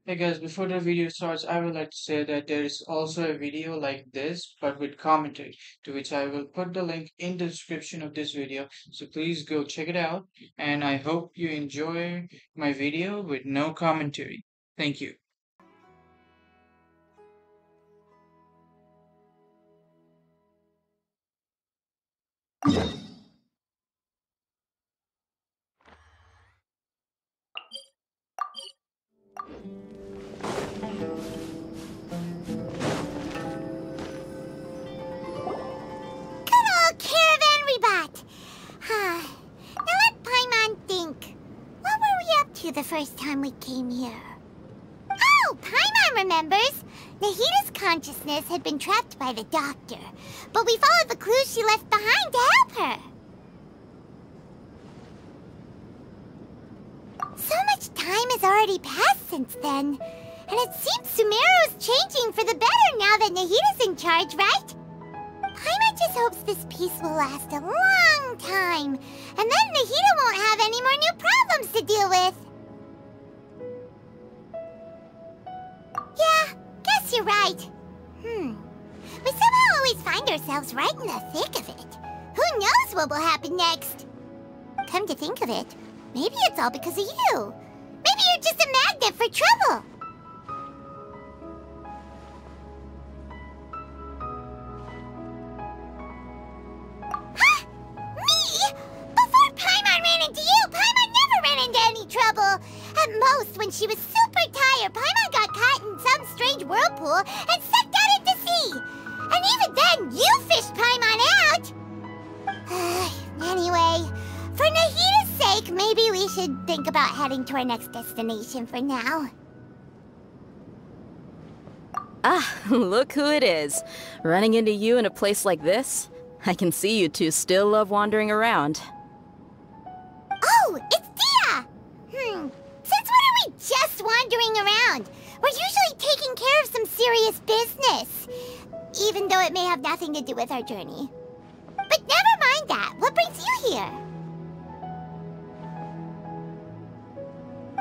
Hey guys, before the video starts, I would like to say that there is also a video like this, but with commentary, to which I will put the link in the description of this video. So please go check it out, and I hope you enjoy my video with no commentary. Thank you. Old caravan rebot! Now let Paimon think. What were we up to the first time we came here? Oh, Paimon remembers! Nahita's consciousness had been trapped by the doctor, but we followed the clues she left behind to help her. So much time has already passed since then, and it seems Sumeru's changing for the better now that Nahita's in charge, right? Paimon just hopes this peace will last a long time, and then Nahita won't have any more new problems to deal with. Yeah, guess you're right. We somehow always find ourselves right in the thick of it. Who knows what will happen next? Come to think of it, maybe it's all because of you. Maybe you're just a magnet for trouble. Me? Before Paimon ran into you, Paimon never ran into any trouble. At most, when she was super tired, Paimon got caught in some strange whirlpool and sucked out into sea. And even then, you fished Paimon out. Anyway, for Nahita's sake, maybe we should think about heading to our next destination for now. Ah, look who it is. Running into you in a place like this? I can see you two still love wandering around. Oh, it's Dia! Since when are we just wandering around? We're usually taking care of some serious business, even though it may have nothing to do with our journey. But never mind that. What brings you here?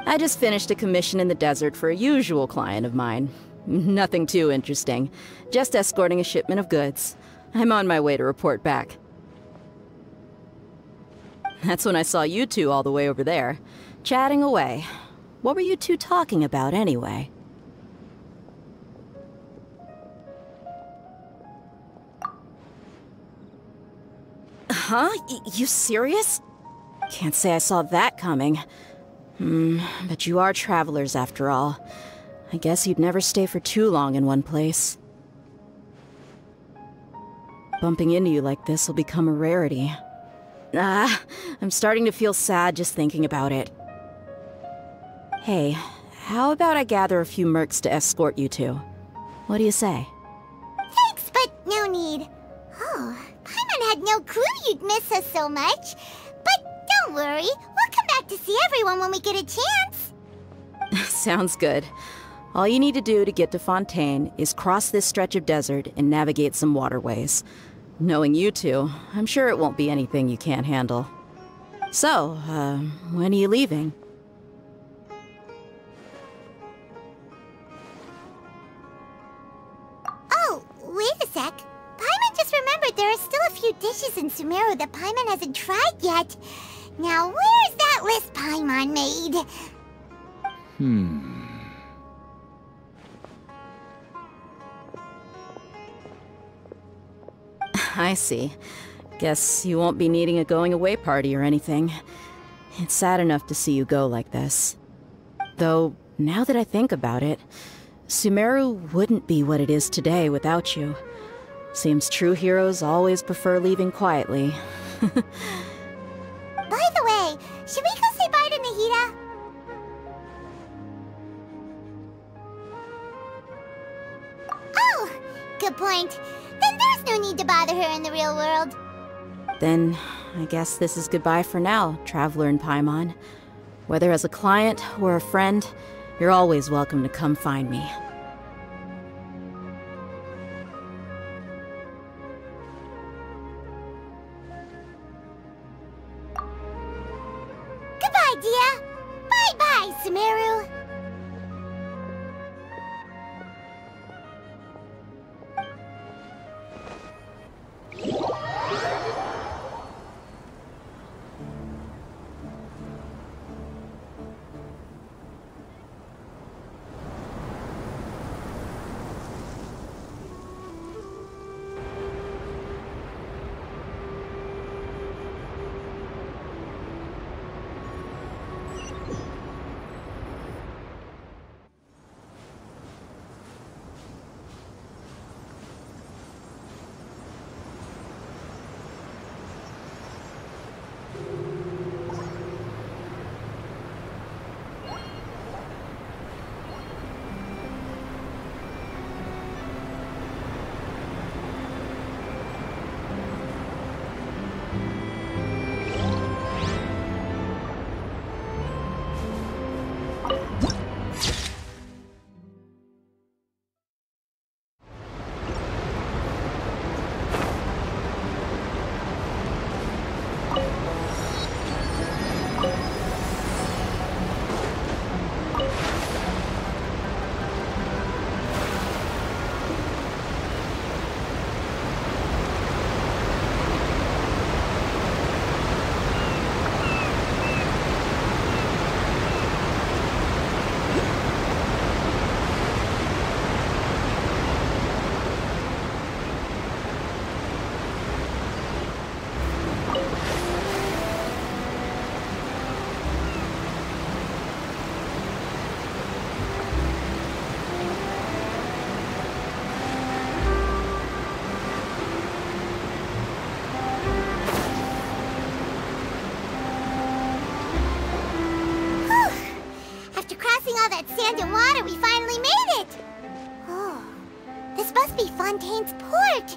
I just finished a commission in the desert for a usual client of mine. Nothing too interesting. Just escorting a shipment of goods. I'm on my way to report back. That's when I saw you two all the way over there, chatting away. What were you two talking about anyway? Huh? You serious? Can't say I saw that coming. But you are travelers after all. I guess you'd never stay for too long in one place. Bumping into you like this will become a rarity. I'm starting to feel sad just thinking about it. Hey, how about I gather a few mercs to escort you two? What do you say? Thanks, but no need. Oh, Paimon had no clue you'd miss us so much. But don't worry, we'll come back to see everyone when we get a chance. Sounds good. All you need to do to get to Fontaine is cross this stretch of desert and navigate some waterways. Knowing you two, I'm sure it won't be anything you can't handle. So, when are you leaving? Oh, wait a sec. Paimon just remembered there are still a few dishes in Sumeru that Paimon hasn't tried yet. Now, where's that list Paimon made? I see. Guess you won't be needing a going-away party or anything. It's sad enough to see you go like this. Though, now that I think about it, Sumeru wouldn't be what it is today without you. Seems true heroes always prefer leaving quietly. By the way, should we go say bye to Nahita? Oh, good point. Then there's no need to bother her in the real world. Then, I guess this is goodbye for now, Traveler in Paimon. Whether as a client or a friend, you're always welcome to come find me. Goodbye, Dia. Bye-bye, Sumeru. all that sand and water, we finally made it! Oh, this must be Fontaine's port.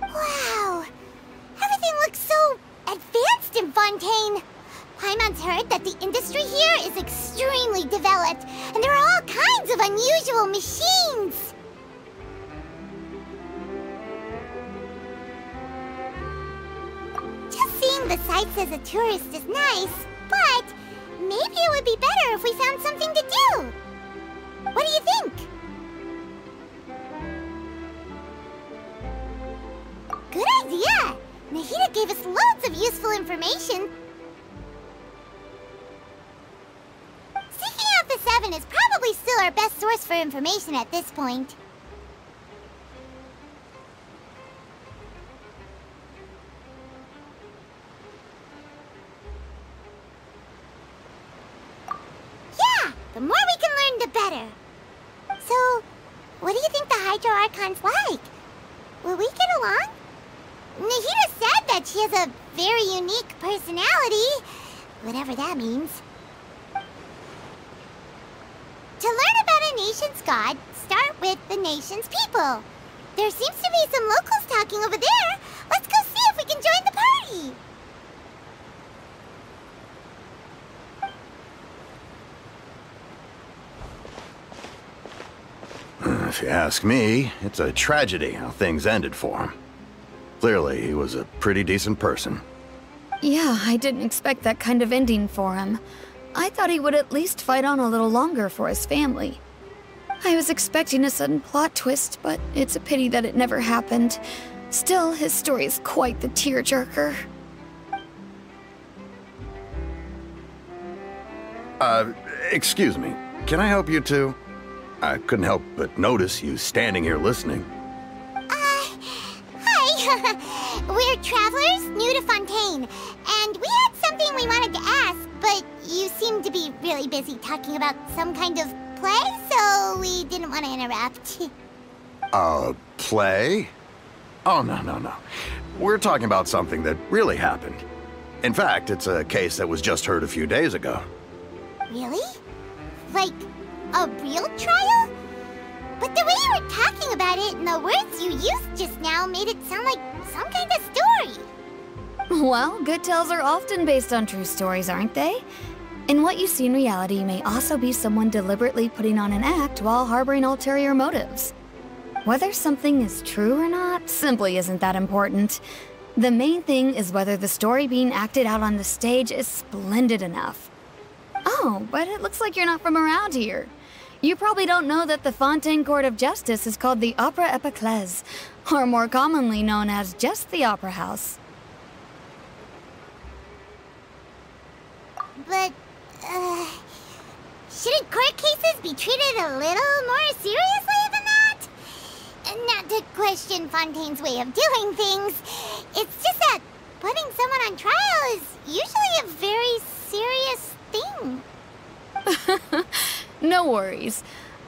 Wow, everything looks so advanced in Fontaine. Paimon's heard that the industry here is extremely developed, and there are all kinds of unusual machines. Just seeing the sights as a tourist is nice, but maybe it would be better if we found something to do. What do you think? Good idea! Nahida gave us loads of useful information. Seeking out the Seven is probably still our best source for information at this point. Yeah! The more we can learn, the better. So, what do you think the Hydro Archon's like? Will we get along? Nahida said that she has a very unique personality, whatever that means. To learn about a nation's god, start with the nation's people. There seems to be some locals talking over there. Let's go see if we can join the party. If you ask me, it's a tragedy how things ended for him. Clearly, he was a pretty decent person. Yeah, I didn't expect that kind of ending for him. I thought he would at least fight on a little longer for his family. I was expecting a sudden plot twist, but it's a pity that it never happened. Still, his story is quite the tearjerker. Excuse me. Can I help you too? I couldn't help but notice you standing here listening. Hi. We're travelers new to Fontaine, and we had something we wanted to ask, but you seemed to be really busy talking about some kind of play, so we didn't want to interrupt. Play? Oh, no. We're talking about something that really happened. In fact, it's a case that was just heard a few days ago. Really? Like, a real trial? But the way you were talking about it and the words you used just now made it sound like some kind of story. Well, good tales are often based on true stories, aren't they? And what you see in reality may also be someone deliberately putting on an act while harboring ulterior motives. Whether something is true or not simply isn't that important. The main thing is whether the story being acted out on the stage is splendid enough. Oh, but it looks like you're not from around here. You probably don't know that the Fontaine Court of Justice is called the Opera Epiclese, or more commonly known as just the Opera House. But, shouldn't court cases be treated a little more seriously than that? Not to question Fontaine's way of doing things, it's just that putting someone on trial is usually a very serious thing. No worries.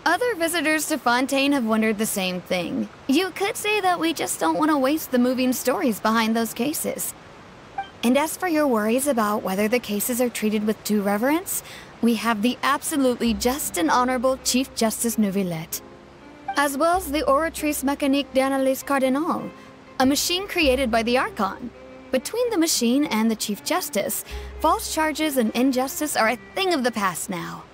Other visitors to Fontaine have wondered the same thing. You could say that we just don't want to waste the moving stories behind those cases. And as for your worries about whether the cases are treated with due reverence, we have the absolutely just and honorable Chief Justice Neuvillette, as well as the Oratrice Mécanique d'Analyse Cardinal, a machine created by the Archon. Between the machine and the Chief Justice, false charges and injustice are a thing of the past now.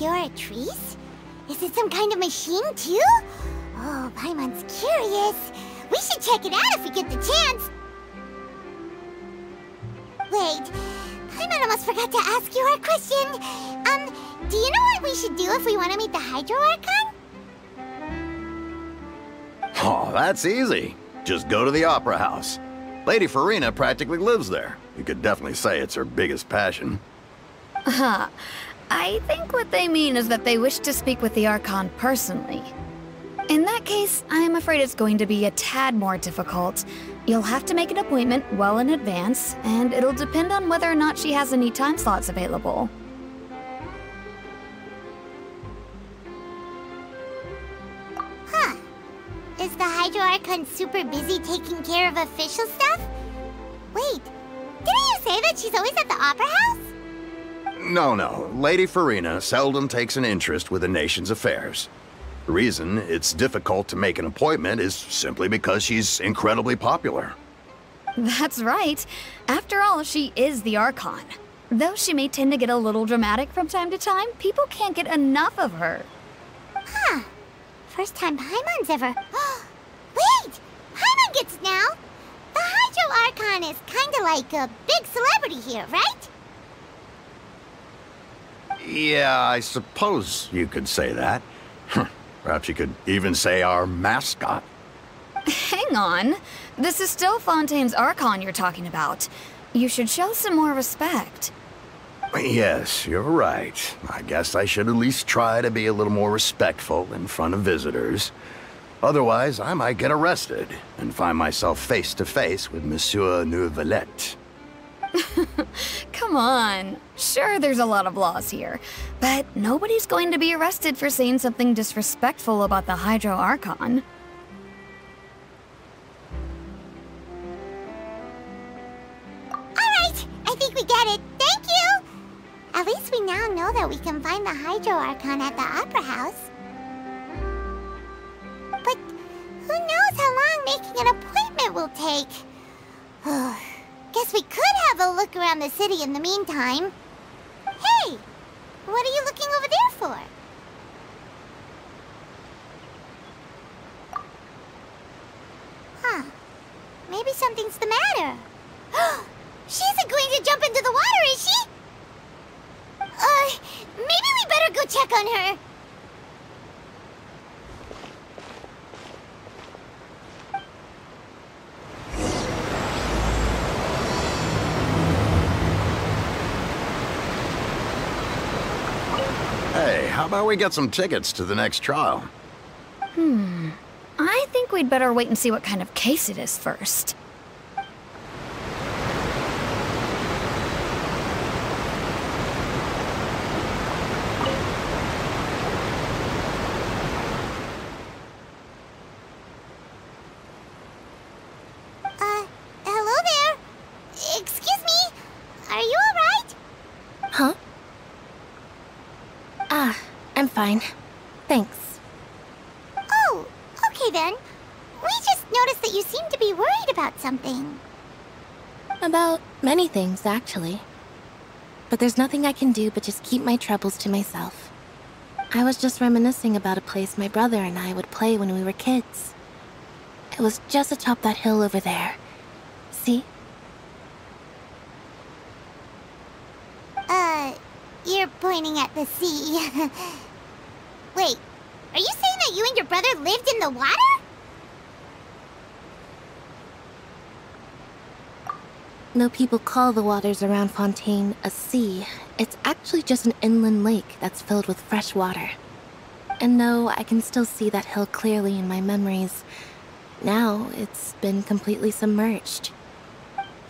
Oratrice? Is it some kind of machine too? Oh, Paimon's curious. We should check it out if we get the chance. Wait, Paimon almost forgot to ask you our question. Do you know what we should do if we want to meet the Hydro Archon? Oh, that's easy. Just go to the Opera House. Lady Furina practically lives there. You could definitely say it's her biggest passion. I think what they mean is that they wish to speak with the Archon personally. In that case, I'm afraid it's going to be a tad more difficult. You'll have to make an appointment well in advance, and it'll depend on whether or not she has any time slots available. Huh. Is the Hydro Archon super busy taking care of official stuff? Wait, didn't you say that she's always at the Opera House? No. Lady Farina seldom takes an interest with the nation's affairs. The reason it's difficult to make an appointment is simply because she's incredibly popular. That's right. After all, she is the Archon. Though she may tend to get a little dramatic from time to time, people can't get enough of her. Huh. First time Paimon's ever... Wait! Paimon gets now! The Hydro Archon is kinda like a big celebrity here, right? Yeah, I suppose you could say that. Perhaps you could even say our mascot. Hang on. This is still Fontaine's Archon you're talking about. You should show some more respect. Yes, you're right. I guess I should at least try to be a little more respectful in front of visitors. Otherwise, I might get arrested and find myself face to face with Monsieur Neuvillette. Come on. Sure, there's a lot of laws here, but nobody's going to be arrested for saying something disrespectful about the Hydro Archon. Alright, I think we get it. Thank you! At least we now know that we can find the Hydro Archon at the Opera House. But who knows how long making an appointment will take? Guess we could have a look around the city in the meantime. Hey! What are you looking over there for? Huh. Maybe something's the matter. She isn't going to jump into the water, is she? Maybe we better go check on her. Hey, how about we get some tickets to the next trial? I think we'd better wait and see what kind of case it is first. Hello there? Excuse me? Are you alright? Huh? I'm fine. Thanks. Oh, okay then. We just noticed that you seem to be worried about something. About many things, actually. But there's nothing I can do but just keep my troubles to myself. I was just reminiscing about a place my brother and I would play when we were kids. It was just atop that hill over there. See? You're pointing at the sea. Wait, are you saying that you and your brother lived in the water? No, people call the waters around Fontaine a sea. It's actually just an inland lake that's filled with fresh water. And no, I can still see that hill clearly in my memories. Now, it's been completely submerged.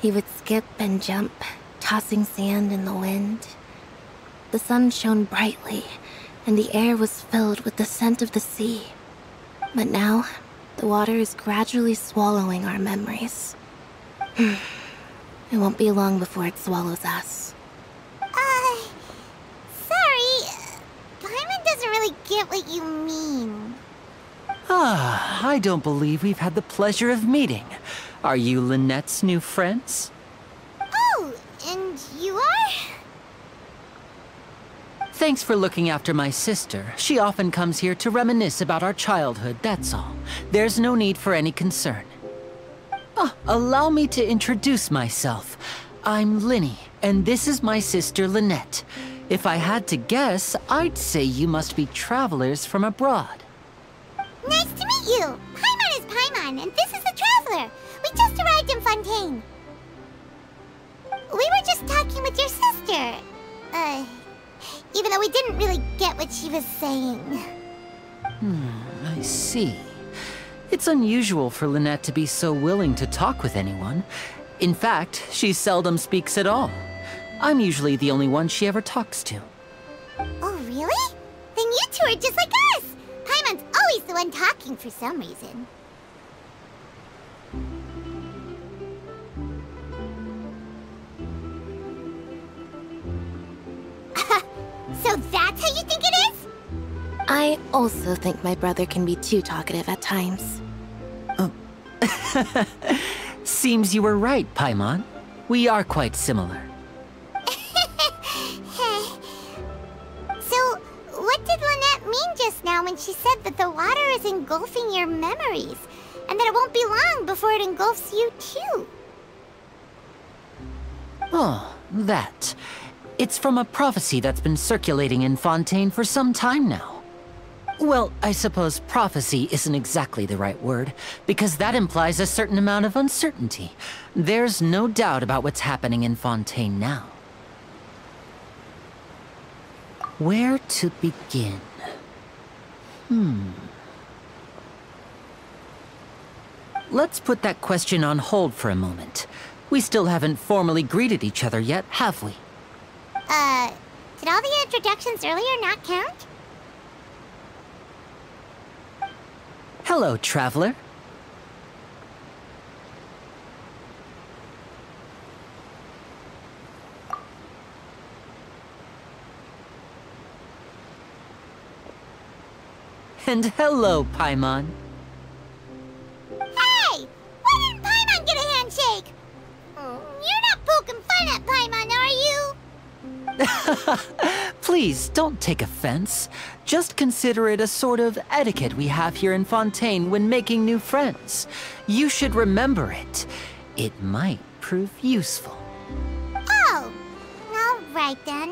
He would skip and jump, tossing sand in the wind. The sun shone brightly, and the air was filled with the scent of the sea. But now, the water is gradually swallowing our memories. It won't be long before it swallows us. Sorry. Paimon doesn't really get what you mean. I don't believe we've had the pleasure of meeting. Are you Lynette's new friends? Oh, and you are? Thanks for looking after my sister. She often comes here to reminisce about our childhood, that's all. There's no need for any concern. Allow me to introduce myself. I'm Lyney, and this is my sister Lynette. If I had to guess, I'd say you must be travelers from abroad. Nice to meet you. Paimon is Paimon, and this is the Traveler. We just arrived in Fontaine. We were just talking with your sister. Even though we didn't really get what she was saying. I see. It's unusual for Lynette to be so willing to talk with anyone. In fact, she seldom speaks at all. I'm usually the only one she ever talks to. Oh, really? Then you two are just like us! Paimon's always the one talking for some reason. So that's how you think it is? I also think my brother can be too talkative at times. Seems you were right, Paimon. We are quite similar. So, what did Lynette mean just now when she said that the water is engulfing your memories, and that it won't be long before it engulfs you too? Oh, that. It's from a prophecy that's been circulating in Fontaine for some time now. Well, I suppose prophecy isn't exactly the right word, because that implies a certain amount of uncertainty. There's no doubt about what's happening in Fontaine now. Where to begin? Let's put that question on hold for a moment. We still haven't formally greeted each other yet, have we? Did all the introductions earlier not count? Hello, traveler. And hello, Paimon. Hey! Why didn't Paimon get a handshake? You're not poking fun at Paimon, are you? Please, don't take offense. Just consider it a sort of etiquette we have here in Fontaine when making new friends. You should remember it. It might prove useful. Oh, all right then.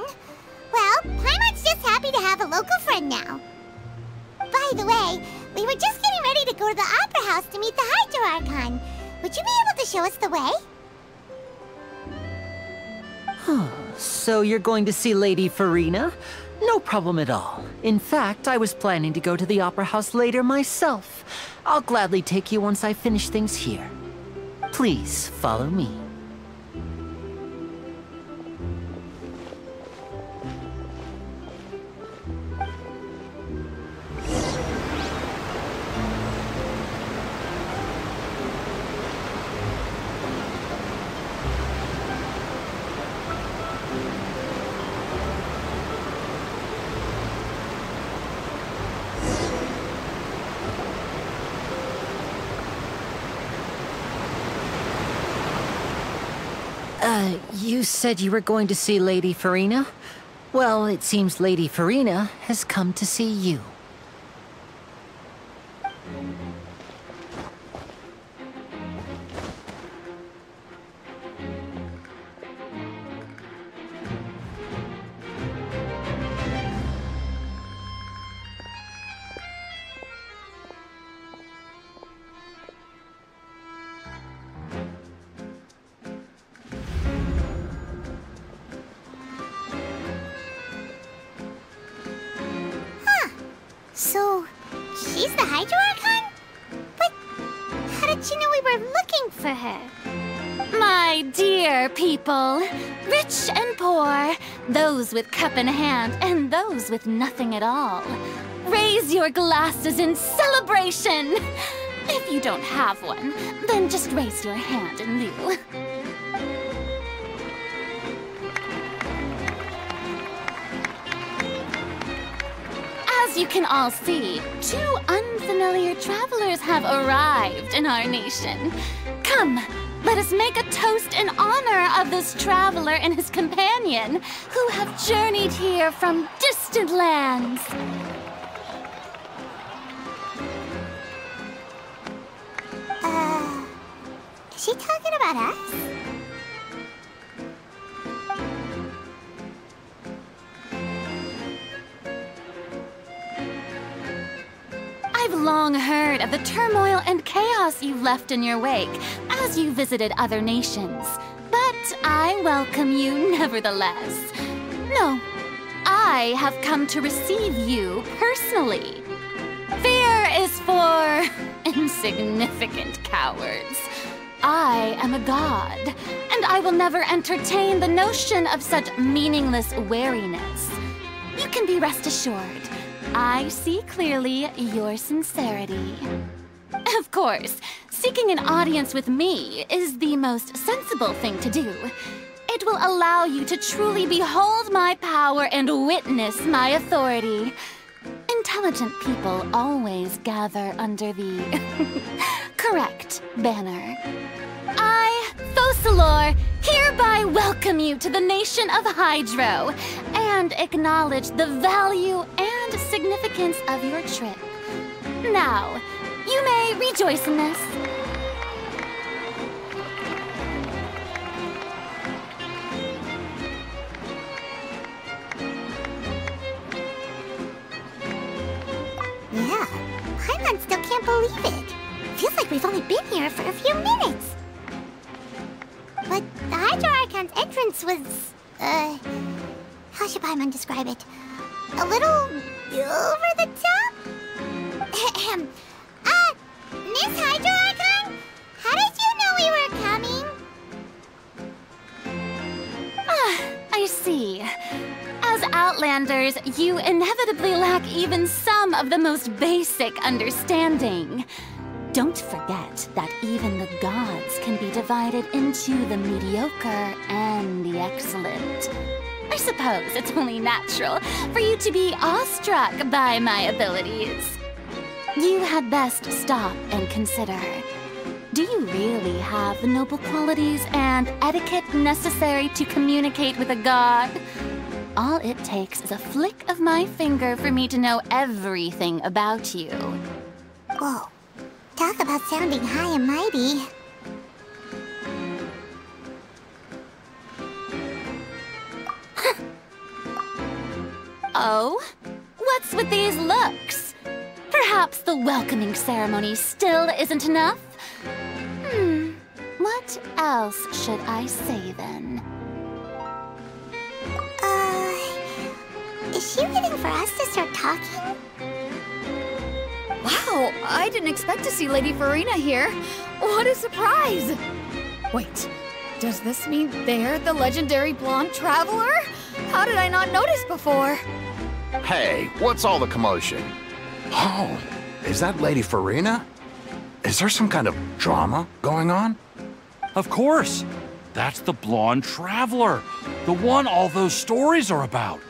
Well, Paimon's just happy to have a local friend now. By the way, we were just getting ready to go to the Opera House to meet the Hydro Archon. Would you be able to show us the way? So you're going to see Lady Furina? No problem at all. In fact, I was planning to go to the Opera House later myself. I'll gladly take you once I finish things here. Please, follow me. You said you were going to see Lady Furina? Well, it seems Lady Furina has come to see you. So, she's the Hydro Archon? But how did she know we were looking for her? My dear people, rich and poor, those with cup in hand and those with nothing at all, raise your glasses in celebration! If you don't have one, then just raise your hand in lieu. As you can all see, two unfamiliar travelers have arrived in our nation. Come, let us make a toast in honor of this traveler and his companion, who have journeyed here from distant lands. Is she talking about us? I've long heard of the turmoil and chaos you left in your wake as you visited other nations, but I welcome you nevertheless. No, I have come to receive you personally. Fear is for insignificant cowards. I am a god, and I will never entertain the notion of such meaningless wariness. You can be rest assured, I see clearly your sincerity. Of course, seeking an audience with me is the most sensible thing to do. It will allow you to truly behold my power and witness my authority. Intelligent people always gather under the correct banner. I, Focalors, hereby welcome you to the nation of Hydro and acknowledge the value and significance of your trip. Now, you may rejoice in this. Yeah, Paimon still can't believe it. Feels like we've only been here for a few minutes. But the Hydro Archon's entrance was, how should Paimon describe it? A little over the top? Miss Hydro Archon? How did you know we were coming? I see. As Outlanders, you inevitably lack even some of the most basic understanding. Don't forget that even the gods can be divided into the mediocre and the excellent. I suppose it's only natural for you to be awestruck by my abilities. You had best stop and consider. Do you really have the noble qualities and etiquette necessary to communicate with a god? All it takes is a flick of my finger for me to know everything about you. Whoa. Talk about sounding high and mighty. Oh? What's with these looks? Perhaps the welcoming ceremony still isn't enough? What else should I say then? Is she waiting for us to start talking? Wow, I didn't expect to see Lady Furina here. What a surprise! Wait, does this mean they're the legendary blonde traveler? How did I not notice before? Hey, what's all the commotion? Oh, is that Lady Furina? Is there some kind of drama going on? Of course! That's the blonde traveler, the one all those stories are about.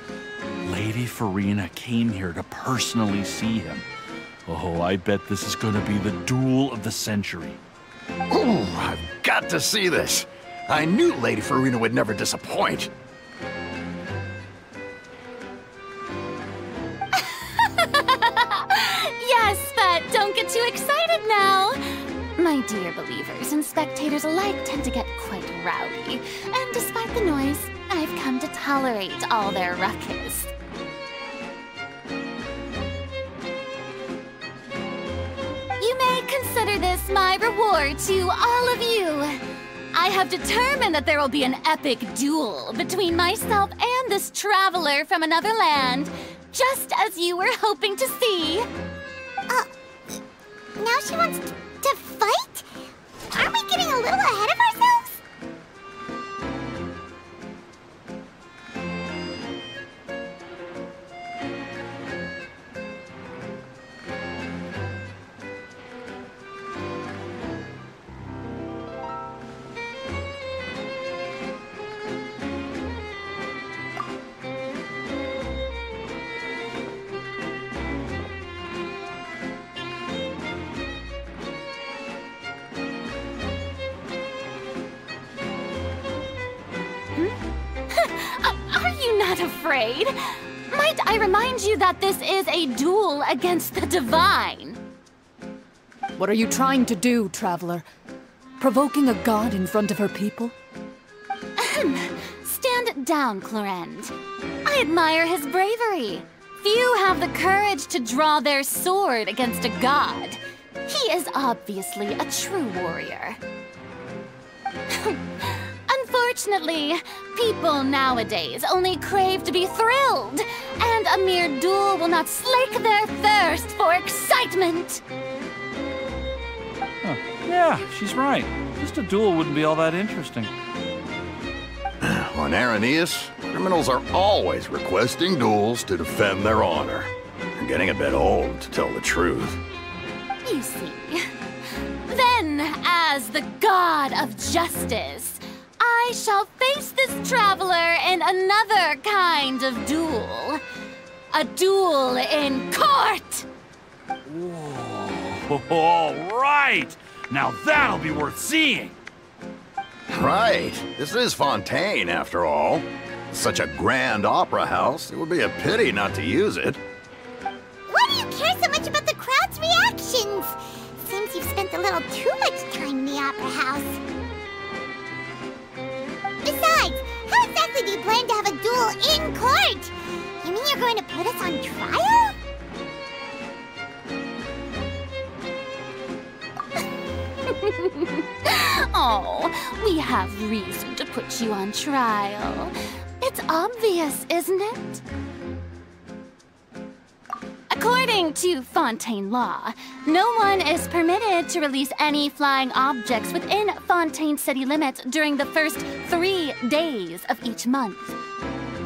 Lady Furina came here to personally see him. Oh, I bet this is gonna be the duel of the century. Ooh, I've got to see this. I knew Lady Furina would never disappoint. Yes, but don't get too excited now. My dear believers and spectators alike tend to get quite rowdy, and despite the noise, I've come to tolerate all their ruckus. You may consider this my reward to all of you. I have determined that there will be an epic duel between myself and this traveler from another land, just as you were hoping to see. Now she wants to fight? Aren't we getting a little ahead of ourselves? Are you not afraid? Might I remind you that this is a duel against the divine? What are you trying to do, traveler? Provoking a god in front of her people? Stand down, Clorinde. I admire his bravery. Few have the courage to draw their sword against a god. He is obviously a true warrior. Unfortunately, people nowadays only crave to be thrilled, and a mere duel will not slake their thirst for excitement. Huh. Yeah, she's right. Just a duel wouldn't be all that interesting. On Araneus, criminals are always requesting duels to defend their honor. They're getting a bit old, to tell the truth. You see. Then, as the god of justice, I I shall face this traveler in another kind of duel. A duel in court! Whoa, all right! Now that'll be worth seeing! Right. This is Fontaine, after all. Such a grand opera house, it would be a pity not to use it. Why do you care so much about the crowd's reactions? Seems you've spent a little too much time in the opera house. Besides, how exactly do you plan to have a duel in court? You mean you're going to put us on trial? Oh, we have reason to put you on trial. It's obvious, isn't it? According to Fontaine law, no one is permitted to release any flying objects within Fontaine city limits during the first 3 days of each month.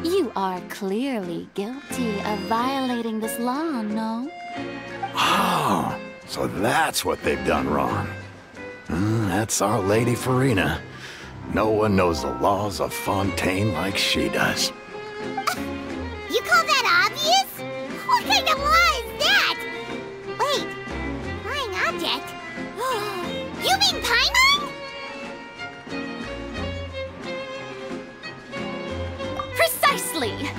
You are clearly guilty of violating this law, no? Oh, so that's what they've done wrong. That's Our Lady Farina. No one knows the laws of Fontaine like she does. You call that obvious? What kind of law is that? Wait, flying object? You mean Paimon? Precisely!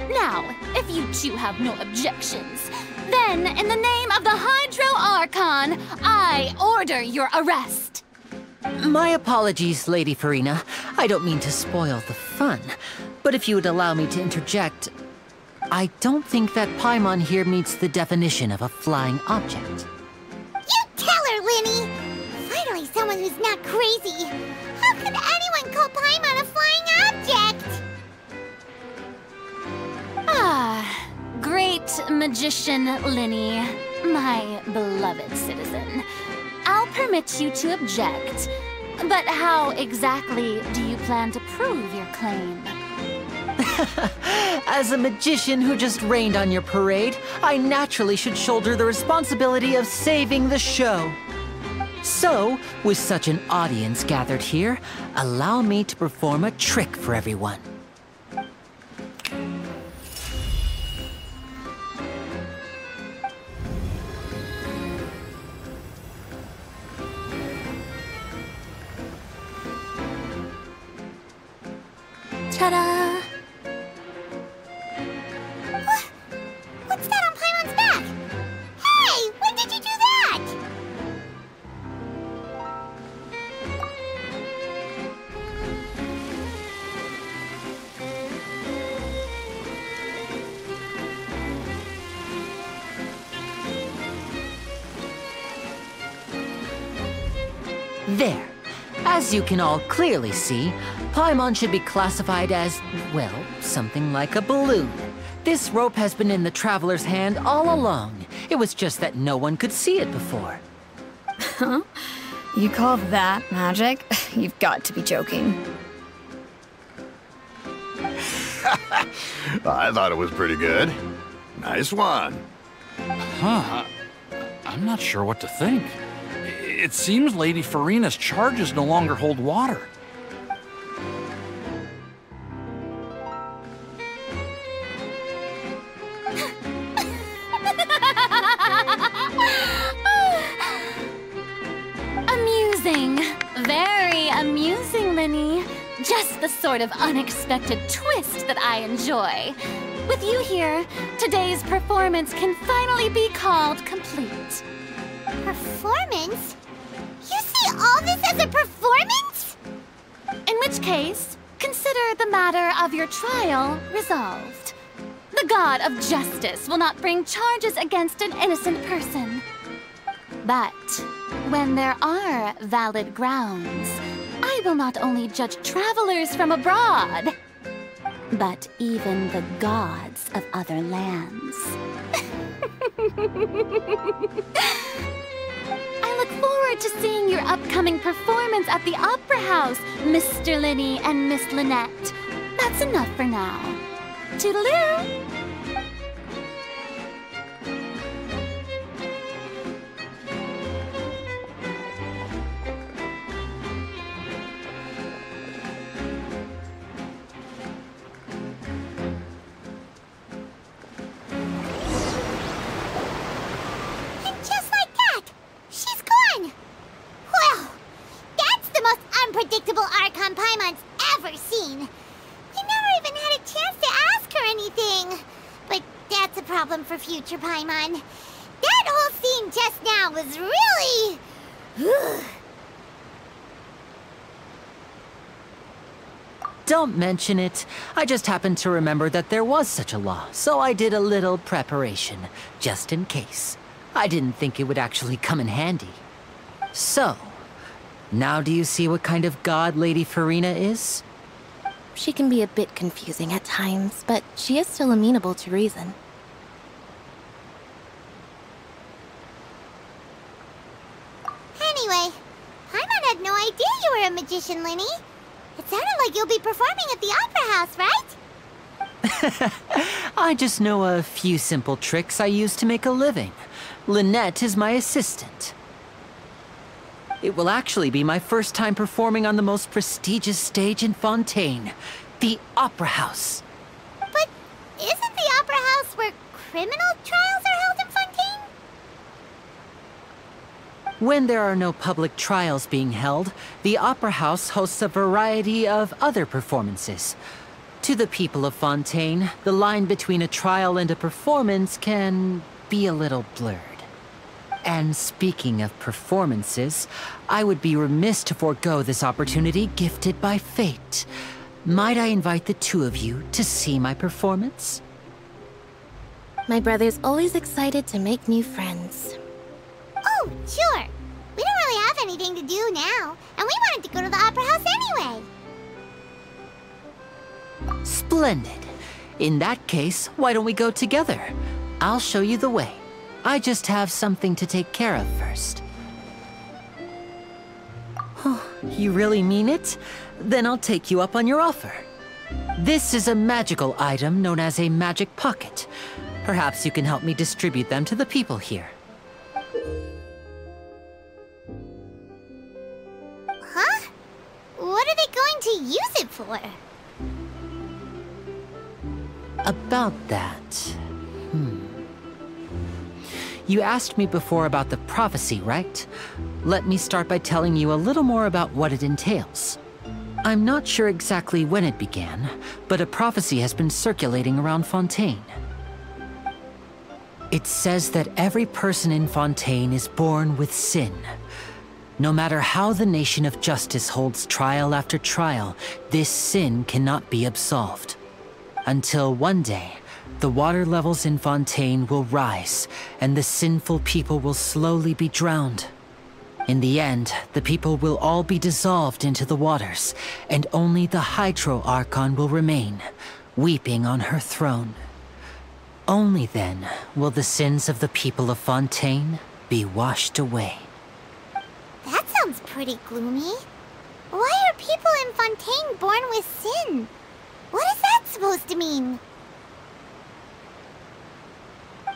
Now, if you two have no objections, then in the name of the Hydro Archon, I order your arrest. My apologies, Lady Farina. I don't mean to spoil the fun, but if you would allow me to interject, I don't think that Paimon here meets the definition of a flying object. You tell her, Linny! Finally someone who's not crazy. How could anyone call Paimon a flying object? Ah, great magician Linny, my beloved citizen. I'll permit you to object, but how exactly do you plan to prove your claim? As a magician who just rained on your parade, I naturally should shoulder the responsibility of saving the show. So, with such an audience gathered here, allow me to perform a trick for everyone. Ta-da! What's that on Paimon's back? Hey, when did you do that? There. As you can all clearly see, Paimon should be classified as, well, something like a balloon. This rope has been in the Traveler's hand all along. It was just that no one could see it before. Huh? You call that magic? You've got to be joking. I thought it was pretty good. Nice one. Huh. I'm not sure what to think. It seems Lady Farina's charges no longer hold water. Amusing. Very amusing, Linny. Just the sort of unexpected twist that I enjoy. With you here, today's performance can finally be called complete. Performance? You see all this as a performance? In which case, consider the matter of your trial resolved. The God of Justice will not bring charges against an innocent person. But when there are valid grounds, I will not only judge travelers from abroad, but even the gods of other lands. I look forward to seeing your upcoming performance at the Opera House, Mr. Linny and Miss Lynette. That's enough for now. Toodaloo! problem for future Paimon. That whole scene just now was really... Don't mention it. I just happened to remember that there was such a law, so I did a little preparation, just in case. I didn't think it would actually come in handy. So, now do you see what kind of god Lady Furina is? She can be a bit confusing at times, but she is still amenable to reason. Anyway, Paimon had no idea you were a magician, Lyney. It sounded like you'll be performing at the Opera House, right? I just know a few simple tricks I use to make a living. Lynette is my assistant. It will actually be my first time performing on the most prestigious stage in Fontaine, the Opera House. But isn't the Opera House where criminal trials are held in Fontaine? When there are no public trials being held, the Opera House hosts a variety of other performances. To the people of Fontaine, the line between a trial and a performance can be a little blurred. And speaking of performances, I would be remiss to forego this opportunity gifted by fate. Might I invite the two of you to see my performance? My brother's always excited to make new friends. Oh, sure. We don't really have anything to do now, and we wanted to go to the Opera House anyway. Splendid. In that case, why don't we go together? I'll show you the way. I just have something to take care of first. Oh, you really mean it? Then I'll take you up on your offer. This is a magical item known as a magic pocket. Perhaps you can help me distribute them to the people here. Huh? What are they going to use it for? About that... You asked me before about the prophecy, right? Let me start by telling you a little more about what it entails. I'm not sure exactly when it began, but a prophecy has been circulating around Fontaine. It says that every person in Fontaine is born with sin. No matter how the Nation of Justice holds trial after trial, this sin cannot be absolved. Until one day, the water levels in Fontaine will rise, and the sinful people will slowly be drowned. In the end, the people will all be dissolved into the waters, and only the Hydro Archon will remain, weeping on her throne. Only then will the sins of the people of Fontaine be washed away. That sounds pretty gloomy. Why are people in Fontaine born with sin? What is that supposed to mean?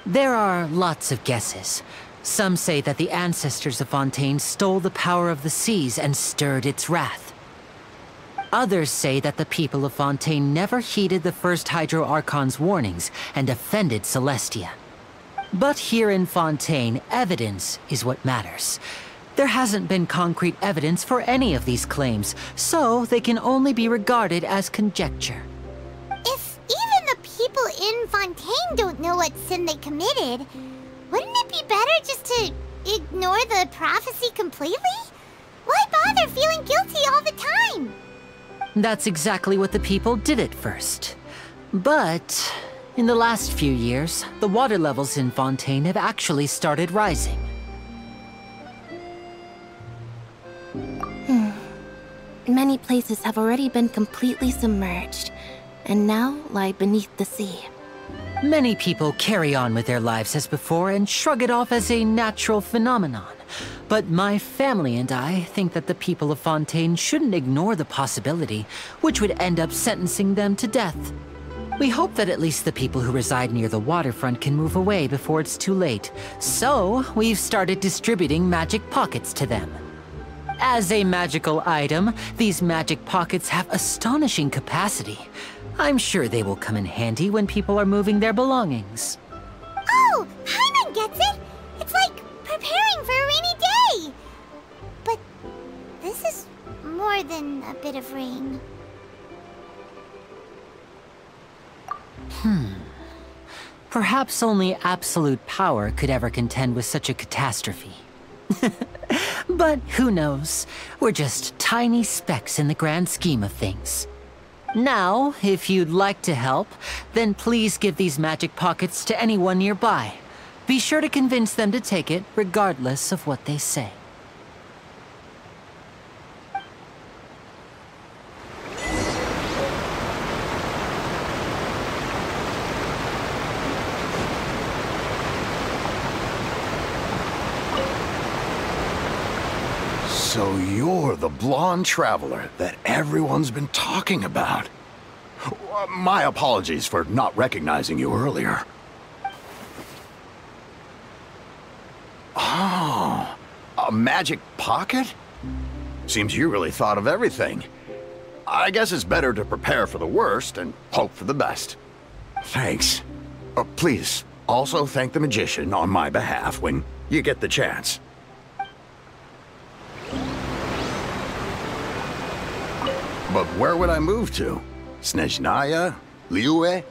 There are lots of guesses. Some say that the ancestors of Fontaine stole the power of the seas and stirred its wrath. Others say that the people of Fontaine never heeded the first Hydro Archon's warnings and offended Celestia. But here in Fontaine, evidence is what matters. There hasn't been concrete evidence for any of these claims, so they can only be regarded as conjecture. If even the people in Fontaine don't know what sin they committed, wouldn't it be better just to ignore the prophecy completely? Why bother feeling guilty all the time? That's exactly what the people did at first. But in the last few years, the water levels in Fontaine have actually started rising. Many places have already been completely submerged, and now lie beneath the sea. Many people carry on with their lives as before and shrug it off as a natural phenomenon. But my family and I think that the people of Fontaine shouldn't ignore the possibility, which would end up sentencing them to death. We hope that at least the people who reside near the waterfront can move away before it's too late. So, we've started distributing magic pockets to them. As a magical item, these magic pockets have astonishing capacity. I'm sure they will come in handy when people are moving their belongings. Oh, Paimon gets it! It's like preparing for a rainy day! But this is more than a bit of rain. Perhaps only absolute power could ever contend with such a catastrophe. But who knows? We're just tiny specks in the grand scheme of things. Now, if you'd like to help, then please give these magic pockets to anyone nearby. Be sure to convince them to take it, regardless of what they say. So you're the blonde traveler that everyone's been talking about. My apologies for not recognizing you earlier. Oh, a magic pocket? Seems you really thought of everything. I guess it's better to prepare for the worst and hope for the best. Thanks. Please, also thank the magician on my behalf when you get the chance. But where would I move to? Snezhnaya? Liyue?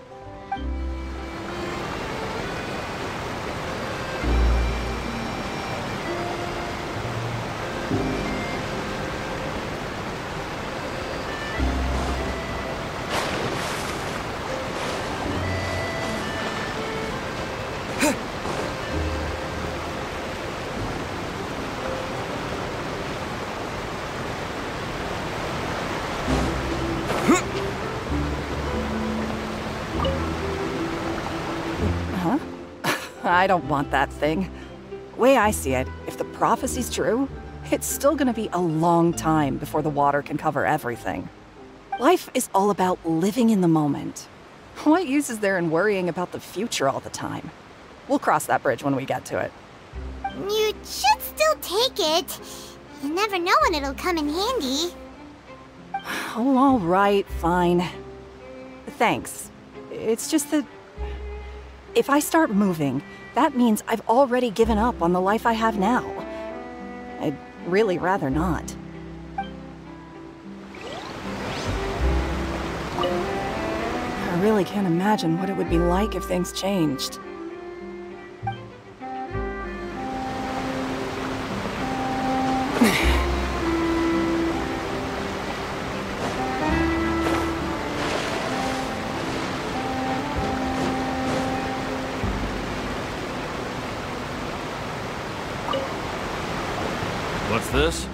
I don't want that thing. Way I see it, if the prophecy's true, it's still gonna be a long time before the water can cover everything. Life is all about living in the moment. What use is there in worrying about the future all the time? We'll cross that bridge when we get to it. You should still take it. You never know when it'll come in handy. Oh, all right, fine. Thanks. It's just that if I start moving, that means I've already given up on the life I have now. I'd really rather not. I really can't imagine what it would be like if things changed. What's this?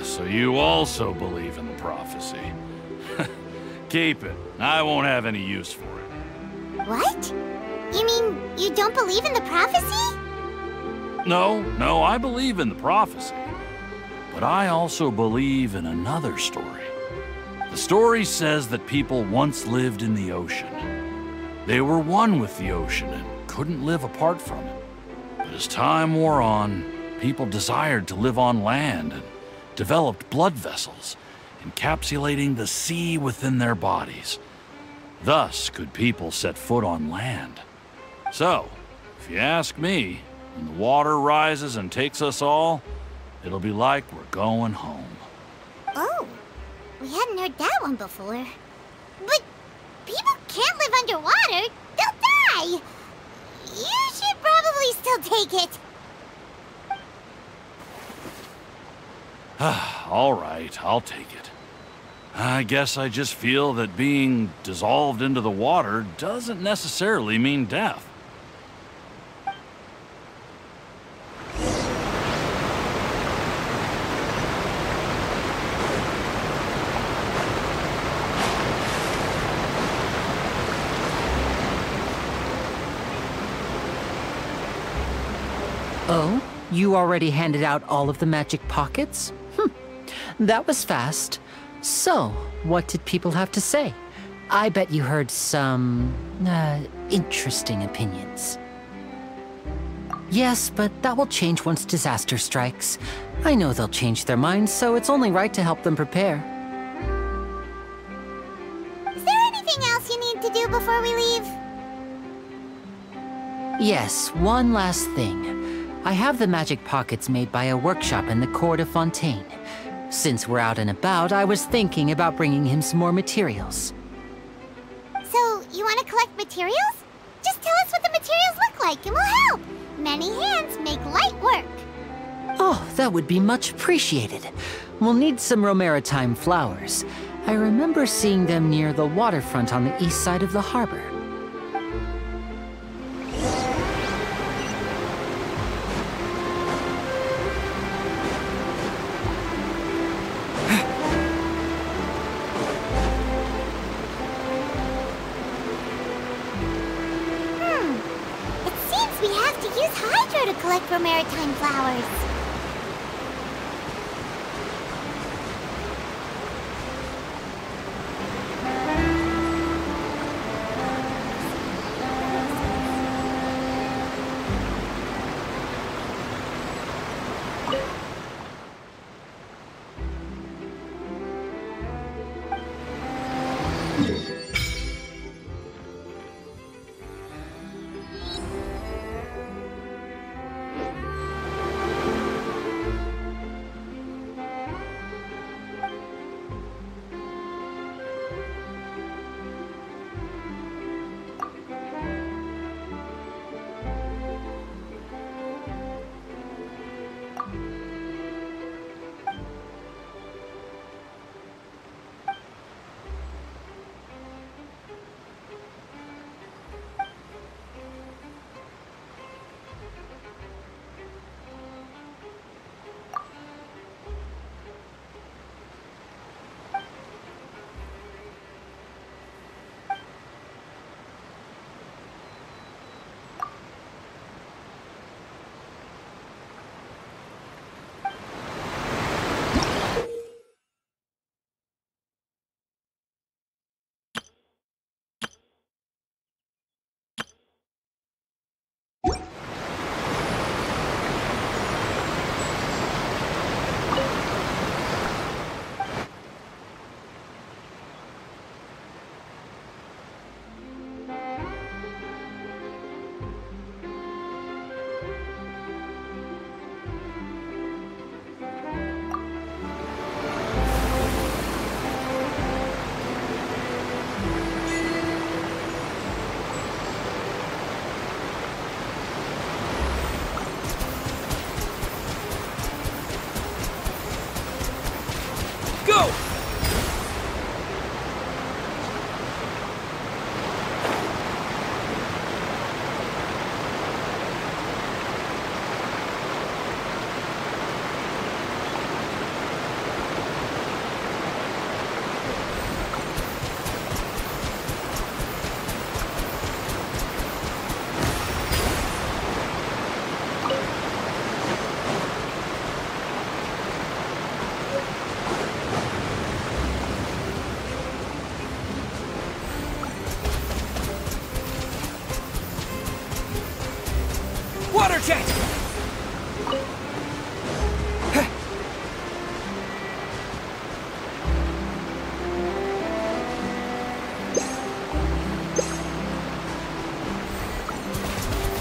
So you also believe in the prophecy. Keep it. I won't have any use for it. What? You mean you don't believe in the prophecy? No, I believe in the prophecy. But I also believe in another story. The story says that people once lived in the ocean. They were one with the ocean and couldn't live apart from it. But as time wore on, people desired to live on land and developed blood vessels, encapsulating the sea within their bodies. Thus could people set foot on land. So, if you ask me, when the water rises and takes us all, it'll be like we're going home. Oh, we hadn't heard that one before. But people can't live underwater. They'll die. You should probably still take it. All right, I'll take it. I guess I just feel that being dissolved into the water doesn't necessarily mean death. Oh? You already handed out all of the magic pockets? That was fast. So, what did people have to say? I bet you heard some, interesting opinions. Yes, but that will change once disaster strikes. I know they'll change their minds, so it's only right to help them prepare. Is there anything else you need to do before we leave? Yes, one last thing. I have the magic pockets made by a workshop in the court of Fontaine. Since we're out and about, I was thinking about bringing him some more materials. So, you want to collect materials? Just tell us what like and will help. Many hands make light work. Oh, that would be much appreciated. We'll need some Romaritime flowers. I remember seeing them near the waterfront on the east side of the harbor. It seems we have to use Hydro to collect Romaritime flowers. Go! Water jet!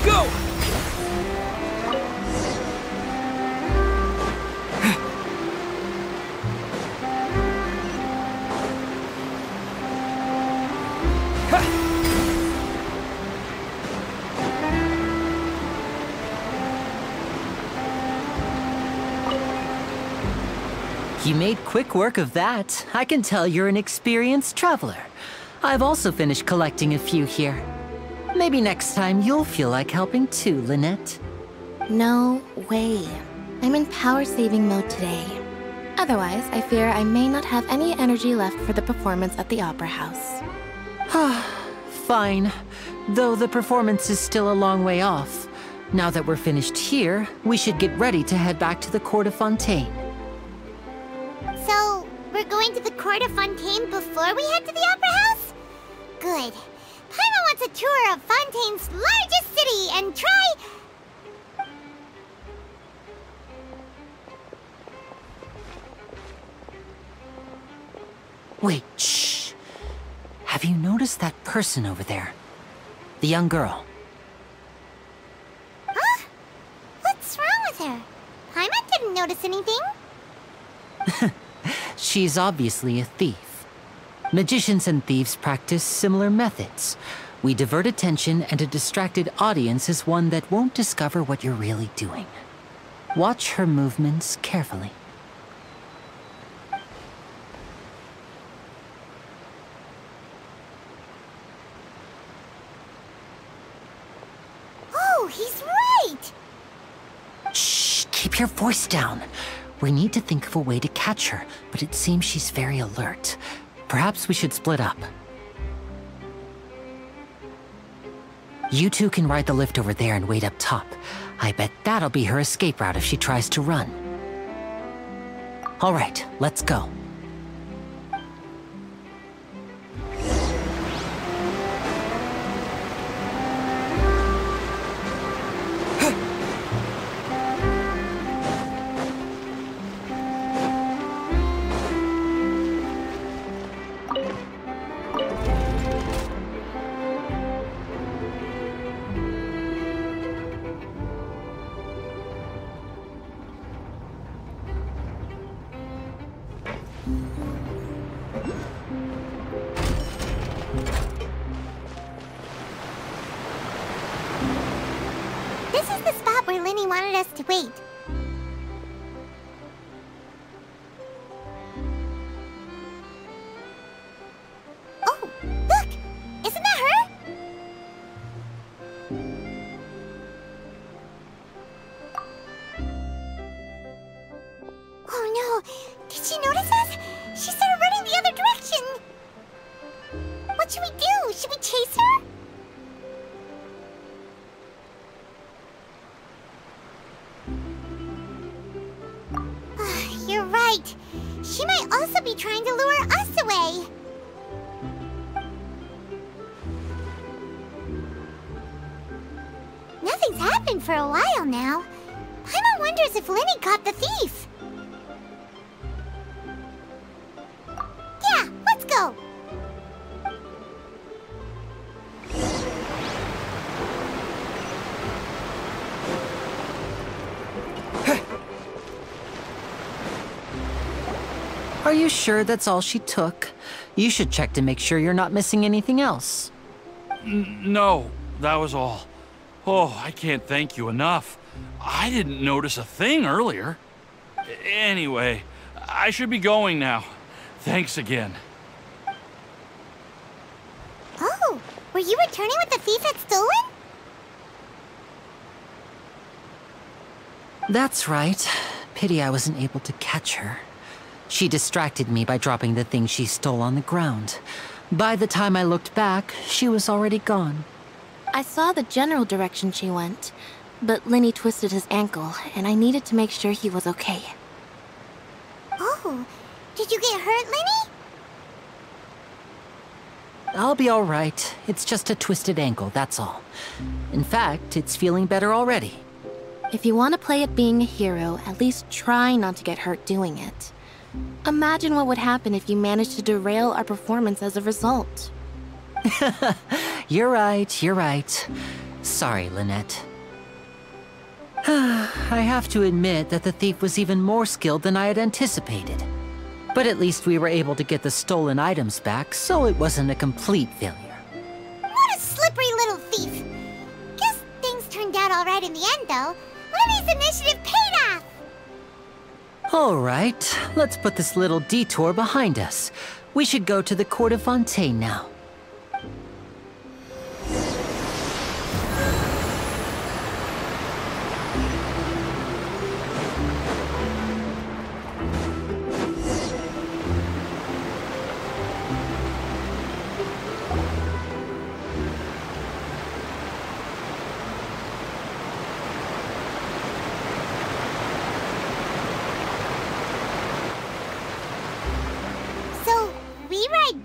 Go! You made quick work of that. I can tell you're an experienced traveler. I've also finished collecting a few here. Maybe next time you'll feel like helping too, Lynette. No way. I'm in power-saving mode today. Otherwise, I fear I may not have any energy left for the performance at the Opera House. Fine. Though the performance is still a long way off. Now that we're finished here, we should get ready to head back to the Court of Fontaine. So, we're going to the Court of Fontaine before we head to the Opera House? Good. Paimon wants a tour of Fontaine's largest city and try... Wait, shh. Have you noticed that person over there? The young girl. Huh? What's wrong with her? Paimon didn't notice anything. She's obviously a thief. Magicians and thieves practice similar methods. We divert attention, and a distracted audience is one that won't discover what you're really doing. Watch her movements carefully. Oh, he's right! Shh, keep your voice down. We need to think of a way to catch her, but it seems she's very alert. Perhaps we should split up. You two can ride the lift over there and wait up top. I bet that'll be her escape route if she tries to run. All right, let's go. This is the spot where Lyney wanted us to wait. Oh, look! Isn't that her? Oh no! Did she notice us? She started running the other direction! What should we do? Should we chase her? You're right. She might also be trying to lure us away. Nothing's happened for a while now. Paimon wonders if Lyney caught the thief. Yeah, let's go. Are you sure that's all she took? You should check to make sure you're not missing anything else. No, that was all. Oh, I can't thank you enough. I didn't notice a thing earlier. Anyway, I should be going now. Thanks again. Oh, were you returning what the thief had stolen? That's right. Pity I wasn't able to catch her. She distracted me by dropping the thing she stole on the ground. By the time I looked back, she was already gone. I saw the general direction she went, but Lyney twisted his ankle, and I needed to make sure he was okay. Oh, did you get hurt, Lyney? I'll be all right. It's just a twisted ankle, that's all. In fact, it's feeling better already. If you want to play at being a hero, at least try not to get hurt doing it. Imagine what would happen if you managed to derail our performance as a result. You're right, you're right. Sorry, Lynette. I have to admit that the thief was even more skilled than I had anticipated. But at least we were able to get the stolen items back, so it wasn't a complete failure. What a slippery little thief! Guess things turned out alright in the end, though. Lyney's initiative paid off! All right, let's put this little detour behind us. We should go to the Court of Fontaine now.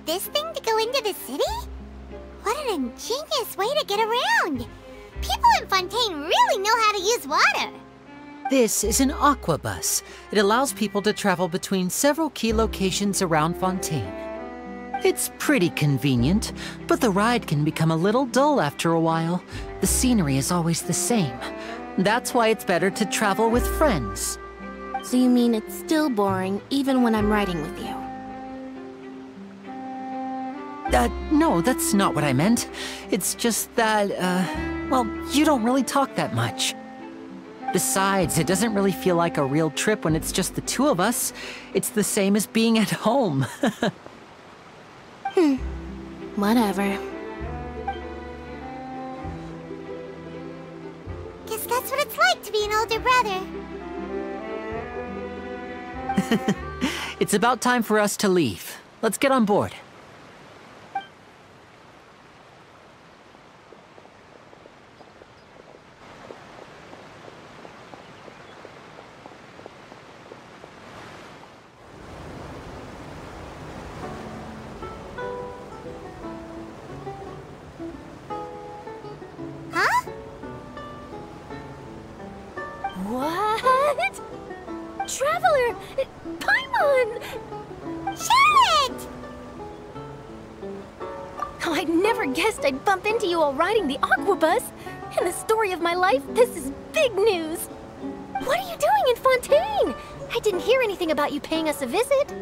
This thing to go into the city? What an ingenious way to get around! People in Fontaine really know how to use water! This is an aquabus. It allows people to travel between several key locations around Fontaine. It's pretty convenient, but the ride can become a little dull after a while. The scenery is always the same. That's why it's better to travel with friends. So you mean it's still boring even when I'm riding with you? No, that's not what I meant. It's just that, well, you don't really talk that much. Besides, it doesn't really feel like a real trip when it's just the two of us. It's the same as being at home. Whatever. Guess that's what it's like to be an older brother. It's about time for us to leave. Let's get on board. What? Traveler! Paimon! Charlotte! Oh, I'd never guessed I'd bump into you all riding the Aquabus. In the story of my life, this is big news. What are you doing in Fontaine? I didn't hear anything about you paying us a visit.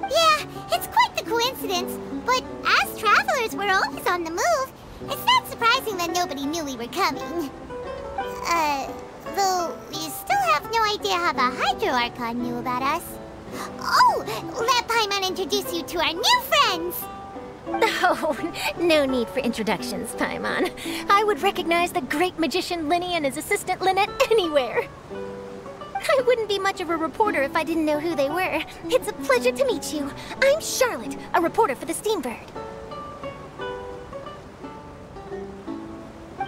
Yeah, it's quite the coincidence, but as travelers, we're always on the move. It's not surprising that nobody knew we were coming. Though we still have no idea how the Hydro Archon knew about us. Oh, let Paimon introduce you to our new friends! Oh, no need for introductions, Paimon. I would recognize the great magician Linny and his assistant Lynette anywhere. I wouldn't be much of a reporter if I didn't know who they were. It's a pleasure to meet you. I'm Charlotte, a reporter for the Steambird.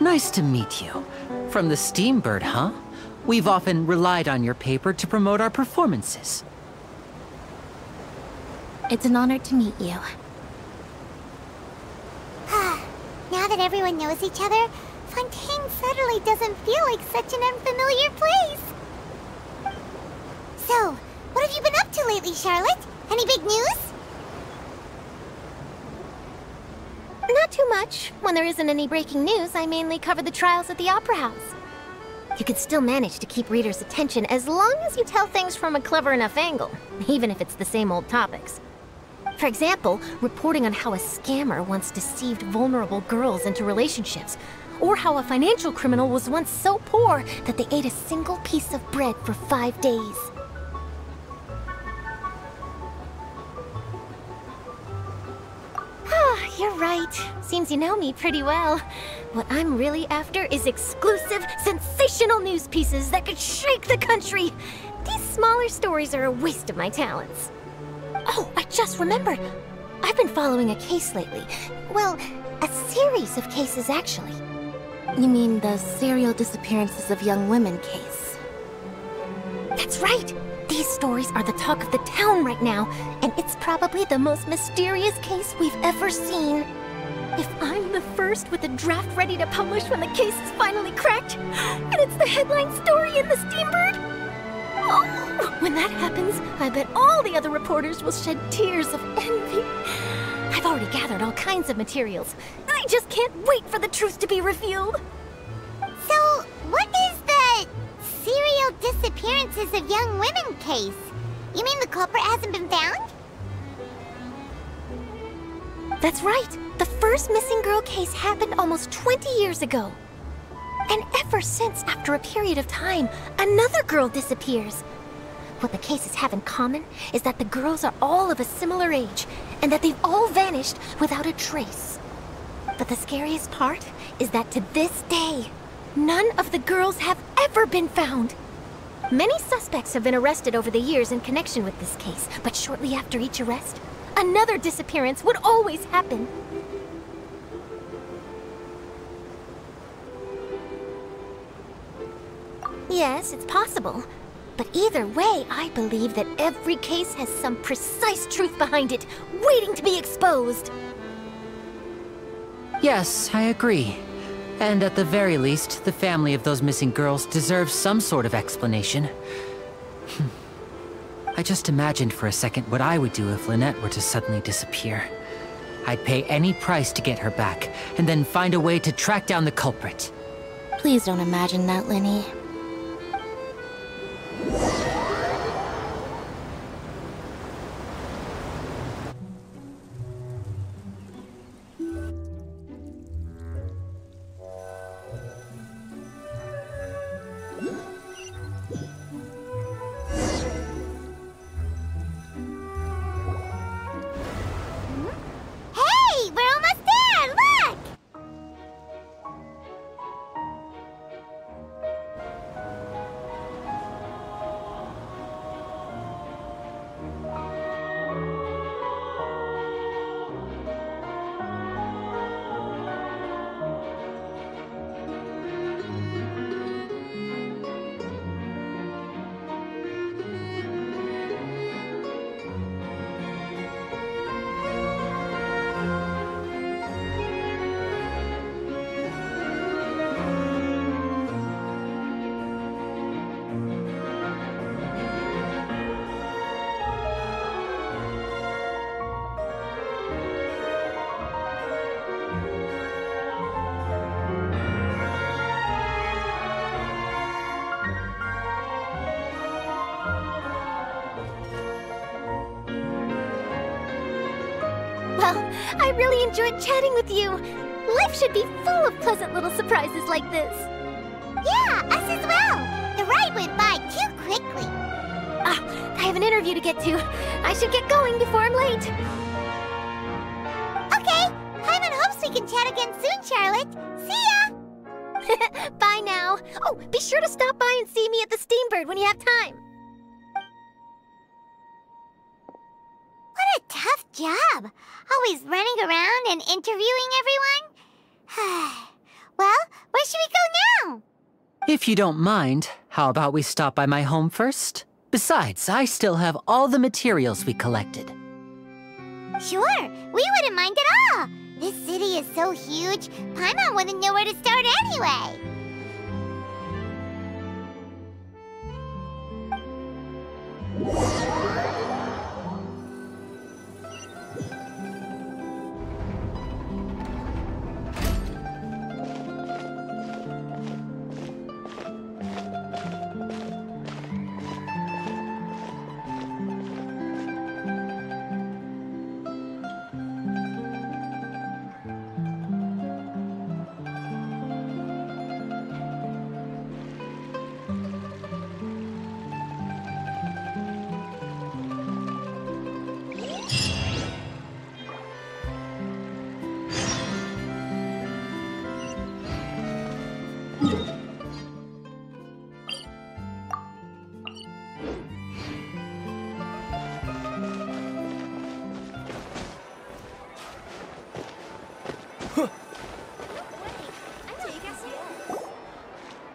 Nice to meet you. From the Steambird, huh? We've often relied on your paper to promote our performances. It's an honor to meet you. Now that everyone knows each other, Fontaine suddenly doesn't feel like such an unfamiliar place. So, what have you been up to lately, Charlotte? Any big news? Not too much. When there isn't any breaking news, I mainly cover the trials at the Opera House. You can still manage to keep readers' attention as long as you tell things from a clever enough angle, even if it's the same old topics. For example, reporting on how a scammer once deceived vulnerable girls into relationships, or how a financial criminal was once so poor that they ate a single piece of bread for 5 days. You're right. Seems you know me pretty well. What I'm really after is exclusive, sensational news pieces that could shake the country. These smaller stories are a waste of my talents. Oh, I just remembered. I've been following a case lately. Well, a series of cases, actually. You mean the serial disappearances of young women case? That's right! These stories are the talk of the town right now, and it's probably the most mysterious case we've ever seen. If I'm the first with a draft ready to publish when the case is finally cracked, and it's the headline story in the Steambird, oh, when that happens, I bet all the other reporters will shed tears of envy. I've already gathered all kinds of materials. I just can't wait for the truth to be revealed. So, what is the serial disappearances of young women case? You mean the culprit hasn't been found? That's right. The first missing girl case happened almost 20 years ago. And ever since, after a period of time, another girl disappears. What the cases have in common is that the girls are all of a similar age, and that they've all vanished without a trace. But the scariest part is that to this day, none of the girls have ever been found. Many suspects have been arrested over the years in connection with this case, but shortly after each arrest, another disappearance would always happen. Yes, it's possible. But either way, I believe that every case has some precise truth behind it, waiting to be exposed. Yes, I agree. And at the very least, the family of those missing girls deserves some sort of explanation. I just imagined for a second what I would do if Lynette were to suddenly disappear. I'd pay any price to get her back, and then find a way to track down the culprit. Please don't imagine that, Linny. Well, I really enjoyed chatting with you. Life should be full of pleasant little surprises like this. Yeah, us as well. The ride went by too quickly. I have an interview to get to. I should get going before I'm late. Okay, Paimon hopes we can chat again soon, Charlotte. See ya! Bye now. Oh, be sure to stop by and see me at the Steambird when you have time. What a tough job. Always running around and interviewing everyone. Well, where should we go now? If you don't mind, how about we stop by my home first? Besides, I still have all the materials we collected. Sure, we wouldn't mind at all. This city is so huge, Paimon wouldn't know where to start anyway.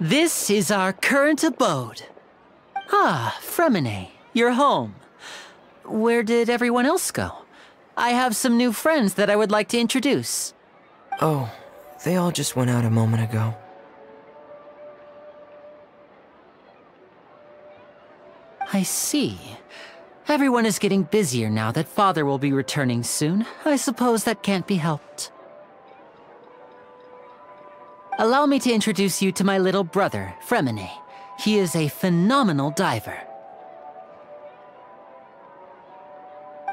This is our current abode. Ah, Freminet, you're home. Where did everyone else go? I have some new friends that I would like to introduce. Oh, they all just went out a moment ago. I see. Everyone is getting busier now that Father will be returning soon. I suppose that can't be helped. Allow me to introduce you to my little brother, Freminet. He is a phenomenal diver.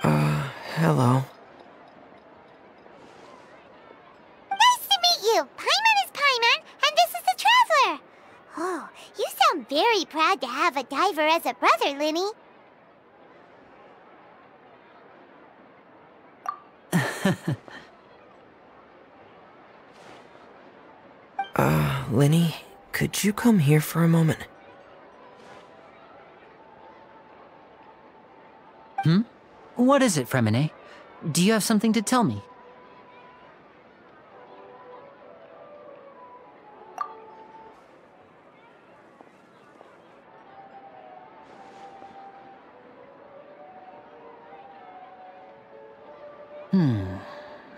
Hello. Nice to meet you! Paimon is Paimon, and this is the Traveler! Oh, you sound very proud to have a diver as a brother, Lyney. Lyney, could you come here for a moment? Hmm? What is it, Freminet? Do you have something to tell me?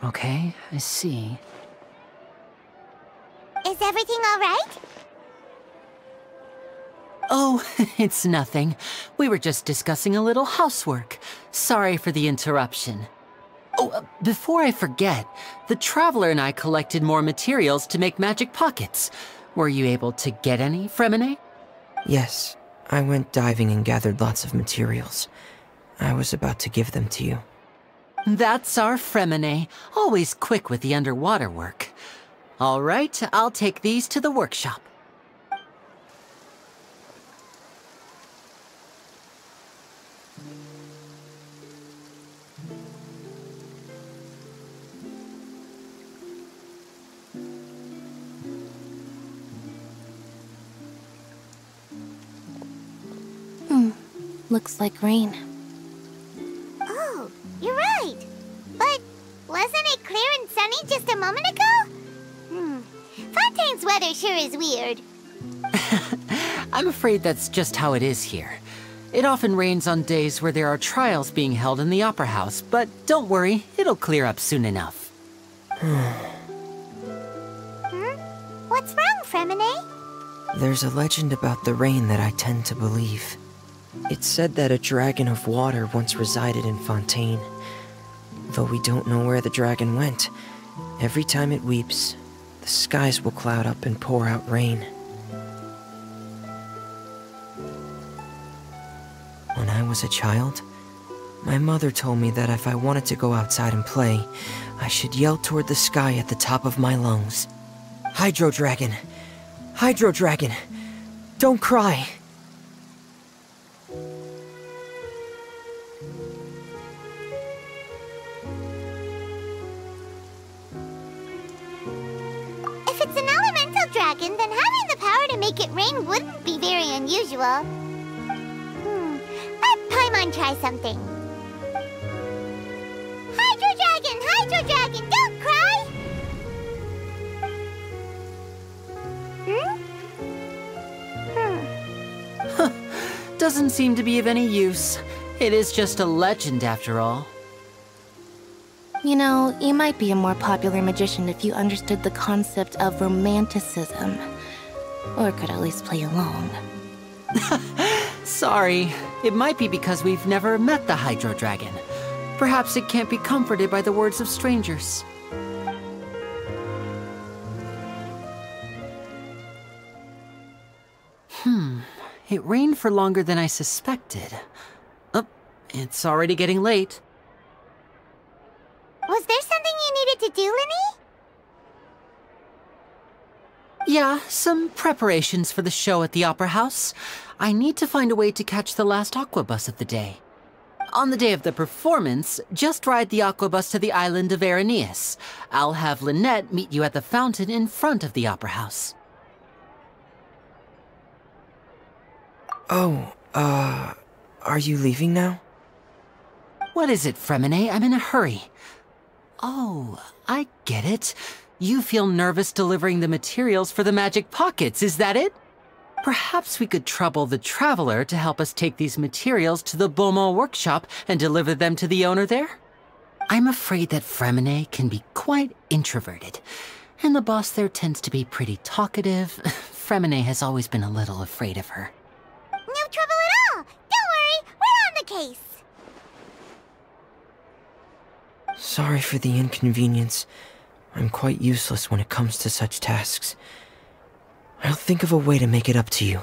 Okay, I see. Is everything all right? Oh, it's nothing. We were just discussing a little housework. Sorry for the interruption. Oh, before I forget, the Traveler and I collected more materials to make magic pockets. Were you able to get any, Freminet? Yes, I went diving and gathered lots of materials. I was about to give them to you. That's our Freminet, always quick with the underwater work. All right, I'll take these to the workshop. Looks like rain. Oh, you're right. But wasn't it clear and sunny just a moment ago? Fontaine's weather sure is weird. I'm afraid that's just how it is here. It often rains on days where there are trials being held in the Opera House, but don't worry, it'll clear up soon enough. What's wrong, Freminet? There's a legend about the rain that I tend to believe. It's said that a dragon of water once resided in Fontaine. Though we don't know where the dragon went, every time it weeps, the skies will cloud up and pour out rain. When I was a child, My mother told me that if I wanted to go outside and play, I should yell toward the sky at the top of my lungs. Hydro Dragon! Hydro Dragon! Don't cry! If it's an elemental dragon, then having the power to make it rain wouldn't be very unusual. Let Paimon try something. Hydro Dragon! Hydro Dragon! Don't cry! Doesn't seem to be of any use. It is just a legend after all. You know, you might be a more popular magician if you understood the concept of romanticism. Or could at least play along. Sorry, it might be because we've never met the Hydro Dragon. Perhaps it can't be comforted by the words of strangers. It rained for longer than I suspected. Oh, it's already getting late. Was there something you needed to do, Linny? Yeah, some preparations for the show at the Opera House. I need to find a way to catch the last aqua bus of the day. On the day of the performance, just ride the aqua bus to the island of Araneus. I'll have Lynette meet you at the fountain in front of the Opera House. Oh, are you leaving now? What is it, Freminet? I'm in a hurry. Oh, I get it. You feel nervous delivering the materials for the magic pockets, is that it? Perhaps we could trouble the Traveler to help us take these materials to the Beaumont workshop and deliver them to the owner there? I'm afraid that Freminet can be quite introverted, and the boss there tends to be pretty talkative. Freminet has always been a little afraid of her. No trouble at all! Don't worry, we're on the case! Sorry for the inconvenience. I'm quite useless when it comes to such tasks. I'll think of a way to make it up to you.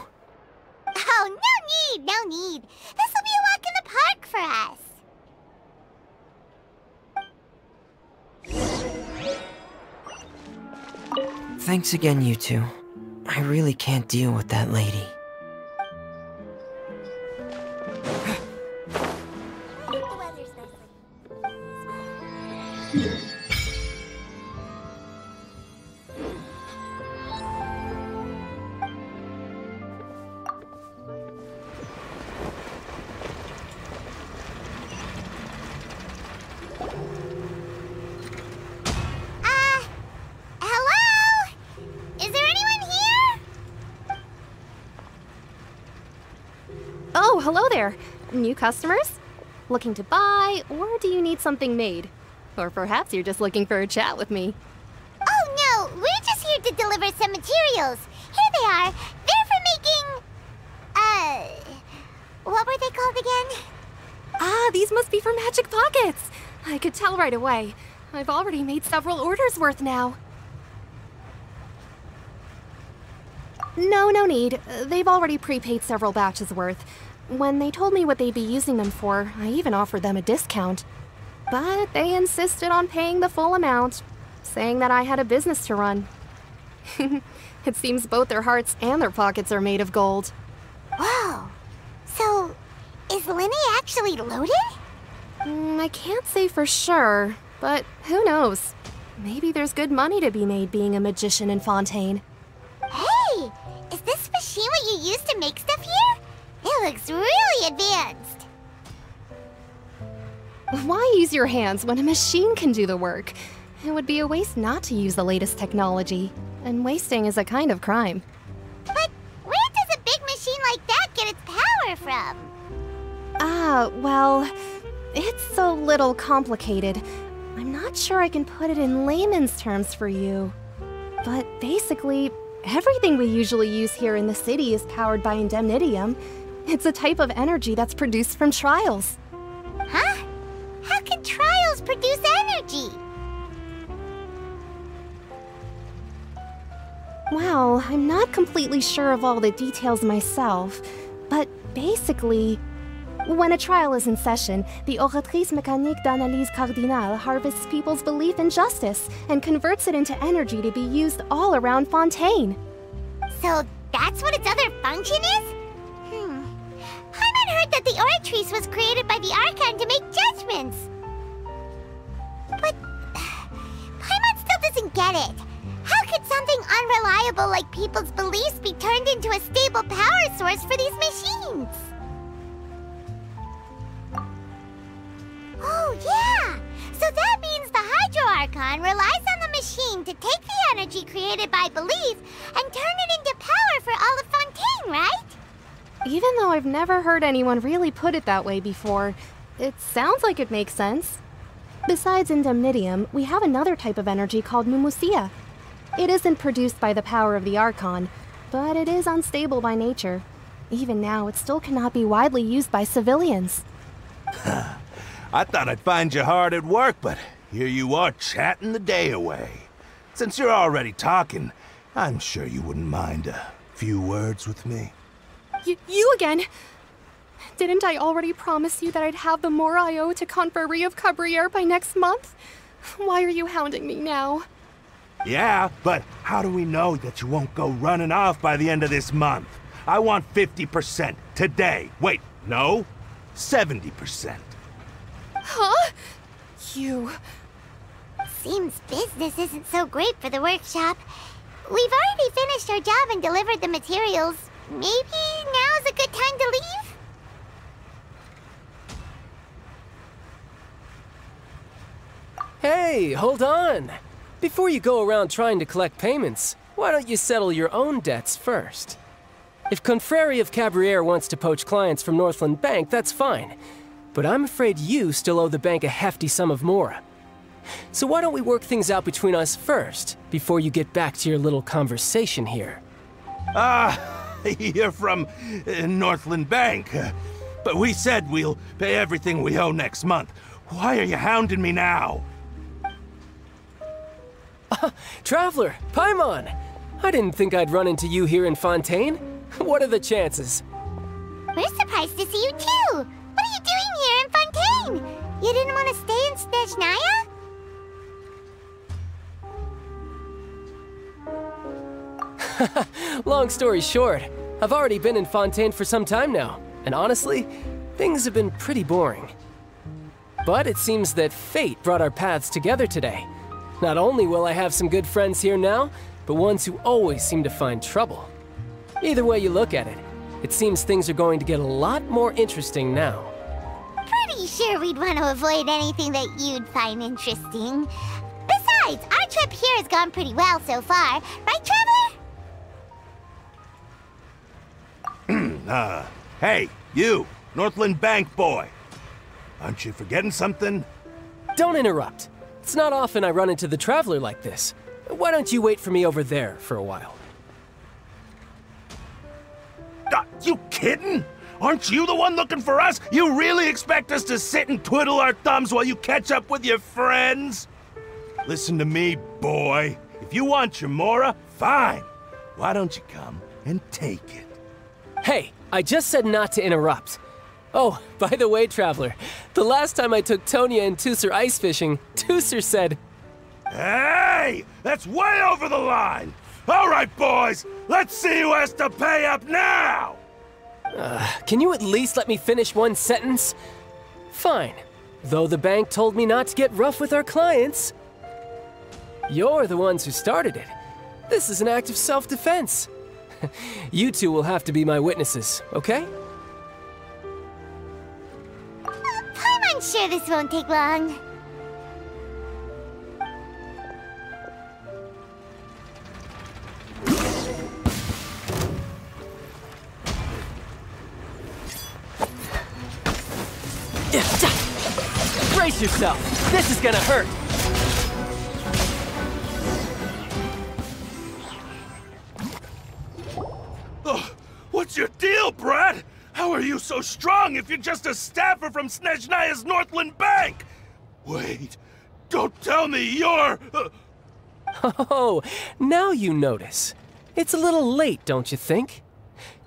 Oh, no need, no need. This'll be a walk in the park for us. Thanks again, you two. I really can't deal with that lady. Hello? Is there anyone here? Oh, hello there. New customers? Looking to buy, or do you need something made? Or perhaps you're just looking for a chat with me. Oh no, we're just here to deliver some materials. Here they are. They're for making... what were they called again? Ah, these must be for Magic Pockets. I could tell right away. I've already made several orders worth now. No need. They've already prepaid several batches worth. When they told me what they'd be using them for, I even offered them a discount. But they insisted on paying the full amount, saying that I had a business to run. It seems both their hearts and their pockets are made of gold. Whoa. So, is Linny actually loaded? I can't say for sure, but who knows? Maybe there's good money to be made being a magician in Fontaine. Hey! Is this machine what you use to make stuff here? It looks really advanced. Why use your hands when a machine can do the work? It would be a waste not to use the latest technology, and wasting is a kind of crime. But where does a big machine like that get its power from? Well, it's a little complicated. I'm not sure I can put it in layman's terms for you. But basically, everything we usually use here in the city is powered by indemnitium. It's a type of energy that's produced from trials. Huh? How can trials produce energy? Well, I'm not completely sure of all the details myself, but basically, When a trial is in session, the Oratrice Mécanique d'Analyse Cardinale harvests people's belief in justice and converts it into energy to be used all around Fontaine. So that's what its other function is? Paimon heard that the Oratrice was created by the Archon to make judgments. But Paimon still doesn't get it. How could something unreliable like people's beliefs be turned into a stable power source for these machines? Oh, yeah! So that means the Hydro Archon relies on the machine to take the energy created by belief and turn it into power for all of Fontaine, right? Even though I've never heard anyone really put it that way before, it sounds like it makes sense. Besides Indemnitium, we have another type of energy called Mumusia. It isn't produced by the power of the Archon, but it is unstable by nature. Even now, it still cannot be widely used by civilians. I thought I'd find you hard at work, but here you are chatting the day away. Since you're already talking, I'm sure you wouldn't mind a few words with me. You again? Didn't I already promise you that I'd have the more I owe to Confrérie of Cabriere by next month? Why are you hounding me now? Yeah, but how do we know that you won't go running off by the end of this month? I want 50% today. Wait, no, 70%. Huh? You... Seems business isn't so great for the workshop. We've already finished our job and delivered the materials. Maybe now's a good time to leave? Hey, hold on! Before you go around trying to collect payments, why don't you settle your own debts first? If Confrérie of Cabriere wants to poach clients from Northland Bank, that's fine. But I'm afraid you still owe the bank a hefty sum of Mora. So why don't we work things out between us first, before you get back to your little conversation here? You're from Northland Bank. But we said we'll pay everything we owe next month. Why are you hounding me now? Traveler, Paimon! I didn't think I'd run into you here in Fontaine. What are the chances? We're surprised to see you too! What are you doing here in Fontaine? You didn't want to stay in Snezhnaya? Long story short, I've already been in Fontaine for some time now, and honestly, things have been pretty boring. But it seems that fate brought our paths together today. Not only will I have some good friends here now, but ones who always seem to find trouble. Either way you look at it, it seems things are going to get a lot more interesting now. Pretty sure we'd want to avoid anything that you'd find interesting. Besides, our trip here has gone pretty well so far, right, Traveler? Hey, you, Northland Bank boy. Aren't you forgetting something? Don't interrupt. It's not often I run into the Traveler like this. Why don't you wait for me over there for a while? You kidding? Aren't you the one looking for us? You really expect us to sit and twiddle our thumbs while you catch up with your friends? Listen to me, boy. If you want your Mora, fine. Why don't you come and take it? Hey, I just said not to interrupt. Oh, by the way, Traveler, the last time I took Tonya and Tusser ice fishing, Tusser said... Hey! That's way over the line! All right, boys, let's see who has to pay up now! Can you at least let me finish one sentence? Fine. Though the bank told me not to get rough with our clients. You're the ones who started it. This is an act of self-defense. You two will have to be my witnesses, okay? I'm sure this won't take long. Brace yourself! This is gonna hurt! What's your deal, Brad? How are you so strong if you're just a staffer from Snezhnaya's Northland Bank? Wait, don't tell me you're... Oh, now you notice. It's a little late, don't you think?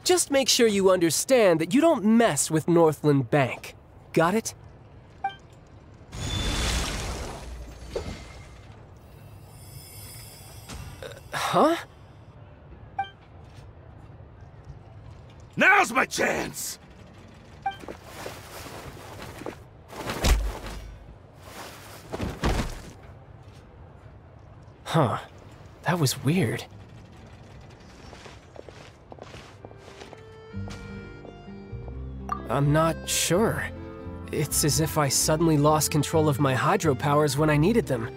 Just make sure you understand that you don't mess with Northland Bank. Got it? Huh? Now's my chance! Huh. That was weird. I'm not sure. It's as if I suddenly lost control of my hydropowers when I needed them.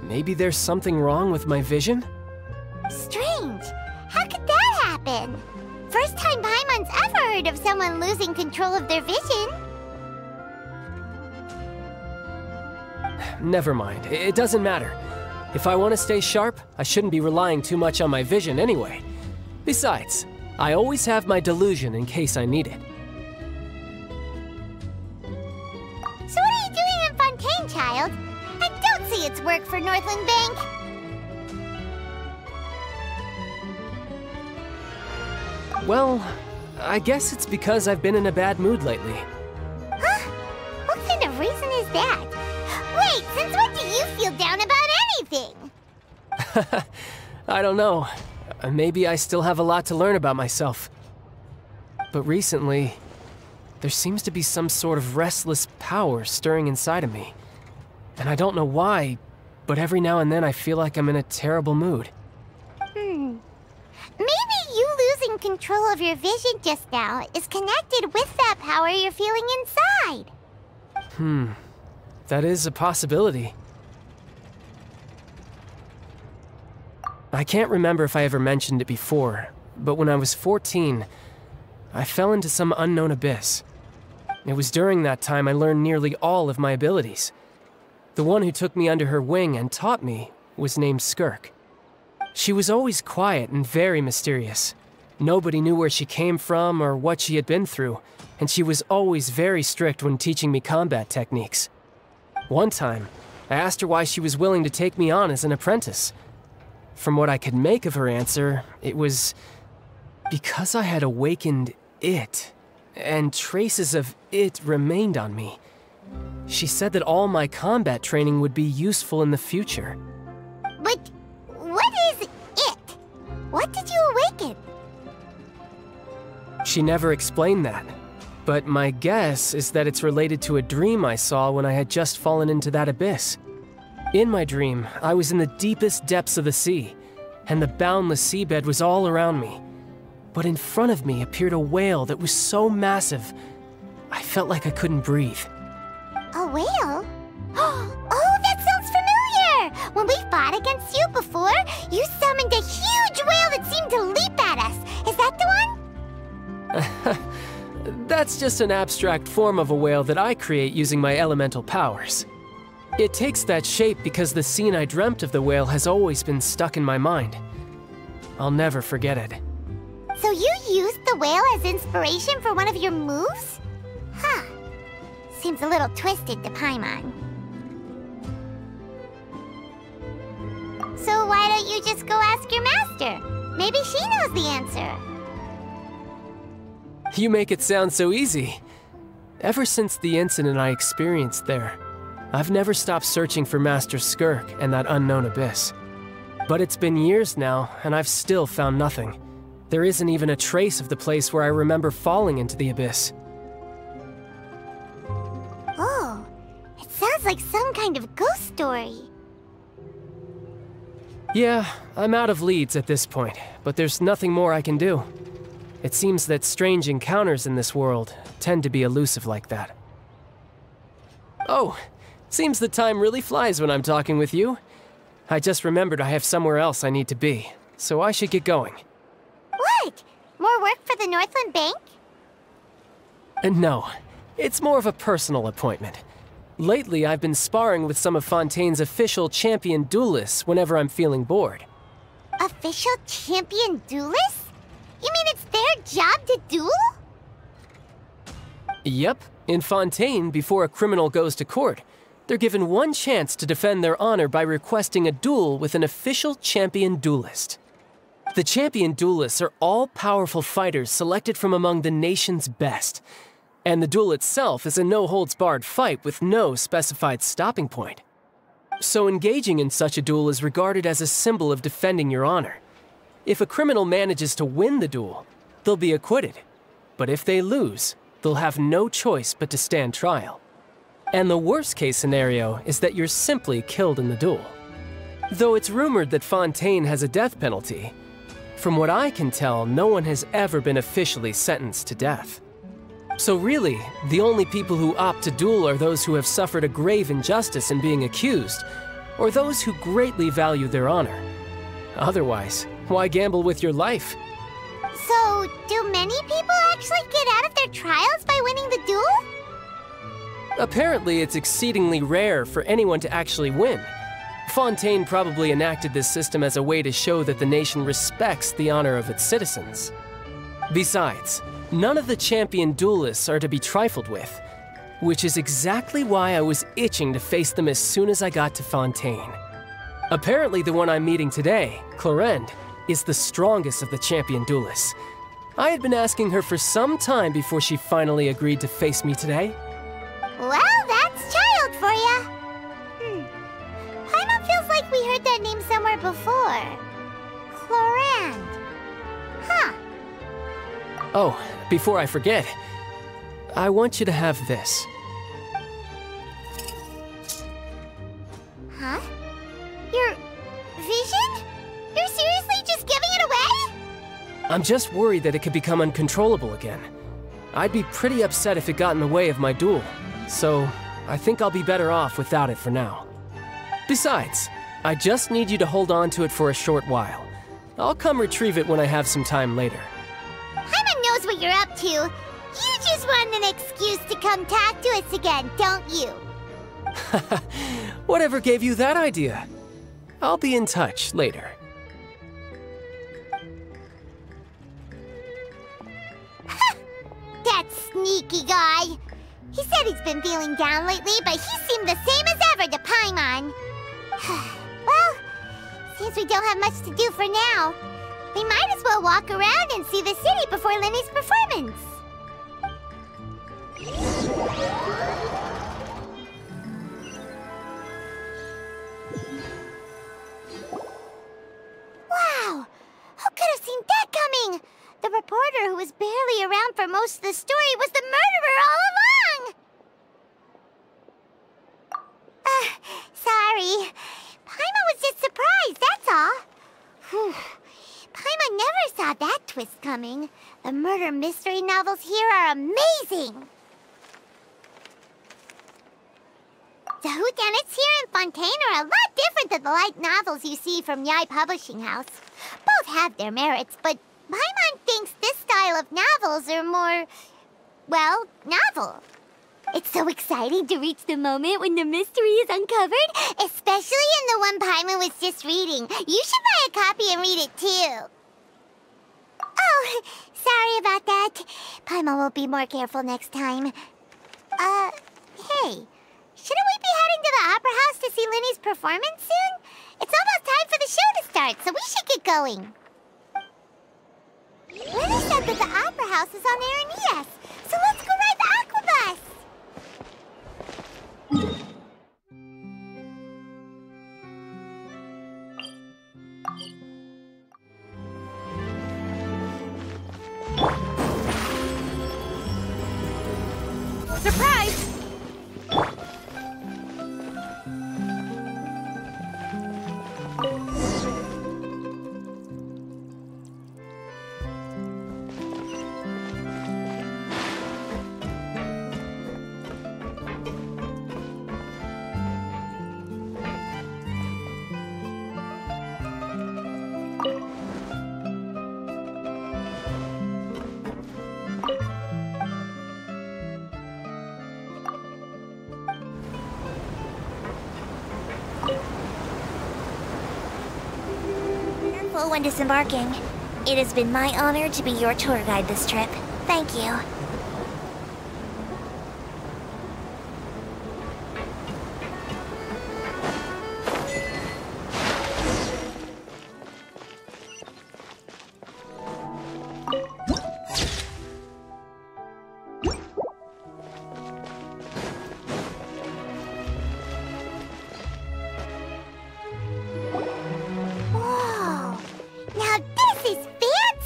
Maybe there's something wrong with my vision? Strange. How could that happen? First time Paimon's ever heard of someone losing control of their vision. Never mind. It doesn't matter. If I want to stay sharp, I shouldn't be relying too much on my vision anyway. Besides, I always have my delusion in case I need it. So what are you doing in Fontaine, child? I don't see its work for Northland Bank. Well, I guess it's because I've been in a bad mood lately. Huh? What kind of reason is that? Wait, since when do you feel down about anything? I don't know. Maybe I still have a lot to learn about myself. But recently, there seems to be some sort of restless power stirring inside of me. And I don't know why, but every now and then I feel like I'm in a terrible mood. Maybe you losing control of your vision just now is connected with that power you're feeling inside. That is a possibility. I can't remember if I ever mentioned it before, but when I was 14, I fell into some unknown abyss. It was during that time I learned nearly all of my abilities. The one who took me under her wing and taught me was named Skirk. She was always quiet and very mysterious. Nobody knew where she came from or what she had been through, and she was always very strict when teaching me combat techniques. One time, I asked her why she was willing to take me on as an apprentice. From what I could make of her answer, it was because I had awakened it, and traces of it remained on me. She said that all my combat training would be useful in the future. But what is it? What did you awaken? She never explained that, but my guess is that it's related to a dream I saw when I had just fallen into that abyss. In my dream, I was in the deepest depths of the sea, and the boundless seabed was all around me. But in front of me appeared a whale that was so massive, I felt like I couldn't breathe. A whale? Oh, that sounds familiar! When we fought against you before, you summoned a huge whale that seemed to leap at us. Is that the one? That's just an abstract form of a whale that I create using my elemental powers. It takes that shape because the scene I dreamt of the whale has always been stuck in my mind. I'll never forget it. So you used the whale as inspiration for one of your moves? Huh. Seems a little twisted to Paimon. So why don't you just go ask your master? Maybe she knows the answer. You make it sound so easy. Ever since the incident I experienced there, I've never stopped searching for Master Skirk and that unknown abyss. But it's been years now, and I've still found nothing. There isn't even a trace of the place where I remember falling into the abyss. Oh, it sounds like some kind of ghost story. Yeah, I'm out of leads at this point, but there's nothing more I can do. It seems that strange encounters in this world tend to be elusive like that. Oh, seems the time really flies when I'm talking with you. I just remembered I have somewhere else I need to be, so I should get going. What? More work for the Northland Bank? No, it's more of a personal appointment. Lately, I've been sparring with some of Fontaine's official champion duelists whenever I'm feeling bored. Official champion duelists? You mean it's their job to duel? Yep. In Fontaine, before a criminal goes to court, they're given one chance to defend their honor by requesting a duel with an official champion duelist. The champion duelists are all powerful fighters selected from among the nation's best. And the duel itself is a no-holds-barred fight with no specified stopping point. So engaging in such a duel is regarded as a symbol of defending your honor. If a criminal manages to win the duel, they'll be acquitted. But if they lose, they'll have no choice but to stand trial. And the worst-case scenario is that you're simply killed in the duel. Though it's rumored that Fontaine has a death penalty, from what I can tell, no one has ever been officially sentenced to death. So really, the only people who opt to duel are those who have suffered a grave injustice in being accused, or those who greatly value their honor. Otherwise, why gamble with your life? So, do many people actually get out of their trials by winning the duel? Apparently, it's exceedingly rare for anyone to actually win. Fontaine probably enacted this system as a way to show that the nation respects the honor of its citizens. Besides, none of the champion duelists are to be trifled with, which is exactly why I was itching to face them as soon as I got to Fontaine. Apparently, the one I'm meeting today, Clorinde, is the strongest of the champion duelists. I had been asking her for some time before she finally agreed to face me today. Well, that's child for ya. Paimon feels like we heard that name somewhere before. Clorinde. Huh. Oh, before I forget, I want you to have this. Huh? Your vision? You're seriously just giving it away? I'm just worried that it could become uncontrollable again. I'd be pretty upset if it got in the way of my duel, so I think I'll be better off without it for now. Besides, I just need you to hold on to it for a short while. I'll come retrieve it when I have some time later. Paimon knows what you're up to. You just want an excuse to come talk to us again, don't you? Whatever gave you that idea? I'll be in touch later. That sneaky guy. He said he's been feeling down lately, but he seemed the same as ever to Paimon. Well, seems we don't have much to do for now. We might as well walk around and see the city before Lyney's performance. Wow! Who could have seen that coming? The reporter who was barely around for most of the story was the murderer all along! Sorry. Paimon was just surprised, that's all. Whew. Paimon never saw that twist coming. The murder mystery novels here are amazing! The whodunits here in Fontaine are a lot different than the light novels you see from Yae Publishing House. Both have their merits, but Paimon thinks this style of novels are more, well, novel. It's so exciting to reach the moment when the mystery is uncovered, especially in the one Paimon was just reading. You should buy a copy and read it too. Oh, sorry about that. Paimon will be more careful next time. Hey, shouldn't we be heading to the Opera House to see Lyney's performance soon? It's almost time for the show to start, so we should get going. Lyney said that the Opera House is on Aranias, so let's go ride the Aquabus! Surprise! When disembarking. It has been my honor to be your tour guide this trip. Thank you.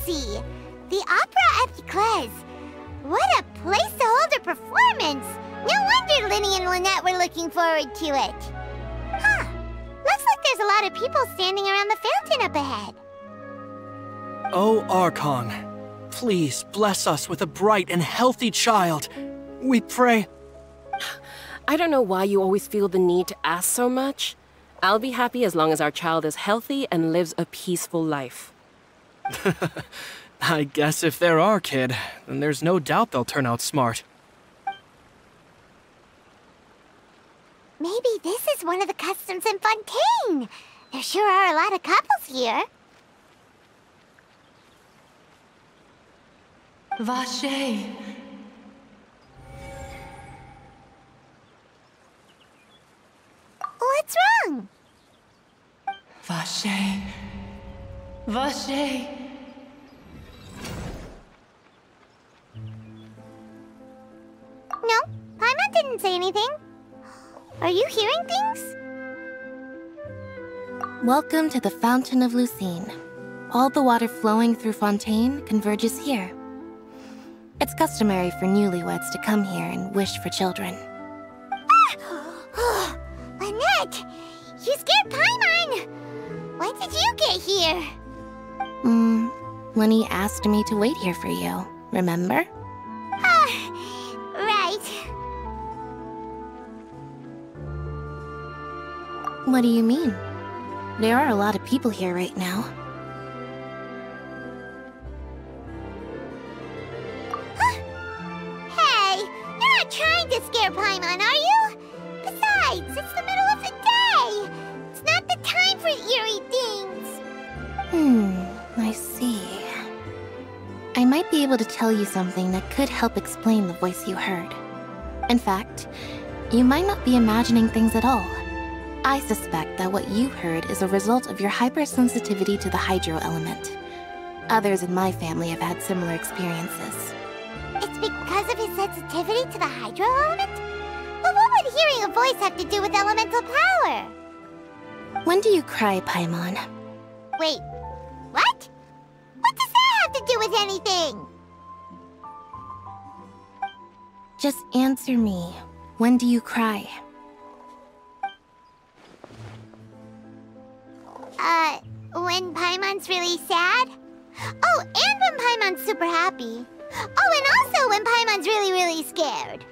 see. The Opera Epiclese. What a place to hold a performance. No wonder Linny and Lynette were looking forward to it. Huh. Looks like there's a lot of people standing around the fountain up ahead. Oh, Archon, please bless us with a bright and healthy child. We pray. I don't know why you always feel the need to ask so much. I'll be happy as long as our child is healthy and lives a peaceful life. I guess if they're our kid, then there's no doubt they'll turn out smart. Maybe this is one of the customs in Fontaine. There sure are a lot of couples here. Vache. What's wrong? Vache. Vache. No, Paimon didn't say anything. Are you hearing things? Welcome to the Fountain of Lucine. All the water flowing through Fontaine converges here. It's customary for newlyweds to come here and wish for children. Ah! Lynette! You scared Paimon! When did you get here? Lenny asked me to wait here for you, remember? Right. What do you mean? There are a lot of people here right now. Hey, you're not trying to scare Paimon, are you? Besides, it's the middle of the day. It's not the time for eerie things. I see. I might be able to tell you something that could help explain the voice you heard. In fact, you might not be imagining things at all. I suspect that what you heard is a result of your hypersensitivity to the hydro element. Others in my family have had similar experiences. It's because of his sensitivity to the hydro element? But what would hearing a voice have to do with elemental power? When do you cry, Paimon? Wait, what? What does that have to do with anything? Just answer me. When do you cry? When Paimon's really sad? Oh, and when Paimon's super happy. Oh, and also when Paimon's really, really scared.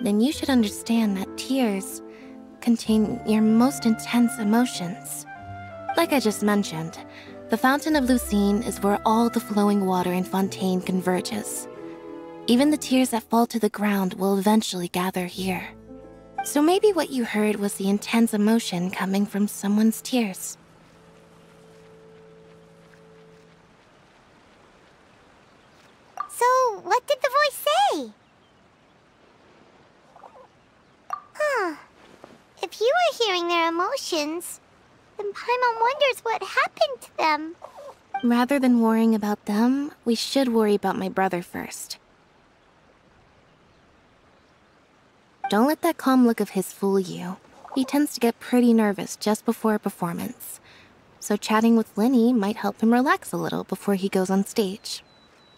Then you should understand that tears contain your most intense emotions. Like I just mentioned, the Fountain of Lucine is where all the flowing water in Fontaine converges. Even the tears that fall to the ground will eventually gather here. So maybe what you heard was the intense emotion coming from someone's tears. So, what did the voice say? Huh. If you were hearing their emotions, then Paimon wonders what happened to them. Rather than worrying about them, we should worry about my brother first. Don't let that calm look of his fool you. He tends to get pretty nervous just before a performance. So chatting with Linny might help him relax a little before he goes on stage.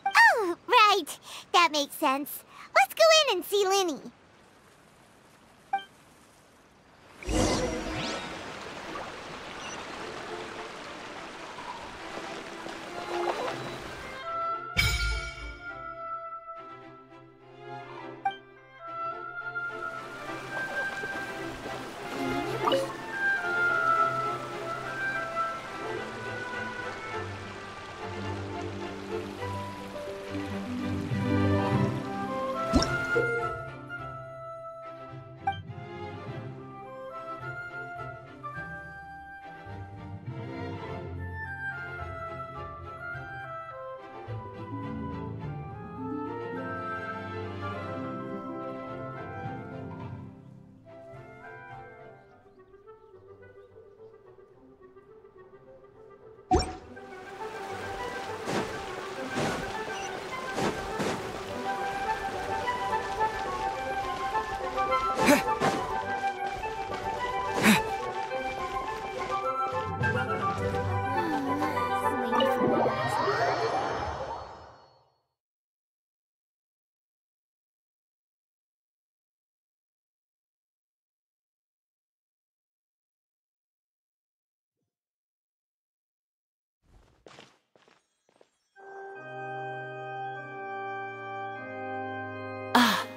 Oh, right. That makes sense. Let's go in and see Linny.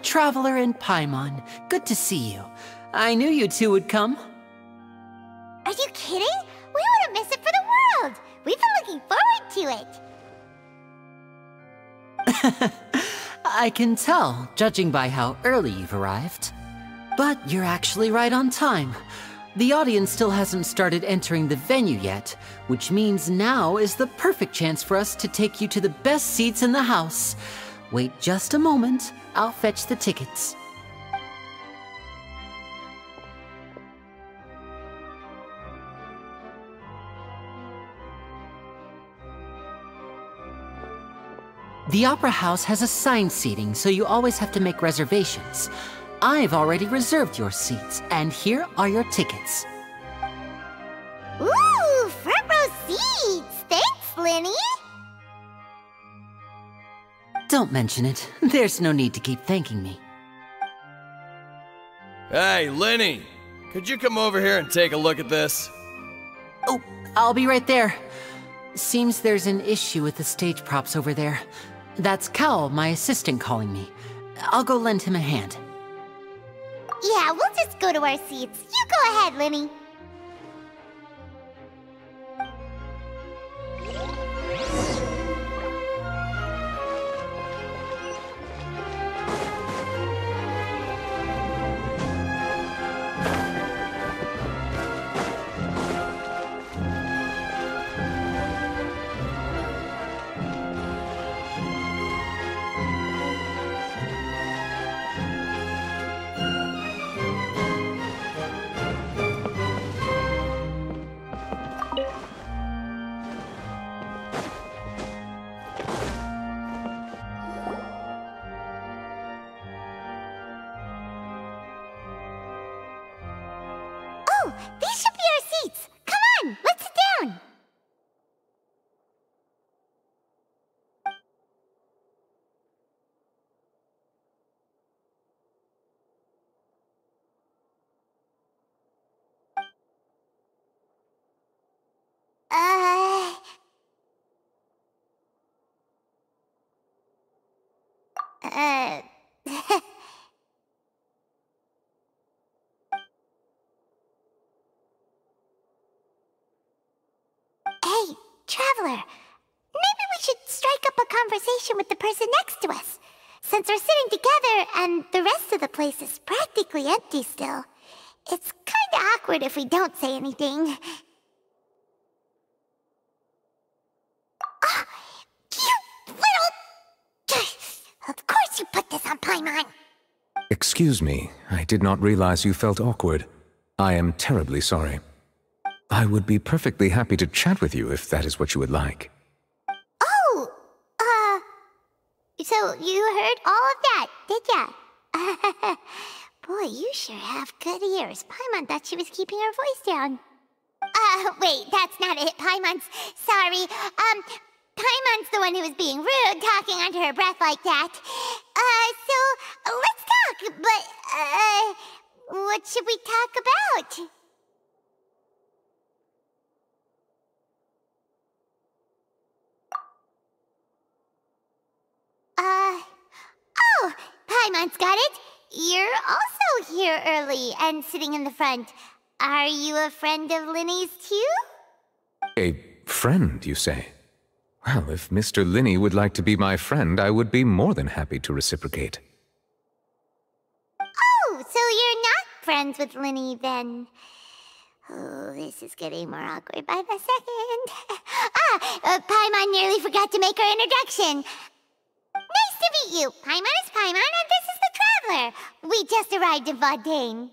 Traveler and Paimon. Good to see you. I knew you two would come. Are you kidding? We wouldn't miss it for the world! We've been looking forward to it! I can tell, judging by how early you've arrived. But you're actually right on time. The audience still hasn't started entering the venue yet, which means now is the perfect chance for us to take you to the best seats in the house. Wait just a moment, I'll fetch the tickets. The Opera House has assigned seating, so you always have to make reservations. I've already reserved your seats, and here are your tickets. Ooh, front row seats! Thanks, Lyney! Don't mention it. There's no need to keep thanking me. Hey, Lyney! Could you come over here and take a look at this? Oh, I'll be right there. Seems there's an issue with the stage props over there. That's Cal, my assistant, calling me. I'll go lend him a hand. Yeah, we'll just go to our seats. You go ahead, Lyney. Oh, these should be our seats. Come on, let's sit down. Hey, Traveler. Maybe we should strike up a conversation with the person next to us. Since we're sitting together and the rest of the place is practically empty still, it's kinda awkward if we don't say anything. Oh, you little... Of course you put this on Paimon. Excuse me, I did not realize you felt awkward. I am terribly sorry. I would be perfectly happy to chat with you if that is what you would like. Oh, so you heard all of that, did ya? Boy, you sure have good ears. Paimon thought she was keeping her voice down. Wait, that's not it, Paimon's... Sorry, Paimon's the one who was being rude, talking under her breath like that. So, let's talk, but, what should we talk about? Oh, Paimon's got it. You're also here early and sitting in the front. Are you a friend of Lyney's too? A friend, you say? Well, if Mr. Lyney would like to be my friend, I would be more than happy to reciprocate. Oh, so you're not friends with Lyney then? Oh, this is getting more awkward by the second. Paimon nearly forgot to make her introduction. Nice to meet you. Paimon is Paimon, and this is the Traveler. We just arrived in Fontaine.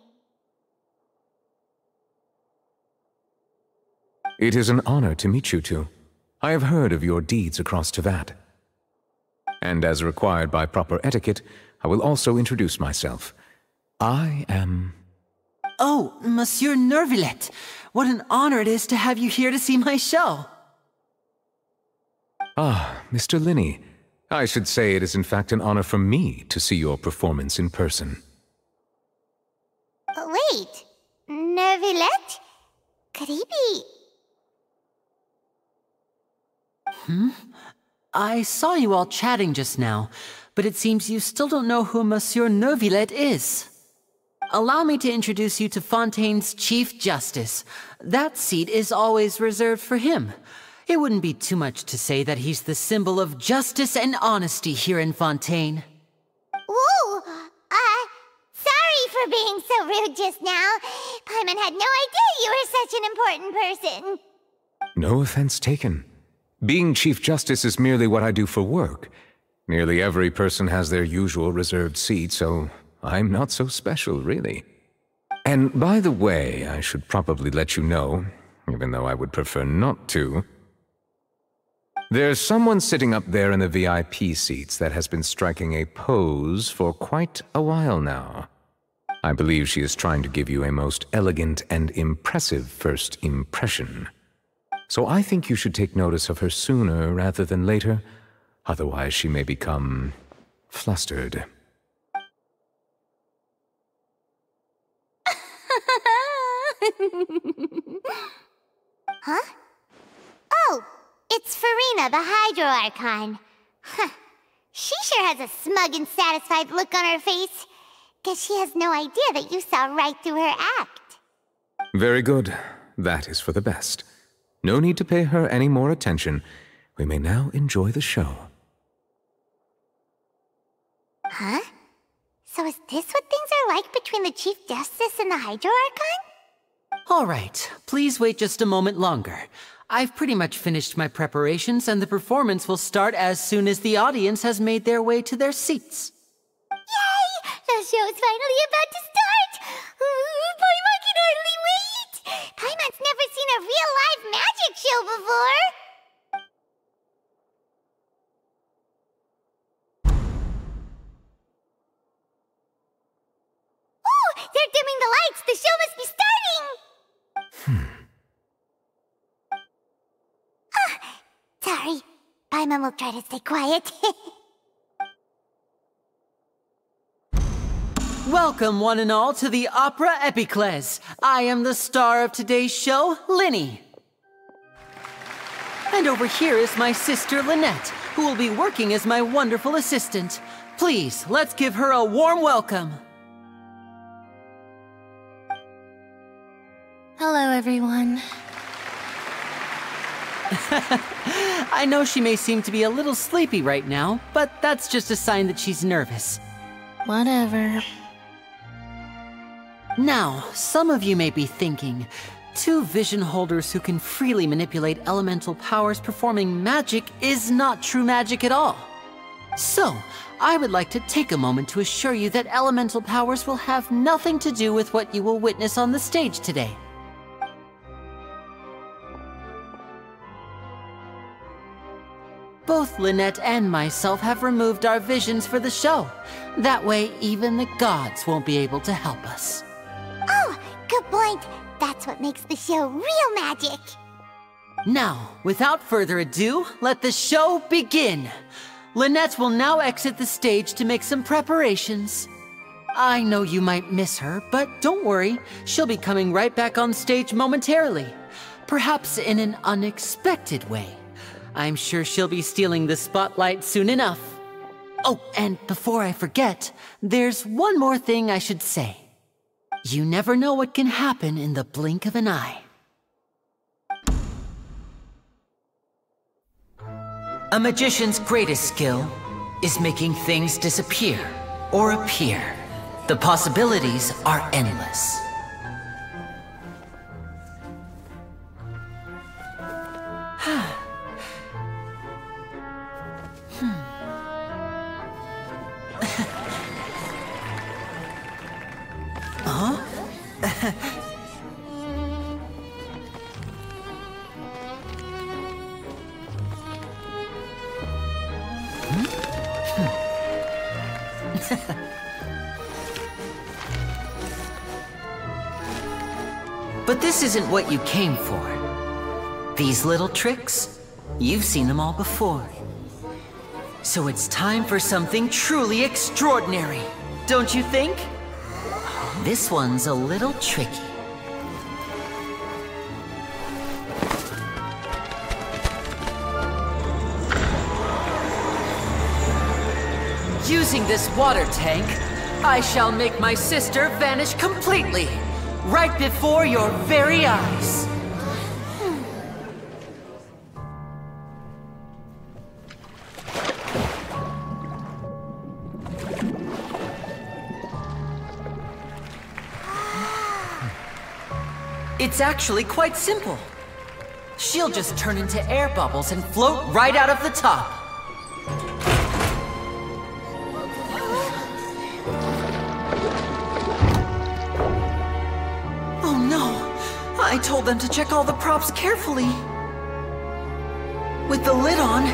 It is an honor to meet you two. I have heard of your deeds across Teyvat. And as required by proper etiquette, I will also introduce myself. I am... Oh, Monsieur Neuvillette. What an honor it is to have you here to see my show. Ah, Mr. Lyney. I should say it is in fact an honor for me to see your performance in person. Wait, Neuvillette? Could he be... I saw you all chatting just now, but it seems you still don't know who Monsieur Neuvillette is. Allow me to introduce you to Fontaine's Chief Justice. That seat is always reserved for him. It wouldn't be too much to say that he's the symbol of justice and honesty here in Fontaine. Ooh, sorry for being so rude just now. Paimon had no idea you were such an important person. No offense taken. Being Chief Justice is merely what I do for work. Nearly every person has their usual reserved seat, so I'm not so special, really. And by the way, I should probably let you know, even though I would prefer not to. There's someone sitting up there in the VIP seats that has been striking a pose for quite a while now. I believe she is trying to give you a most elegant and impressive first impression. So I think you should take notice of her sooner rather than later, otherwise she may become flustered. Huh? Oh, it's Furina, the Hydro Archon. Huh. She sure has a smug and satisfied look on her face. Guess she has no idea that you saw right through her act. Very good. That is for the best. No need to pay her any more attention. We may now enjoy the show. Huh? So is this what things are like between the Chief Justice and the Hydro Archon? All right, please wait just a moment longer. I've pretty much finished my preparations, and the performance will start as soon as the audience has made their way to their seats. Yay! The show's finally about to start! Paimon can hardly wait! Paimon's never seen a real live magic show before! Oh! They're dimming the lights! The show must be starting! Sorry. Paimon will try to stay quiet. Welcome, one and all, to the Opera Epiclese. I am the star of today's show, Lyney. And over here is my sister, Lynette, who will be working as my wonderful assistant. Please, let's give her a warm welcome. Hello, everyone. I know she may seem to be a little sleepy right now, but that's just a sign that she's nervous. Whatever. Now, some of you may be thinking, two vision holders who can freely manipulate elemental powers performing magic is not true magic at all. So, I would like to take a moment to assure you that elemental powers will have nothing to do with what you will witness on the stage today. Both Lynette and myself have removed our visions for the show. That way, even the gods won't be able to help us. Oh, good point. That's what makes the show real magic. Now, without further ado, let the show begin. Lynette will now exit the stage to make some preparations. I know you might miss her, but don't worry. She'll be coming right back on stage momentarily. Perhaps in an unexpected way. I'm sure she'll be stealing the spotlight soon enough. Oh, and before I forget, there's one more thing I should say. You never know what can happen in the blink of an eye. A magician's greatest skill is making things disappear or appear. The possibilities are endless. But this isn't what you came for. These little tricks, you've seen them all before. So it's time for something truly extraordinary, don't you think? This one's a little tricky. Using this water tank, I shall make my sister vanish completely, right before your very eyes. It's actually quite simple. She'll just turn into air bubbles and float right out of the top. Oh no! I told them to check all the props carefully. With the lid on,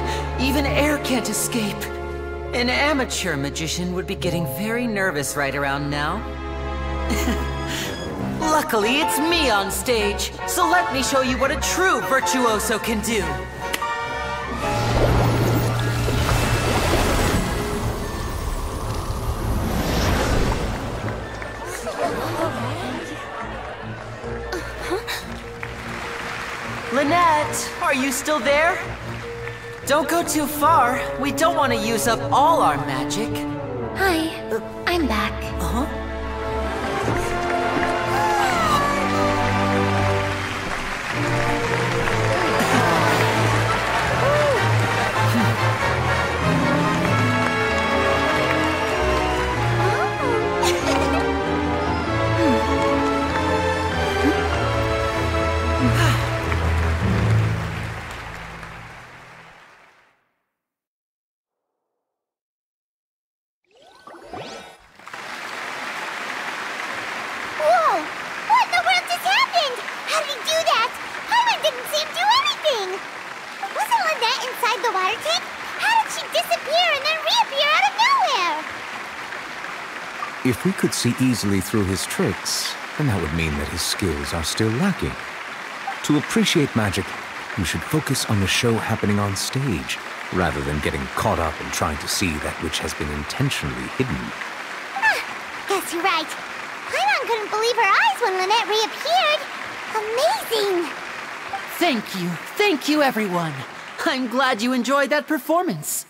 even air can't escape. An amateur magician would be getting very nervous right around now. Luckily, it's me on stage, so let me show you what a true virtuoso can do. Lynette, are you still there? Don't go too far. We don't want to use up all our magic. Hi, I'm back. Uh-huh. If we could see easily through his tricks, then that would mean that his skills are still lacking. To appreciate magic, you should focus on the show happening on stage, rather than getting caught up in trying to see that which has been intentionally hidden. Guess you're right. Paimon couldn't believe her eyes when Lynette reappeared. Amazing! Thank you everyone. I'm glad you enjoyed that performance.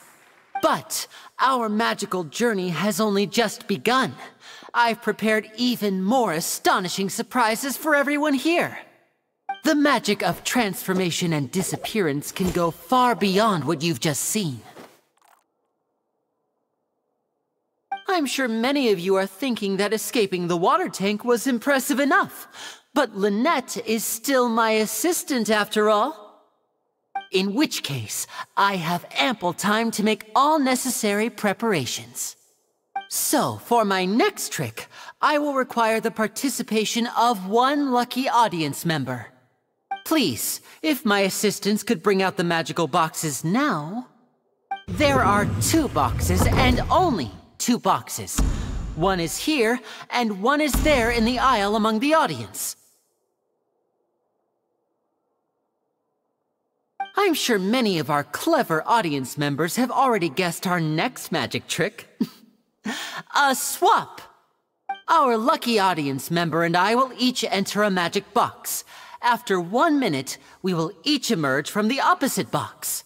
But our magical journey has only just begun. I've prepared even more astonishing surprises for everyone here. The magic of transformation and disappearance can go far beyond what you've just seen. I'm sure many of you are thinking that escaping the water tank was impressive enough, but Lynette is still my assistant after all. In which case, I have ample time to make all necessary preparations. So, for my next trick, I will require the participation of one lucky audience member. Please, if my assistants could bring out the magical boxes now. There are 2 boxes and only 2 boxes. One is here, and one is there in the aisle among the audience. I'm sure many of our clever audience members have already guessed our next magic trick. A swap! Our lucky audience member and I will each enter a magic box. After 1 minute, we will each emerge from the opposite box.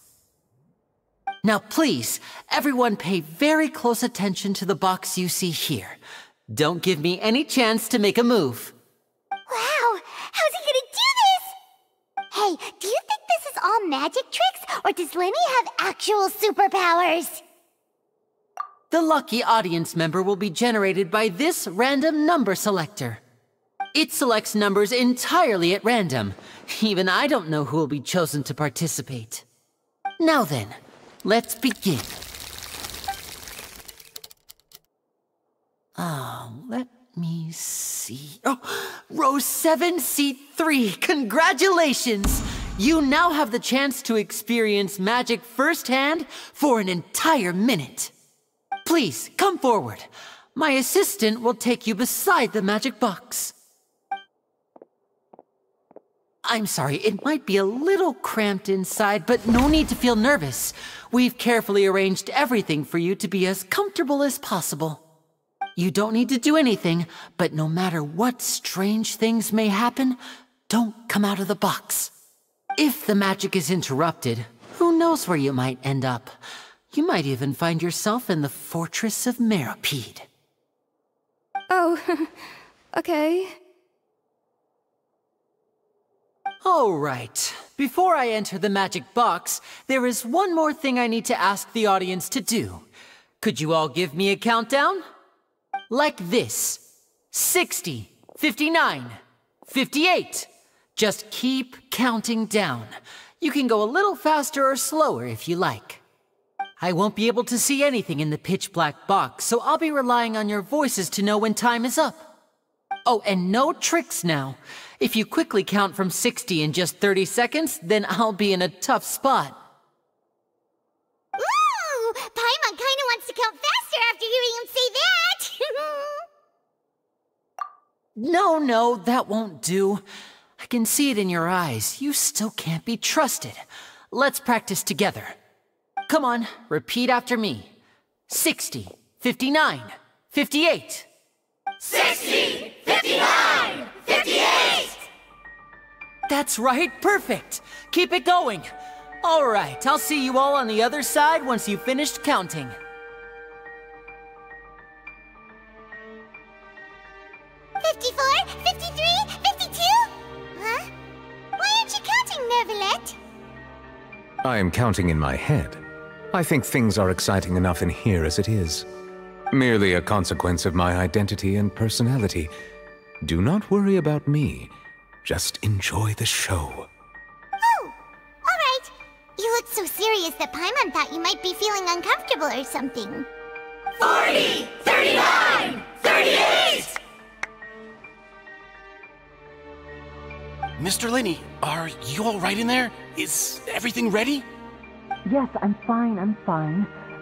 Now please, everyone pay very close attention to the box you see here. Don't give me any chance to make a move. Wow! How's he gonna do this? Hey, do you think this is all magic tricks, or does Lynnie have actual superpowers? The lucky audience member will be generated by this random number selector. It selects numbers entirely at random. Even I don't know who will be chosen to participate. Now then, let's begin. Let me see. Oh, row 7, seat 3. Congratulations! You now have the chance to experience magic firsthand for an entire minute. Please, come forward. My assistant will take you beside the magic box. I'm sorry, it might be a little cramped inside, but no need to feel nervous. We've carefully arranged everything for you to be as comfortable as possible. You don't need to do anything, but no matter what strange things may happen, don't come out of the box. If the magic is interrupted, who knows where you might end up? You might even find yourself in the Fortress of Meropide. Oh, okay. All right. Before I enter the magic box, there is one more thing I need to ask the audience to do. Could you all give me a countdown? Like this. 60, 59, 58. Just keep counting down. You can go a little faster or slower if you like. I won't be able to see anything in the pitch black box, so I'll be relying on your voices to know when time is up. Oh, and no tricks now. If you quickly count from 60 in just 30 seconds, then I'll be in a tough spot. Ooh! Paimon kinda wants to count faster after hearing him say that! No, that won't do. I can see it in your eyes. You still can't be trusted. Let's practice together. Come on, repeat after me. 60, 59, 58. 60, 59, 58! That's right, perfect. Keep it going. All right, I'll see you all on the other side once you've finished counting. 54, 53, 52? Huh? Why aren't you counting, Neuvillette? I am counting in my head. I think things are exciting enough in here as it is. Merely a consequence of my identity and personality. Do not worry about me. Just enjoy the show. Oh, alright. You looked so serious that Paimon thought you might be feeling uncomfortable or something. 40, 39, 38! Mr. Linney, are you all right in there? Is everything ready? Yes, I'm fine.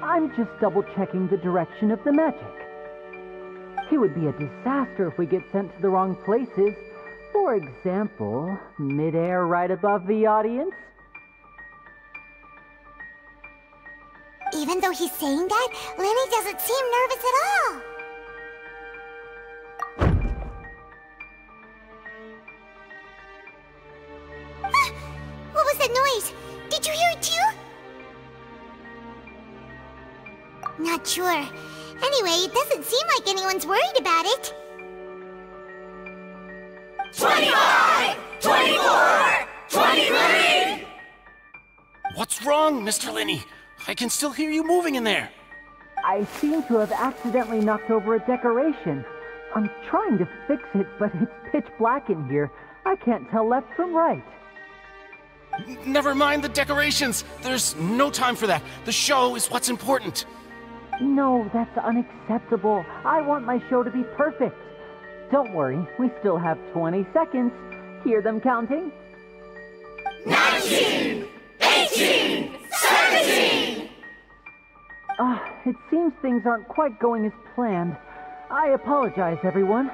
I'm just double-checking the direction of the magic. It would be a disaster if we get sent to the wrong places. For example, mid-air right above the audience. Even though he's saying that, Lenny doesn't seem nervous at all. What was that noise? Did you hear it too? Not sure. Anyway, it doesn't seem like anyone's worried about it. 25! 24! 23! What's wrong, Mr. Linney? I can still hear you moving in there. I seem to have accidentally knocked over a decoration. I'm trying to fix it, but it's pitch black in here. I can't tell left from right. Never mind the decorations. There's no time for that. The show is what's important. No, that's unacceptable. I want my show to be perfect. Don't worry, we still have 20 seconds. Hear them counting? 19! 18! 17! It seems things aren't quite going as planned. I apologize, everyone.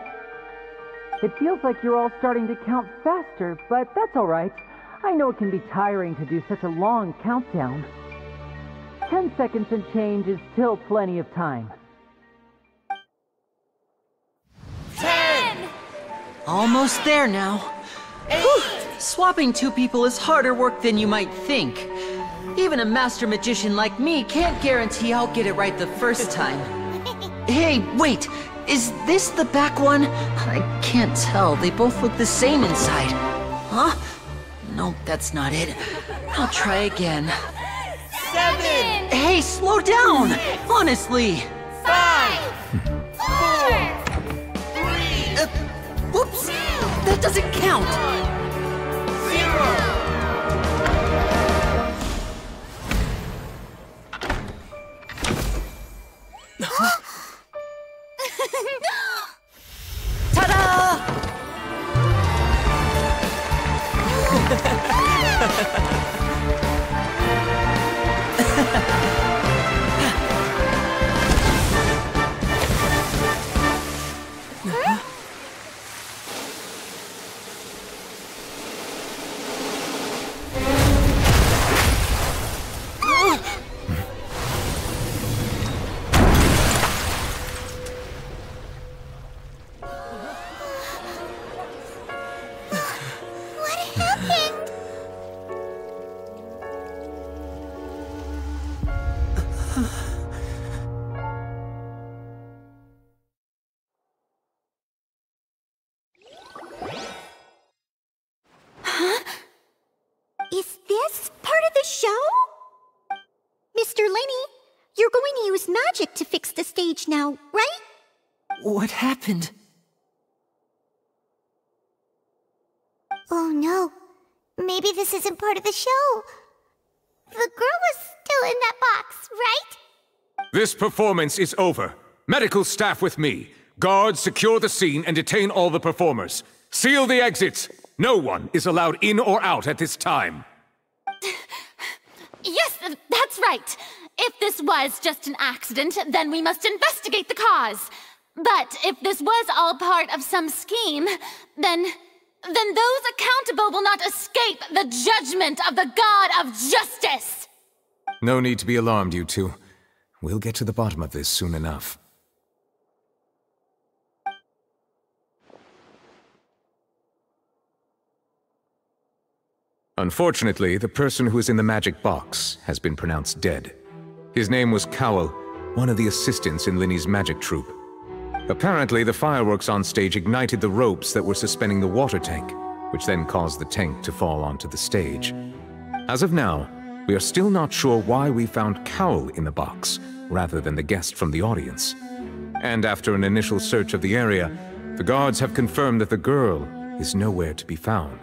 It feels like you're all starting to count faster, but that's all right. I know it can be tiring to do such a long countdown. 10 seconds and change is still plenty of time. 10! Almost there now. 8! Swapping two people is harder work than you might think. Even a master magician like me can't guarantee I'll get it right the first time. Hey, wait! Is this the back one? I can't tell. They both look the same inside. Huh? No, that's not it. I'll try again. 7! Hey, slow down! Honestly! 5! 4! 3! Whoops! That doesn't count! 0! Ta-da! Is this part of the show? Mr. Lenny, you're going to use magic to fix the stage now, right? What happened? Oh no. Maybe this isn't part of the show. The girl was still in that box, right? This performance is over. Medical staff with me. Guards, secure the scene and detain all the performers. Seal the exits. No one is allowed in or out at this time. Yes, that's right. If this was just an accident, then we must investigate the cause. But if this was all part of some scheme, then those accountable will not escape the judgment of the God of Justice! No need to be alarmed, you two. We'll get to the bottom of this soon enough. Unfortunately, the person who is in the magic box has been pronounced dead. His name was Cowell, one of the assistants in Linny's magic troupe. Apparently, the fireworks on stage ignited the ropes that were suspending the water tank, which then caused the tank to fall onto the stage. As of now, we are still not sure why we found Cowell in the box, rather than the guest from the audience. And after an initial search of the area, the guards have confirmed that the girl is nowhere to be found.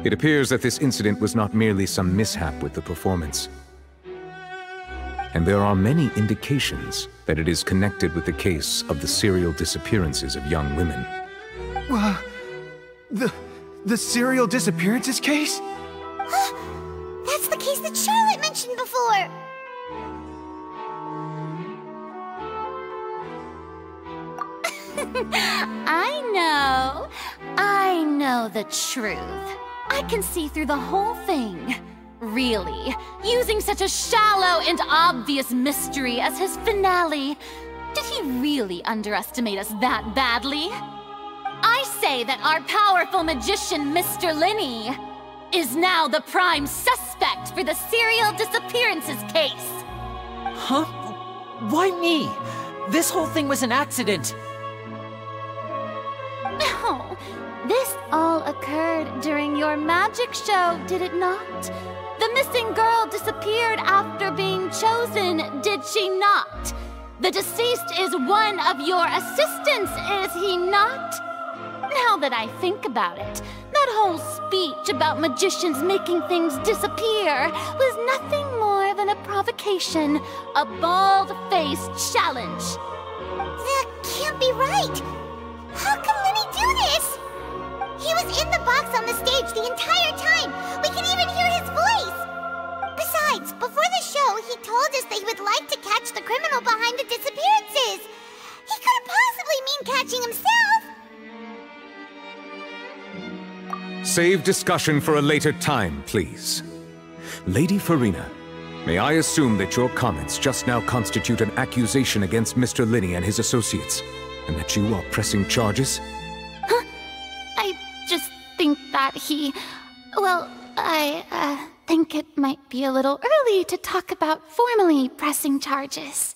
It appears that this incident was not merely some mishap with the performance. And there are many indications that it is connected with the case of the serial disappearances of young women. The serial disappearances case? That's the case that Charlotte mentioned before! I know the truth. I can see through the whole thing. Really, using such a shallow and obvious mystery as his finale. Did he really underestimate us that badly? I say that our powerful magician, Mr. Lenny, is now the prime suspect for the serial disappearances case. Huh? Why me? This whole thing was an accident. No, this all occurred during your magic show, did it not? The missing girl disappeared after being chosen, did she not? The deceased is one of your assistants, is he not? Now that I think about it, that whole speech about magicians making things disappear was nothing more than a provocation, a bald-faced challenge. That can't be right! How can Lenny do this? He was in the box on the stage the entire time! We can even hear his voice! Besides, before the show, he told us that he would like to catch the criminal behind the disappearances! He couldn't possibly mean catching himself! Save discussion for a later time, please. Lady Furina, may I assume that your comments just now constitute an accusation against Mr. Lenny and his associates, and that you are pressing charges? Huh? I just think that I think it might be a little early to talk about formally pressing charges.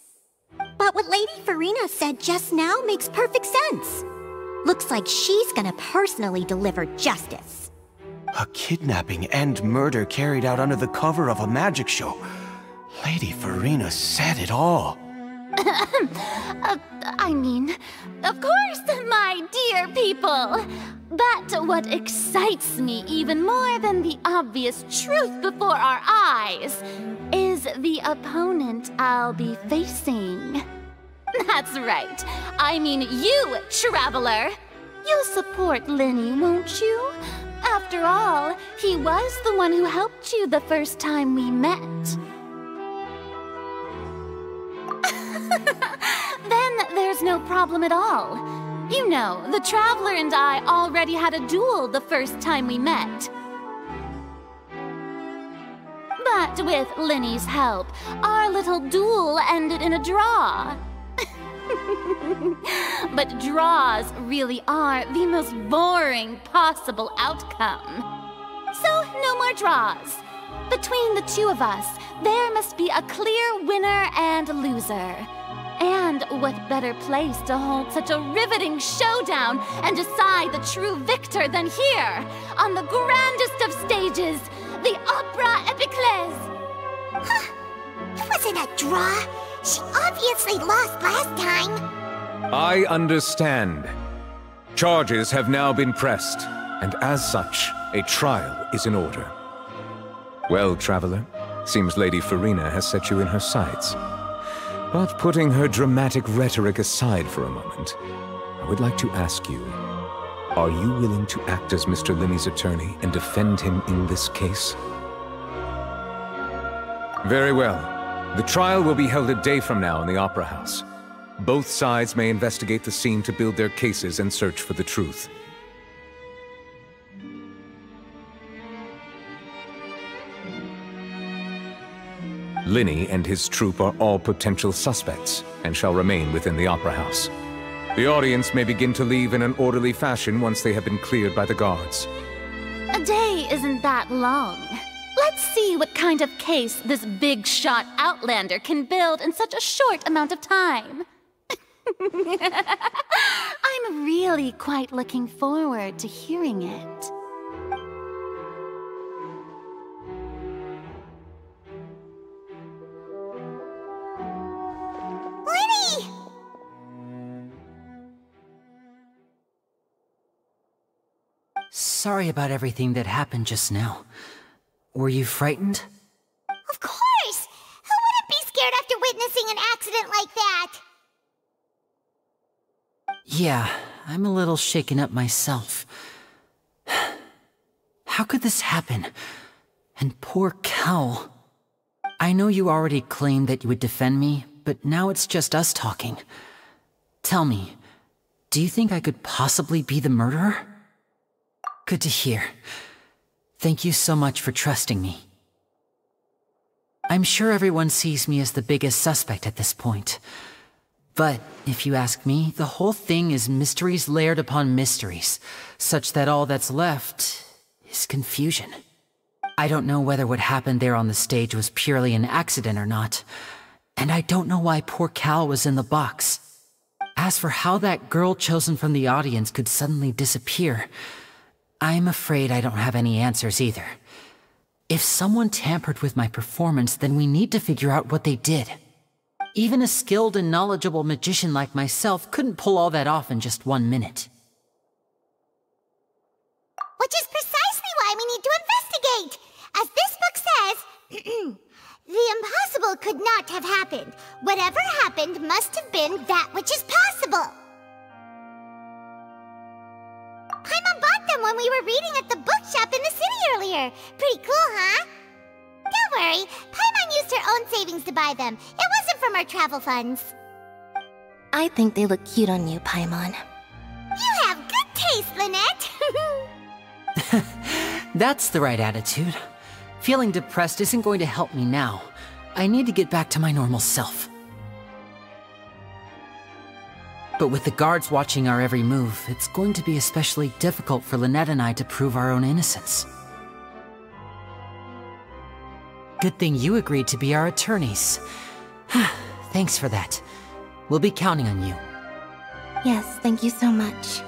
But what Lady Furina said just now makes perfect sense. Looks like she's gonna personally deliver justice. A kidnapping and murder carried out under the cover of a magic show. Lady Furina said it all. I mean, of course, my dear people. But what excites me even more than the obvious truth before our eyes is the opponent I'll be facing. That's right. I mean you, Traveler. You'll support Lenny, won't you? After all, he was the one who helped you the first time we met. Then there's no problem at all. You know, the Traveler and I already had a duel the first time we met. But with Lenny's help, our little duel ended in a draw. But draws really are the most boring possible outcome. So, no more draws. Between the two of us, there must be a clear winner and loser. And what better place to hold such a riveting showdown and decide the true victor than here, on the grandest of stages, the Opera Epiclese. Huh. It wasn't a draw. She obviously lost last time. I understand. Charges have now been pressed, and as such, a trial is in order. Well, Traveler, seems Lady Furina has set you in her sights. But putting her dramatic rhetoric aside for a moment, I would like to ask you, are you willing to act as Mr. Linney's attorney and defend him in this case? Very well. The trial will be held a day from now in the Opera House. Both sides may investigate the scene to build their cases and search for the truth. Linney and his troupe are all potential suspects, and shall remain within the Opera House. The audience may begin to leave in an orderly fashion once they have been cleared by the guards. A day isn't that long. Let's see what kind of case this big-shot Outlander can build in such a short amount of time. I'm really quite looking forward to hearing it. Linney! Sorry about everything that happened just now. Were you frightened? Of course! Who wouldn't be scared after witnessing an accident like that? Yeah, I'm a little shaken up myself. How could this happen? And poor Cal. I know you already claimed that you would defend me, but now it's just us talking. Tell me, do you think I could possibly be the murderer? Good to hear. Thank you so much for trusting me. I'm sure everyone sees me as the biggest suspect at this point. But, if you ask me, the whole thing is mysteries layered upon mysteries, such that all that's left is confusion. I don't know whether what happened there on the stage was purely an accident or not, and I don't know why poor Cal was in the box. As for how that girl chosen from the audience could suddenly disappear, I'm afraid I don't have any answers either. If someone tampered with my performance, then we need to figure out what they did. Even a skilled and knowledgeable magician like myself couldn't pull all that off in just 1 minute. Which is precisely why we need to investigate! As this book says, the impossible could not have happened. Whatever happened must have been that which is possible. Paimon bought them when we were reading at the bookshop in the city earlier. Pretty cool, huh? Don't worry, Paimon used her own savings to buy them. It wasn't from our travel funds. I think they look cute on you, Paimon. You have good taste, Lynette! That's the right attitude. Feeling depressed isn't going to help me now. I need to get back to my normal self. But with the guards watching our every move, it's going to be especially difficult for Lynette and I to prove our own innocence. Good thing you agreed to be our attorneys. Thanks for that. We'll be counting on you. Yes, thank you so much.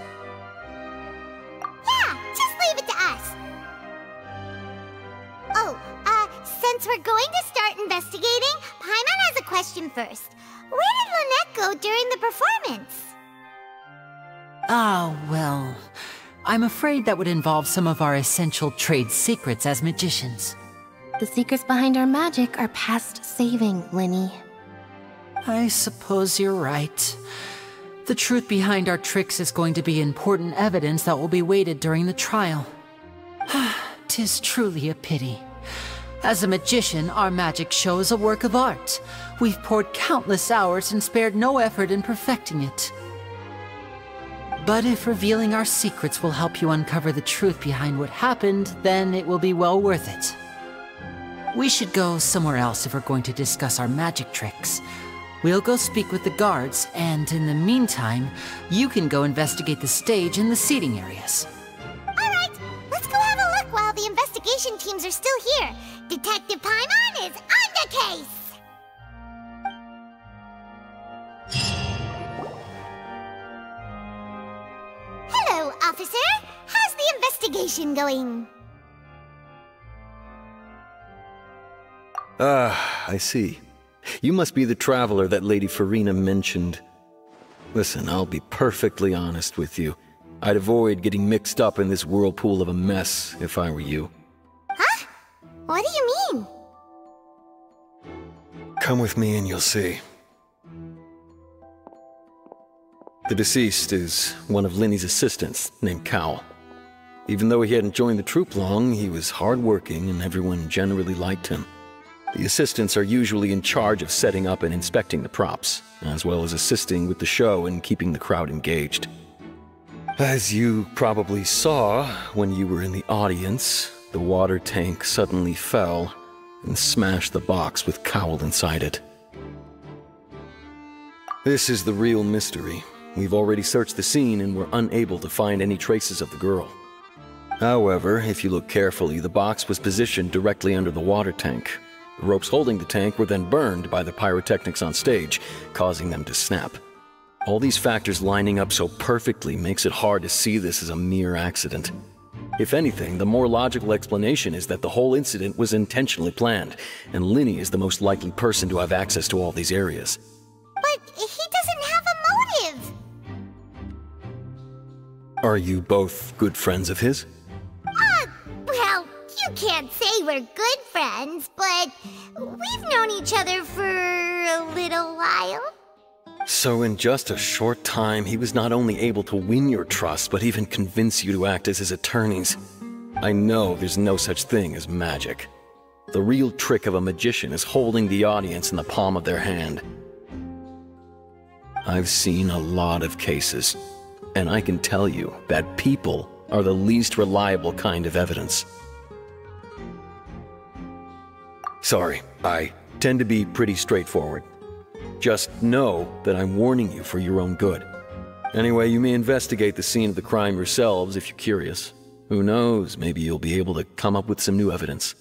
Yeah, just leave it to us. Oh, since we're going to start investigating, Paimon has a question first. Where did Lynette go during the performance? Ah, well, I'm afraid that would involve some of our essential trade secrets as magicians. The secrets behind our magic are past saving, Linny. I suppose you're right. The truth behind our tricks is going to be important evidence that will be weighted during the trial. 'Tis truly a pity. As a magician, our magic show is a work of art. We've poured countless hours and spared no effort in perfecting it. But if revealing our secrets will help you uncover the truth behind what happened, then it will be well worth it. We should go somewhere else if we're going to discuss our magic tricks. We'll go speak with the guards, and in the meantime, you can go investigate the stage and the seating areas. Alright, let's go have a look while the investigation teams are still here. Detective Paimon is on the case! Hello, officer. How's the investigation going? I see. You must be the traveler that Lady Furina mentioned. Listen, I'll be perfectly honest with you. I'd avoid getting mixed up in this whirlpool of a mess if I were you. Huh? What do you mean? Come with me and you'll see. The deceased is one of Lyney's assistants, named Cowell. Even though he hadn't joined the troupe long, he was hardworking and everyone generally liked him. The assistants are usually in charge of setting up and inspecting the props, as well as assisting with the show and keeping the crowd engaged. As you probably saw when you were in the audience, the water tank suddenly fell and smashed the box with Cowell inside it. This is the real mystery. We've already searched the scene and were unable to find any traces of the girl. However, if you look carefully, the box was positioned directly under the water tank. The ropes holding the tank were then burned by the pyrotechnics on stage, causing them to snap. All these factors lining up so perfectly makes it hard to see this as a mere accident. If anything, the more logical explanation is that the whole incident was intentionally planned, and Lyney is the most likely person to have access to all these areas. But he doesn't have a motive! Are you both good friends of his? Well, you can't say we're good friends, but we've known each other for a little while. So in just a short time, he was not only able to win your trust, but even convince you to act as his attorneys. I know there's no such thing as magic. The real trick of a magician is holding the audience in the palm of their hand. I've seen a lot of cases, and I can tell you that people are the least reliable kind of evidence. Sorry, I tend to be pretty straightforward. Just know that I'm warning you for your own good. Anyway, you may investigate the scene of the crime yourselves if you're curious. Who knows, maybe you'll be able to come up with some new evidence.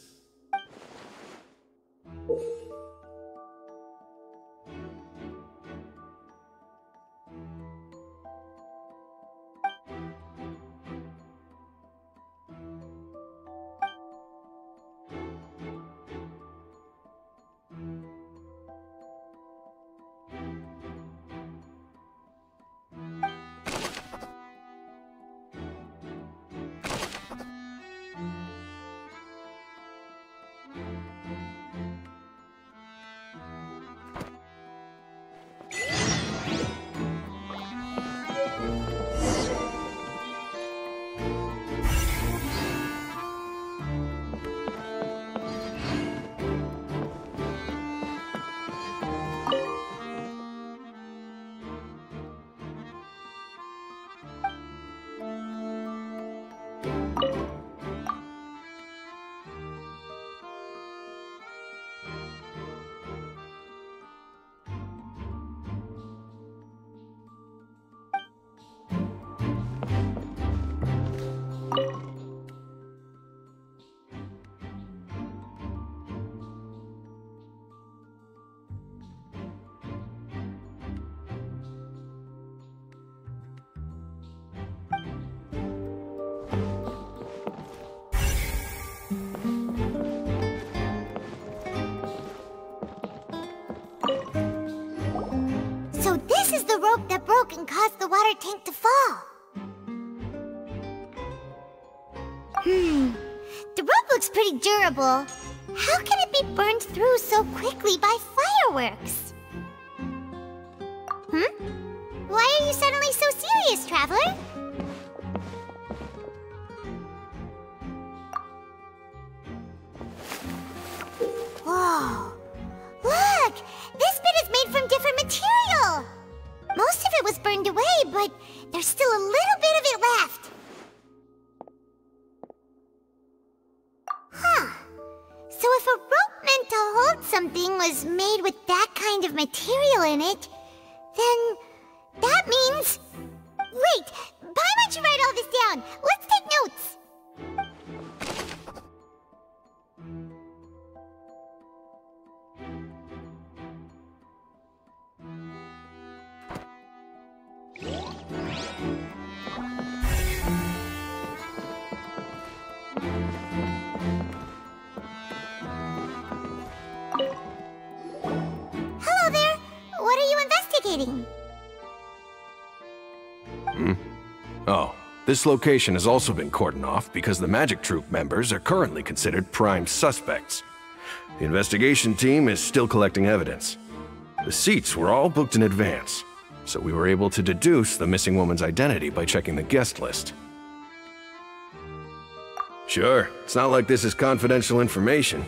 So this is the rope that broke and caused the water tank to fall. The rope looks pretty durable. How can it be burned through so quickly by fireworks? Why are you suddenly so serious, Traveler? Whoa! Look! This bit is made from different material! Most of it was burned away, but there's still a little bit of it left. Huh. So if a rope meant to hold something was made with that kind of material in it, then that means... Wait! Paimon should write all this down! Let's take notes! kidding. Oh, this location has also been cordoned off because the Magic Troop members are currently considered prime suspects. The investigation team is still collecting evidence. The seats were all booked in advance, so we were able to deduce the missing woman's identity by checking the guest list. Sure, it's not like this is confidential information.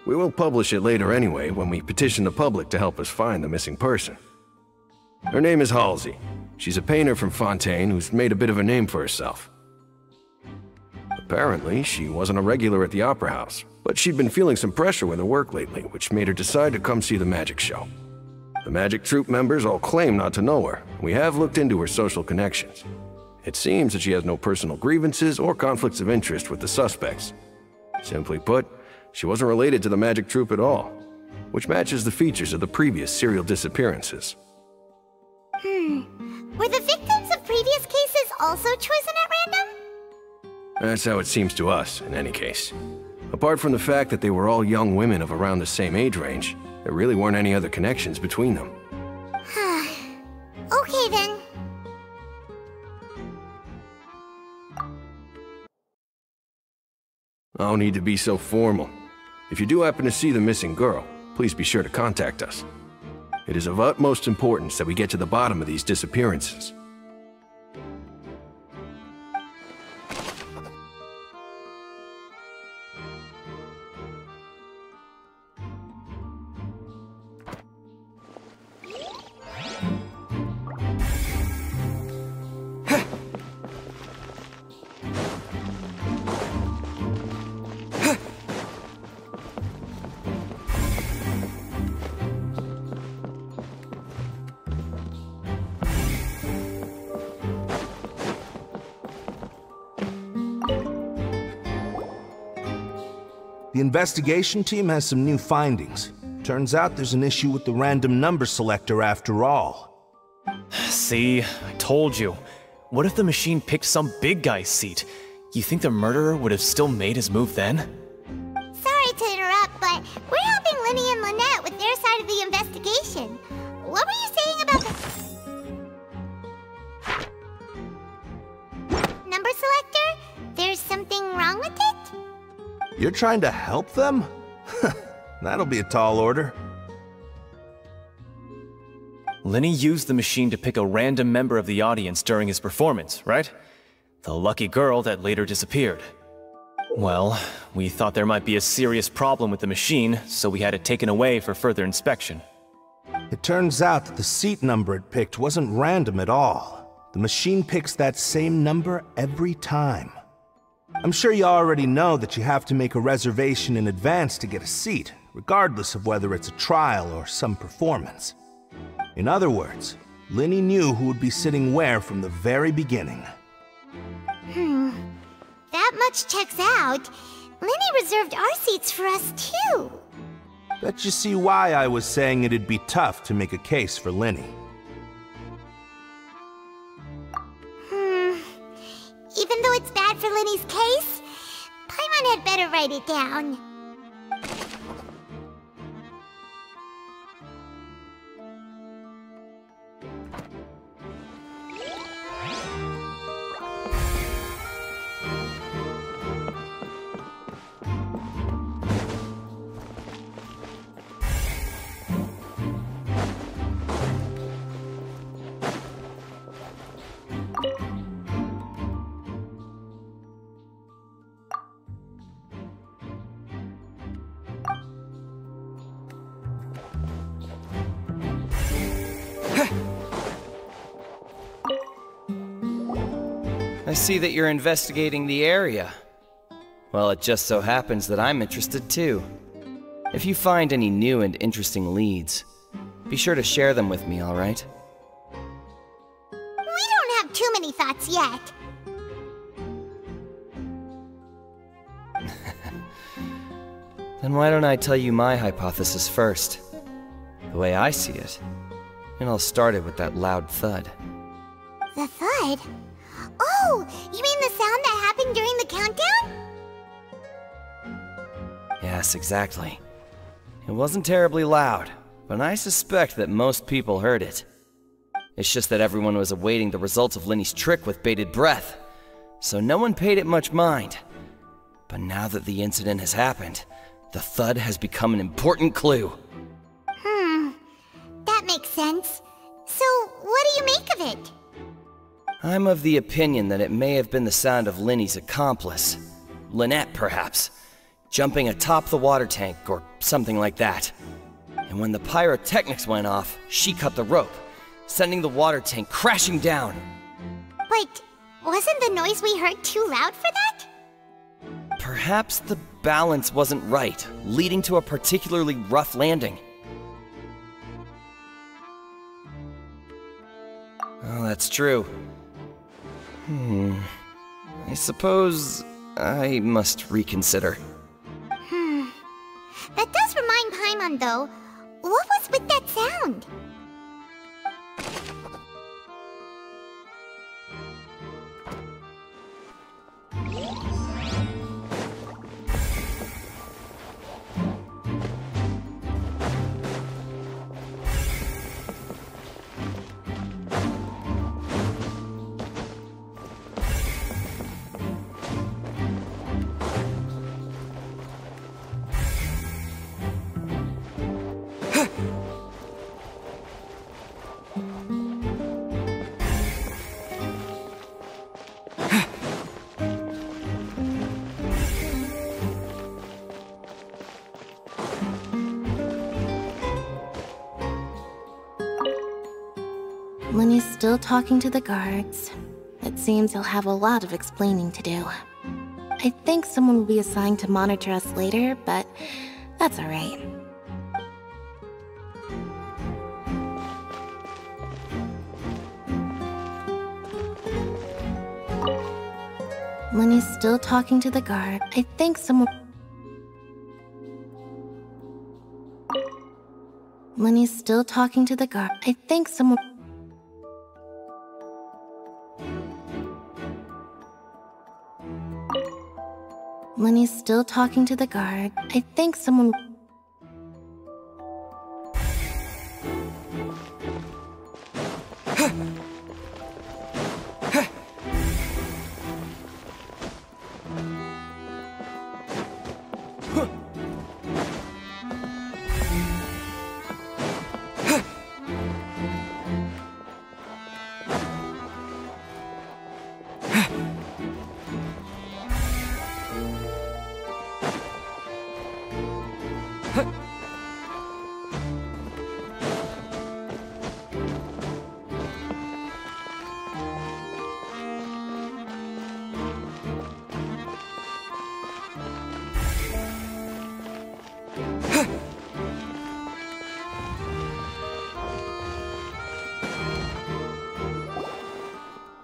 We will publish it later anyway when we petition the public to help us find the missing person. Her name is Halsey. She's a painter from Fontaine who's made a bit of a name for herself. Apparently, she wasn't a regular at the Opera House, but she'd been feeling some pressure with her work lately, which made her decide to come see the magic show. The Magic Troop members all claim not to know her. We have looked into her social connections. It seems that she has no personal grievances or conflicts of interest with the suspects. Simply put, she wasn't related to the Magic Troop at all, which matches the features of the previous serial disappearances. Were the victims of previous cases also chosen at random? That's how it seems to us, in any case. Apart from the fact that they were all young women of around the same age range, there really weren't any other connections between them. Okay then. No need to be so formal. If you do happen to see the missing girl, please be sure to contact us. It is of utmost importance that we get to the bottom of these disappearances. The investigation team has some new findings. Turns out there's an issue with the random number selector after all. See, I told you. What if the machine picked some big guy's seat? You think the murderer would have still made his move then? Sorry to interrupt, but we're helping Linny and Lynette with their side of the investigation. What were you saying about the number selector? There's something wrong with it? You're trying to help them? That'll be a tall order. Linny used the machine to pick a random member of the audience during his performance, right? The lucky girl that later disappeared. Well, we thought there might be a serious problem with the machine, so we had it taken away for further inspection. It turns out that the seat number it picked wasn't random at all. The machine picks that same number every time. I'm sure you already know that you have to make a reservation in advance to get a seat, regardless of whether it's a trial or some performance. In other words, Linny knew who would be sitting where from the very beginning. That much checks out. Linny reserved our seats for us too. Bet you see why I was saying it'd be tough to make a case for Linny. Even though it's bad for Linny's case, Paimon had better write it down. I see that you're investigating the area. Well, it just so happens that I'm interested too. If you find any new and interesting leads, be sure to share them with me, alright? We don't have too many thoughts yet. Then why don't I tell you my hypothesis first? The way I see it. And I'll start it with that loud thud. The thud? Oh, you mean the sound that happened during the countdown? Yes, exactly. It wasn't terribly loud, but I suspect that most people heard it. It's just that everyone was awaiting the results of Linny's trick with bated breath, so no one paid it much mind. But now that the incident has happened, the thud has become an important clue. That makes sense. So, what do you make of it? I'm of the opinion that it may have been the sound of Linny's accomplice, Lynette perhaps, jumping atop the water tank or something like that. And when the pyrotechnics went off, she cut the rope, sending the water tank crashing down. But wasn't the noise we heard too loud for that? Perhaps the balance wasn't right, leading to a particularly rough landing. Oh, that's true. I suppose I must reconsider. That does remind Paimon, though. What was with that sound? Linny's still talking to the guards. It seems he'll have a lot of explaining to do. I think someone will be assigned to monitor us later, but that's alright. Linny's still talking to the guard. I think someone... Linny's still talking to the guard. I think someone... Linny's still talking to the guard. I think someone...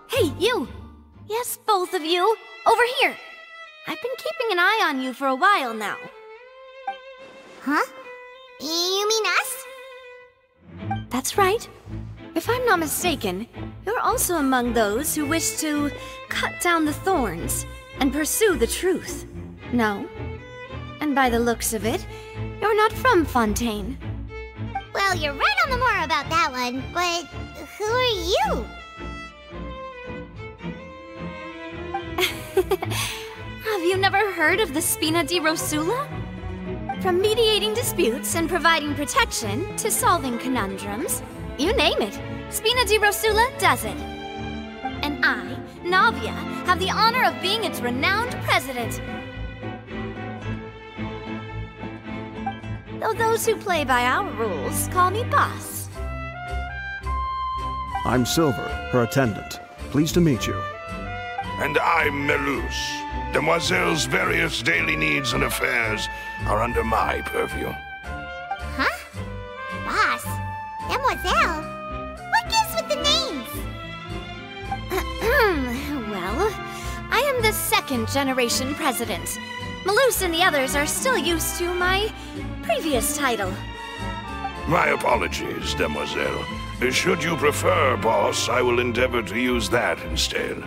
Hey, you! Yes, both of you! Over here! I've been keeping an eye on you for a while now. Huh? You mean us? That's right. If I'm not mistaken, you're also among those who wish to cut down the thorns and pursue the truth. No? And by the looks of it, you're not from Fontaine. Well, you're right on the more about that one, but who are you? Have you never heard of the Spina di Rosula? From mediating disputes and providing protection to solving conundrums, you name it, Spina di Rosula does it. And I, Navia, have the honor of being its renowned president. Though those who play by our rules call me boss. I'm Silver, her attendant. Pleased to meet you. And I'm Melus. Demoiselle's various daily needs and affairs are under my purview. Huh? Boss? Demoiselle? What gives with the names? Well, I am the second generation president. Melus and the others are still used to my previous title. My apologies, Demoiselle. Should you prefer, boss, I will endeavor to use that instead.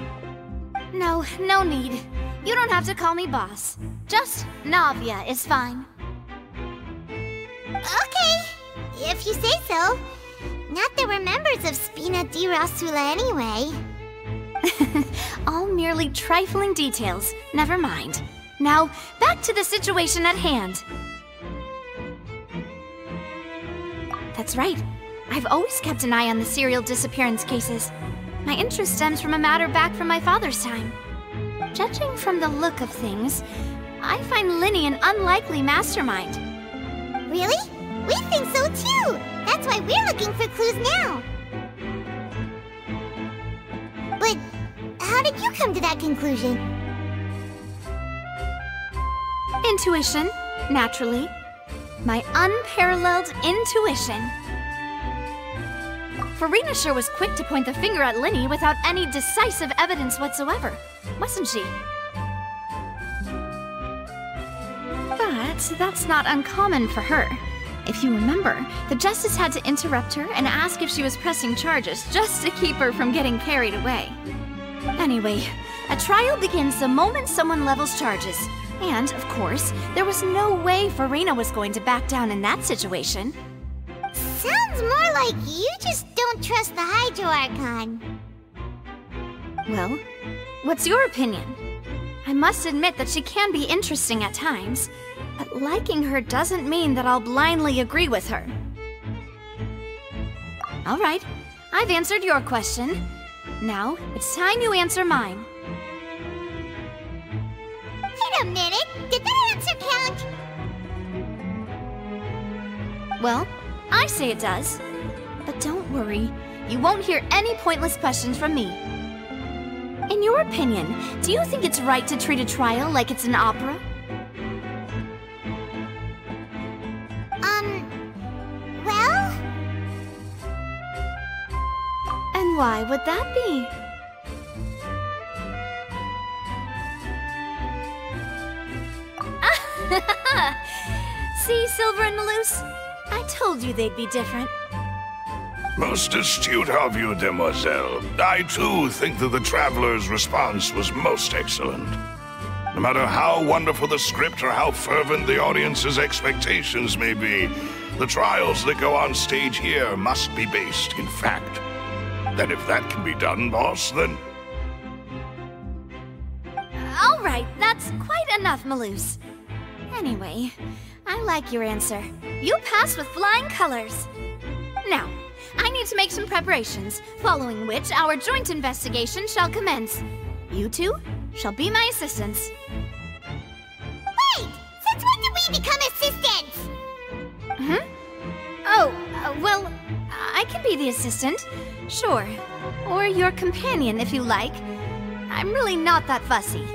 No, no need. You don't have to call me boss. Just Navia is fine. Okay, if you say so. Not that we're members of Spina Spina di Rosula anyway? All merely trifling details. Never mind. Now, back to the situation at hand. That's right. I've always kept an eye on the serial disappearance cases. My interest stems from a matter back from my father's time. Judging from the look of things, I find Lyney an unlikely mastermind. Really? We think so too! That's why we're looking for clues now! But how did you come to that conclusion? Intuition, naturally. My unparalleled intuition. Furina sure was quick to point the finger at Lyney without any decisive evidence whatsoever, wasn't she? But that's not uncommon for her. If you remember, the Justice had to interrupt her and ask if she was pressing charges just to keep her from getting carried away. Anyway, a trial begins the moment someone levels charges. And, of course, there was no way Furina was going to back down in that situation. Sounds more like you just don't trust the Hydro Archon. Well, what's your opinion? I must admit that she can be interesting at times, but liking her doesn't mean that I'll blindly agree with her. All right, I've answered your question. Now, it's time you answer mine. Wait a minute! Did that answer count? Well, I say it does. But don't worry, you won't hear any pointless questions from me. In your opinion, do you think it's right to treat a trial like it's an opera? Well? And why would that be? See, Silver and Maloose? I told you they'd be different. Most astute of you, Demoiselle. I too think that the Traveler's response was most excellent. No matter how wonderful the script or how fervent the audience's expectations may be, the trials that go on stage here must be based in fact. And if that can be done, boss, then... All right, that's quite enough, Maloose. Anyway, I like your answer. You passed with flying colors. Now, I need to make some preparations, following which our joint investigation shall commence. You two shall be my assistants. Wait! Since when did we become assistants? Oh, well, I can be the assistant, sure. Or your companion, if you like. I'm really not that fussy.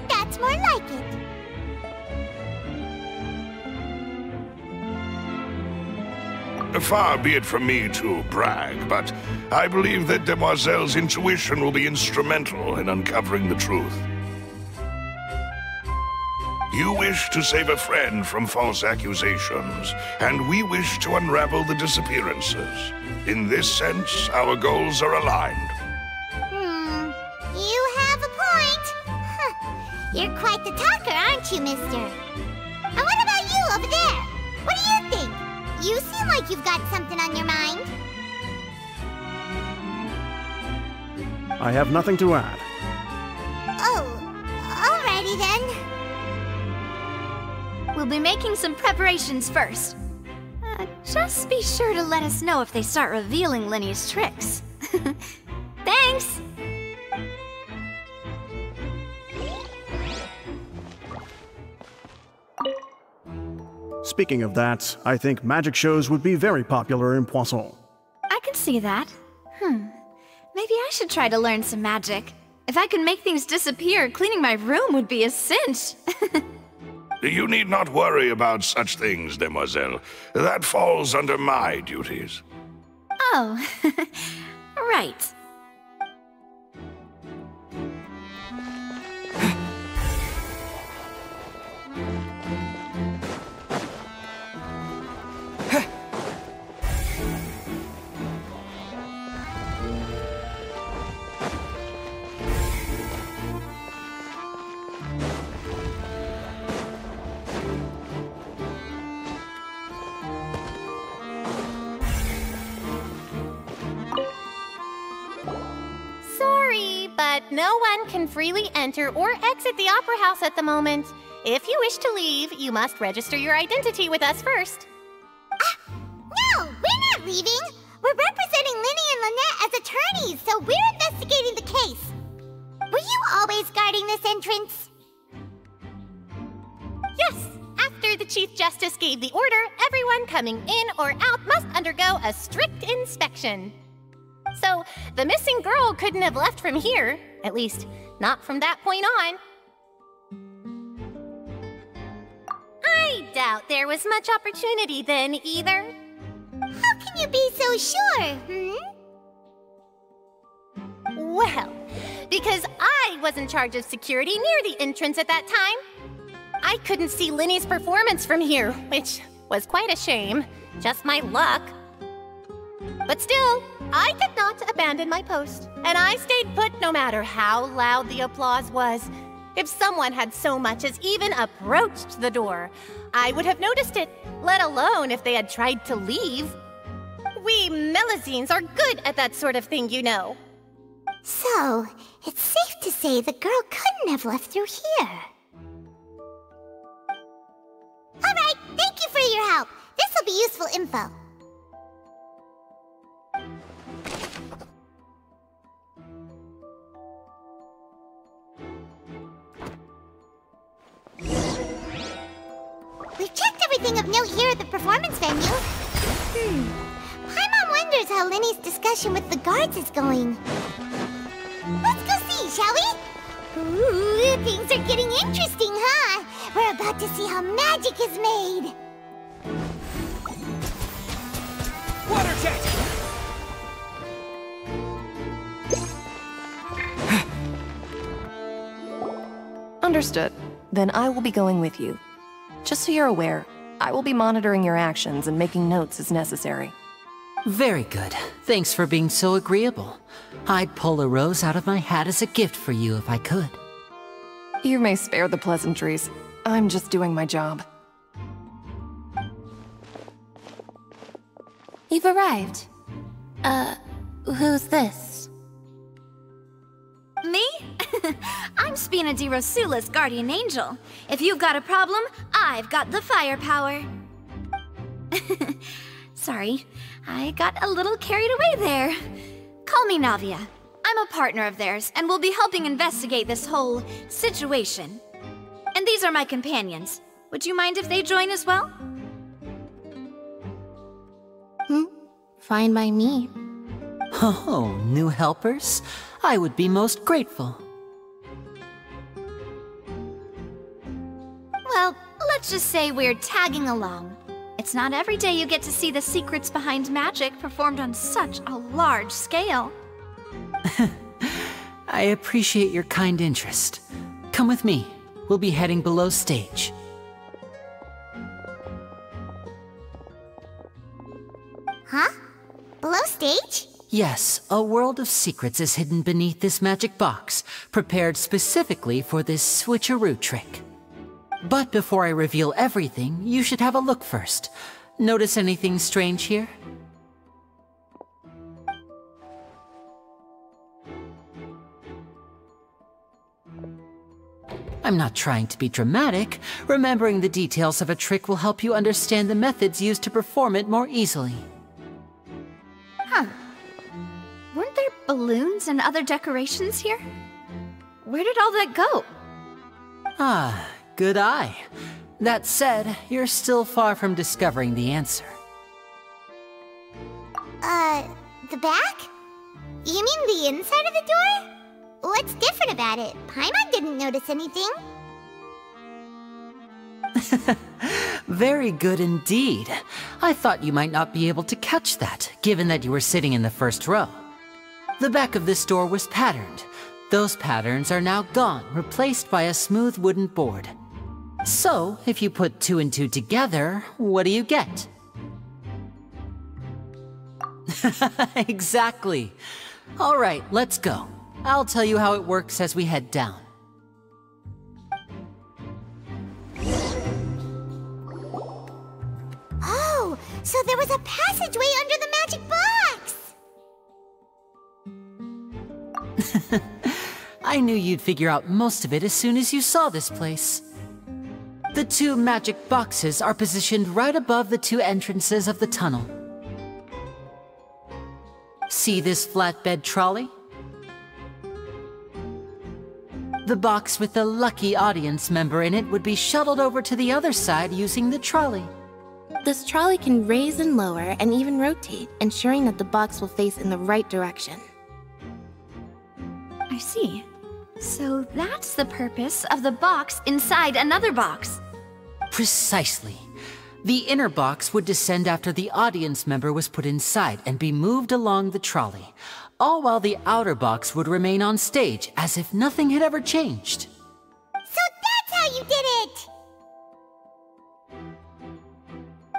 That's more like it. Far be it from me to brag, but I believe that Demoiselle's intuition will be instrumental in uncovering the truth. You wish to save a friend from false accusations, and we wish to unravel the disappearances. In this sense, our goals are aligned. You have a point. You're quite the talker, aren't you, mister? And what about you over there? What do you think? You seem like you've got something on your mind. I have nothing to add. Oh, alrighty then. We'll be making some preparations first. Just be sure to let us know if they start revealing Lyney's tricks. Thanks! Speaking of that, I think magic shows would be very popular in Poisson. I can see that. Maybe I should try to learn some magic. If I could make things disappear, cleaning my room would be a cinch. You need not worry about such things, Demoiselle. That falls under my duties. Oh, right. but no one can freely enter or exit the Opera House at the moment. If you wish to leave, you must register your identity with us first. No, we're not leaving. We're representing Lyney and Lynette as attorneys, so we're investigating the case. Were you always guarding this entrance? Yes. After the Chief Justice gave the order, everyone coming in or out must undergo a strict inspection. So, the missing girl couldn't have left from here. At least, not from that point on. I doubt there was much opportunity then, either. How can you be so sure, Well, because I was in charge of security near the entrance at that time. I couldn't see Lyney's performance from here, which was quite a shame. Just my luck. But still, I did not abandon my post, and I stayed put no matter how loud the applause was. If someone had so much as even approached the door, I would have noticed it, let alone if they had tried to leave. We Melusines are good at that sort of thing, you know. So, it's safe to say the girl couldn't have left through here. Alright, thank you for your help. This will be useful info. We've checked everything of note here at the performance venue. Paimon wonders how Lyney's discussion with the guards is going. Let's go see, shall we? Ooh, things are getting interesting, huh? We're about to see how magic is made. Water jet! Understood. Then I will be going with you. Just so you're aware, I will be monitoring your actions and making notes as necessary. Very good. Thanks for being so agreeable. I'd pull a rose out of my hat as a gift for you if I could. You may spare the pleasantries. I'm just doing my job. You've arrived. Who's this? Me? I'm Spina di Rosula's guardian angel. If you've got a problem, I've got the firepower. Sorry, I got a little carried away there. Call me Navia. I'm a partner of theirs, and will be helping investigate this whole situation. And these are my companions. Would you mind if they join as well? Fine by me. Oh, new helpers? I would be most grateful. Well, let's just say we're tagging along. It's not every day you get to see the secrets behind magic performed on such a large scale. I appreciate your kind interest. Come with me. We'll be heading below stage. Huh? Below stage? Yes, a world of secrets is hidden beneath this magic box, prepared specifically for this switcheroo trick. But before I reveal everything, you should have a look first. Notice anything strange here? I'm not trying to be dramatic. Remembering the details of a trick will help you understand the methods used to perform it more easily. Huh. Weren't there balloons and other decorations here? Where did all that go? Ah, good eye. That said, you're still far from discovering the answer. The back? You mean the inside of the door? What's different about it? Paimon didn't notice anything. Very good indeed. I thought you might not be able to catch that, given that you were sitting in the first row. The back of this door was patterned. Those patterns are now gone, replaced by a smooth wooden board. So, if you put 2 and 2 together, what do you get? Exactly. All right, let's go. I'll tell you how it works as we head down. Oh, so there was a passageway under the magic box! I knew you'd figure out most of it as soon as you saw this place. The 2 magic boxes are positioned right above the 2 entrances of the tunnel. See this flatbed trolley? The box with the lucky audience member in it would be shuttled over to the other side using the trolley. This trolley can raise and lower and even rotate, ensuring that the box will face in the right direction. I see. So that's the purpose of the box inside another box. Precisely. The inner box would descend after the audience member was put inside and be moved along the trolley, all while the outer box would remain on stage as if nothing had ever changed. So that's how you did it!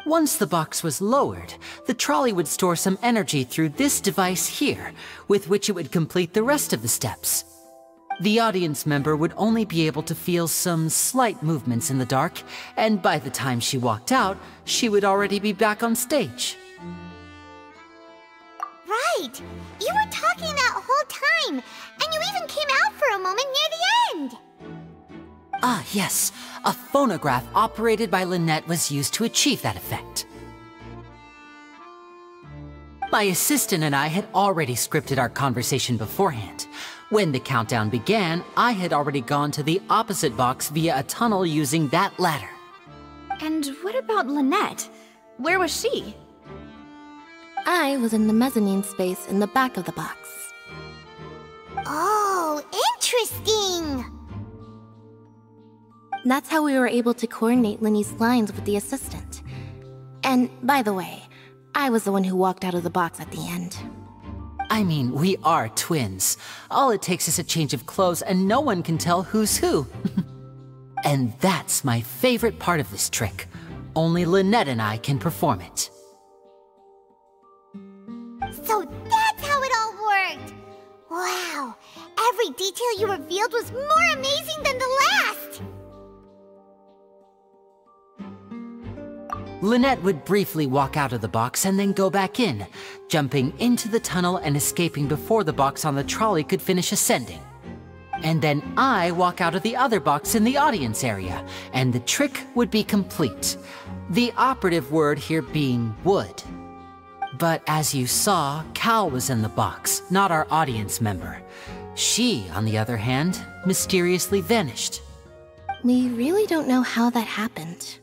Once the box was lowered, the trolley would store some energy through this device here, with which it would complete the rest of the steps. The audience member would only be able to feel some slight movements in the dark, and by the time she walked out, she would already be back on stage. Right! You were talking that whole time, and you even came out for a moment near the end! Ah, yes. A phonograph operated by Lynette was used to achieve that effect. My assistant and I had already scripted our conversation beforehand. When the countdown began, I had already gone to the opposite box via a tunnel using that ladder. And what about Lynette? Where was she? I was in the mezzanine space in the back of the box. Oh, interesting! That's how we were able to coordinate Linny's lines with the assistant. And, by the way, I was the one who walked out of the box at the end. I mean, we are twins. All it takes is a change of clothes and no one can tell who's who. And that's my favorite part of this trick. Only Lynette and I can perform it. So that's how it all worked! Wow, every detail you revealed was more amazing than the last! Lynette would briefly walk out of the box and then go back in, jumping into the tunnel and escaping before the box on the trolley could finish ascending. And then I walk out of the other box in the audience area, and the trick would be complete. The operative word here being would. But as you saw, Cal was in the box, not our audience member. She, on the other hand, mysteriously vanished. We really don't know how that happened.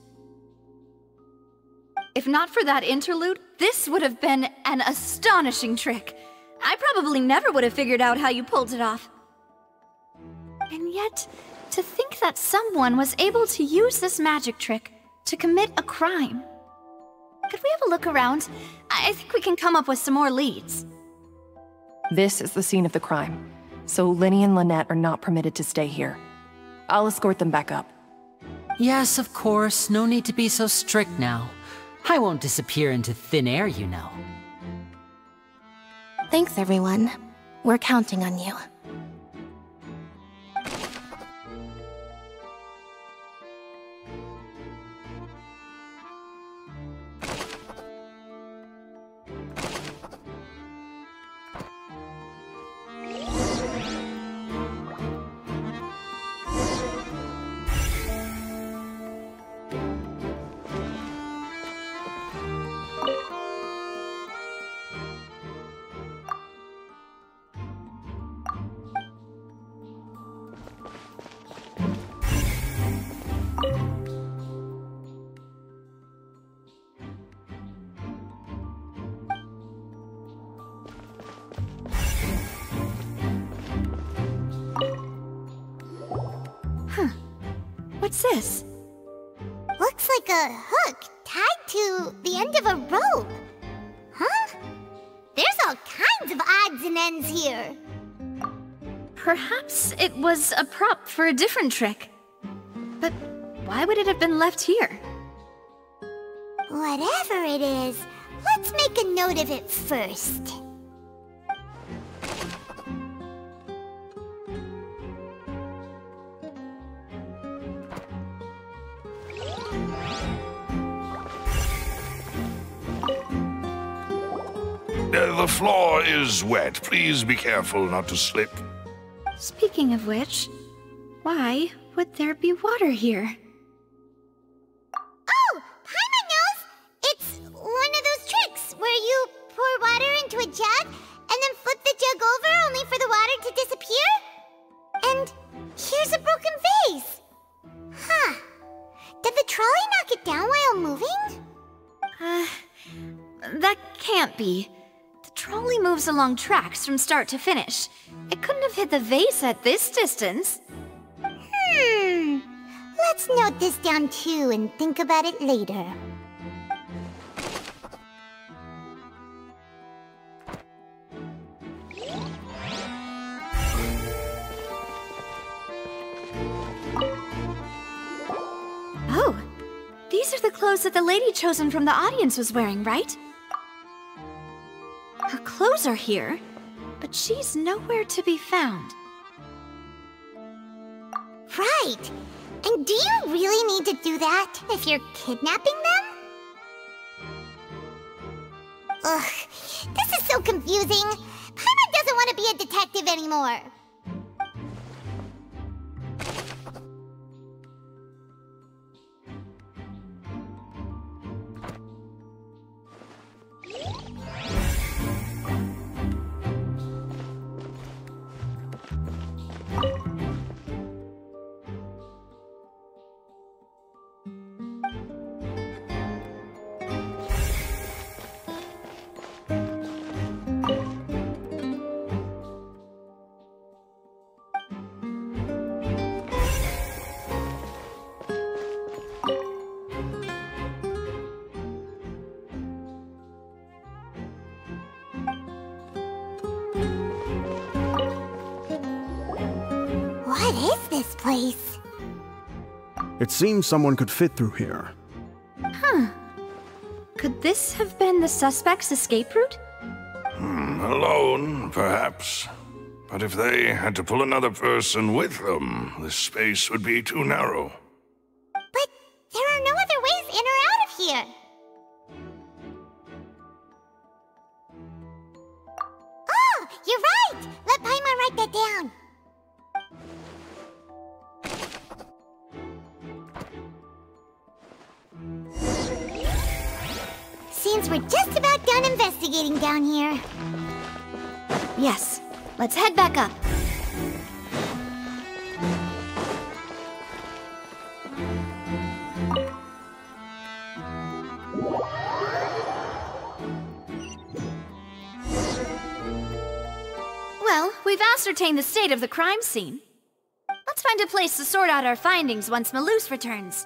If not for that interlude, this would have been an astonishing trick. I probably never would have figured out how you pulled it off. And yet, to think that someone was able to use this magic trick to commit a crime. Could we have a look around? I think we can come up with some more leads. This is the scene of the crime, so Lynny and Lynette are not permitted to stay here. I'll escort them back up. Yes, of course. No need to be so strict now. I won't disappear into thin air, you know. Thanks, everyone. We're counting on you. What's this? Looks like a hook tied to the end of a rope. Huh? There's all kinds of odds and ends here. Perhaps it was a prop for a different trick. But why would it have been left here? Whatever it is, let's make a note of it first. The floor is wet. Please be careful not to slip. Speaking of which, why would there be water here? Oh! Paimon knows! It's one of those tricks where you pour water into a jug and then flip the jug over only for the water to disappear? And here's a broken vase! Huh. Did the trolley knock it down while moving? That can't be. The trolley moves along tracks from start to finish. It couldn't have hit the vase at this distance. Let's note this down too and think about it later. Oh, these are the clothes that the lady chosen from the audience was wearing, right? Her clothes are here, but she's nowhere to be found. Right! And do you really need to do that if you're kidnapping them? Ugh, this is so confusing. Paimon doesn't want to be a detective anymore. What is this place? It seems someone could fit through here. Huh. Could this have been the suspect's escape route? Alone, perhaps. But if they had to pull another person with them, the space would be too narrow. But there are no other ways in or out of here. Oh, you're right! Let Paimon write that down. Seems we're just about done investigating down here. Yes, let's head back up. Well, we've ascertained the state of the crime scene. Let's find a place to sort out our findings once Malus returns.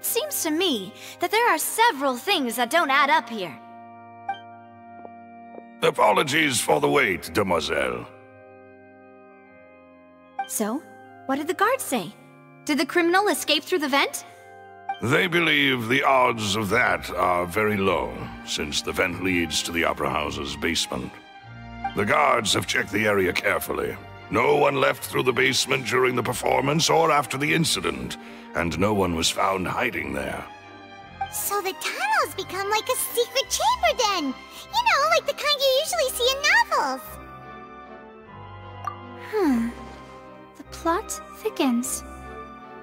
Seems to me that there are several things that don't add up here. Apologies for the wait, demoiselle. So, what did the guards say? Did the criminal escape through the vent? They believe the odds of that are very low, since the vent leads to the Opera House's basement. The guards have checked the area carefully. No one left through the basement during the performance or after the incident, and no one was found hiding there. So the tunnels become like a secret chamber then! You know, like the kind you usually see in novels! The plot thickens.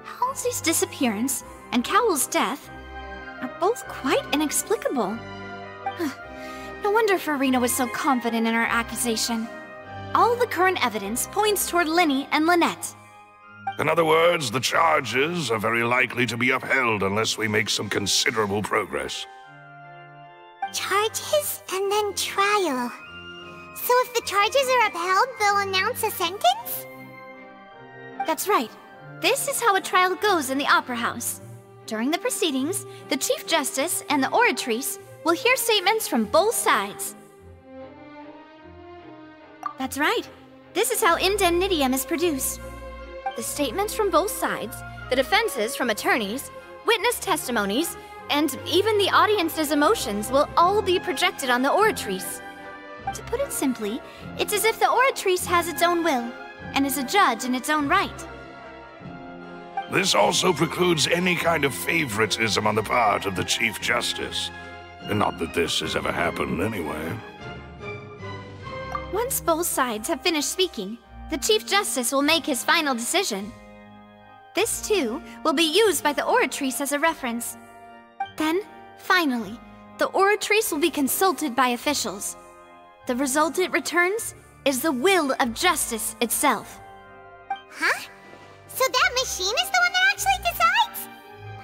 Halsey's disappearance and Cowell's death are both quite inexplicable. No wonder Furina was so confident in her accusation. All the current evidence points toward Lyney and Lynette. In other words, the charges are very likely to be upheld unless we make some considerable progress. Charges and then trial. So if the charges are upheld, they'll announce a sentence? That's right. This is how a trial goes in the Opera House. During the proceedings, the Chief Justice and the Oratrice will hear statements from both sides. That's right. This is how indemnitium is produced. The statements from both sides, the defenses from attorneys, witness testimonies, and even the audience's emotions will all be projected on the Oratrice. To put it simply, it's as if the Oratrice has its own will, and is a judge in its own right. This also precludes any kind of favoritism on the part of the Chief Justice. Not that this has ever happened anyway. Once both sides have finished speaking, the Chief Justice will make his final decision. This, too, will be used by the Oratrice as a reference. Then, finally, the Oratrice will be consulted by officials. The result it returns is the will of justice itself. Huh? So that machine is the one that actually decides?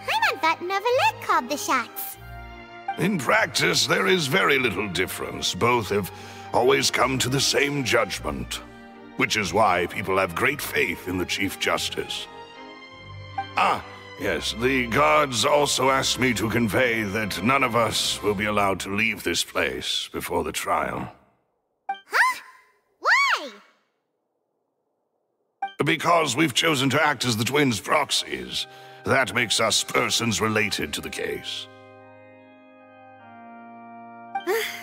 Paimon thought Neuvillette called the shots. In practice, there is very little difference. Both have always come to the same judgment, which is why people have great faith in the Chief Justice. Ah, yes, the guards also asked me to convey that none of us will be allowed to leave this place before the trial. Huh? Why? Because we've chosen to act as the twins' proxies. That makes us persons related to the case.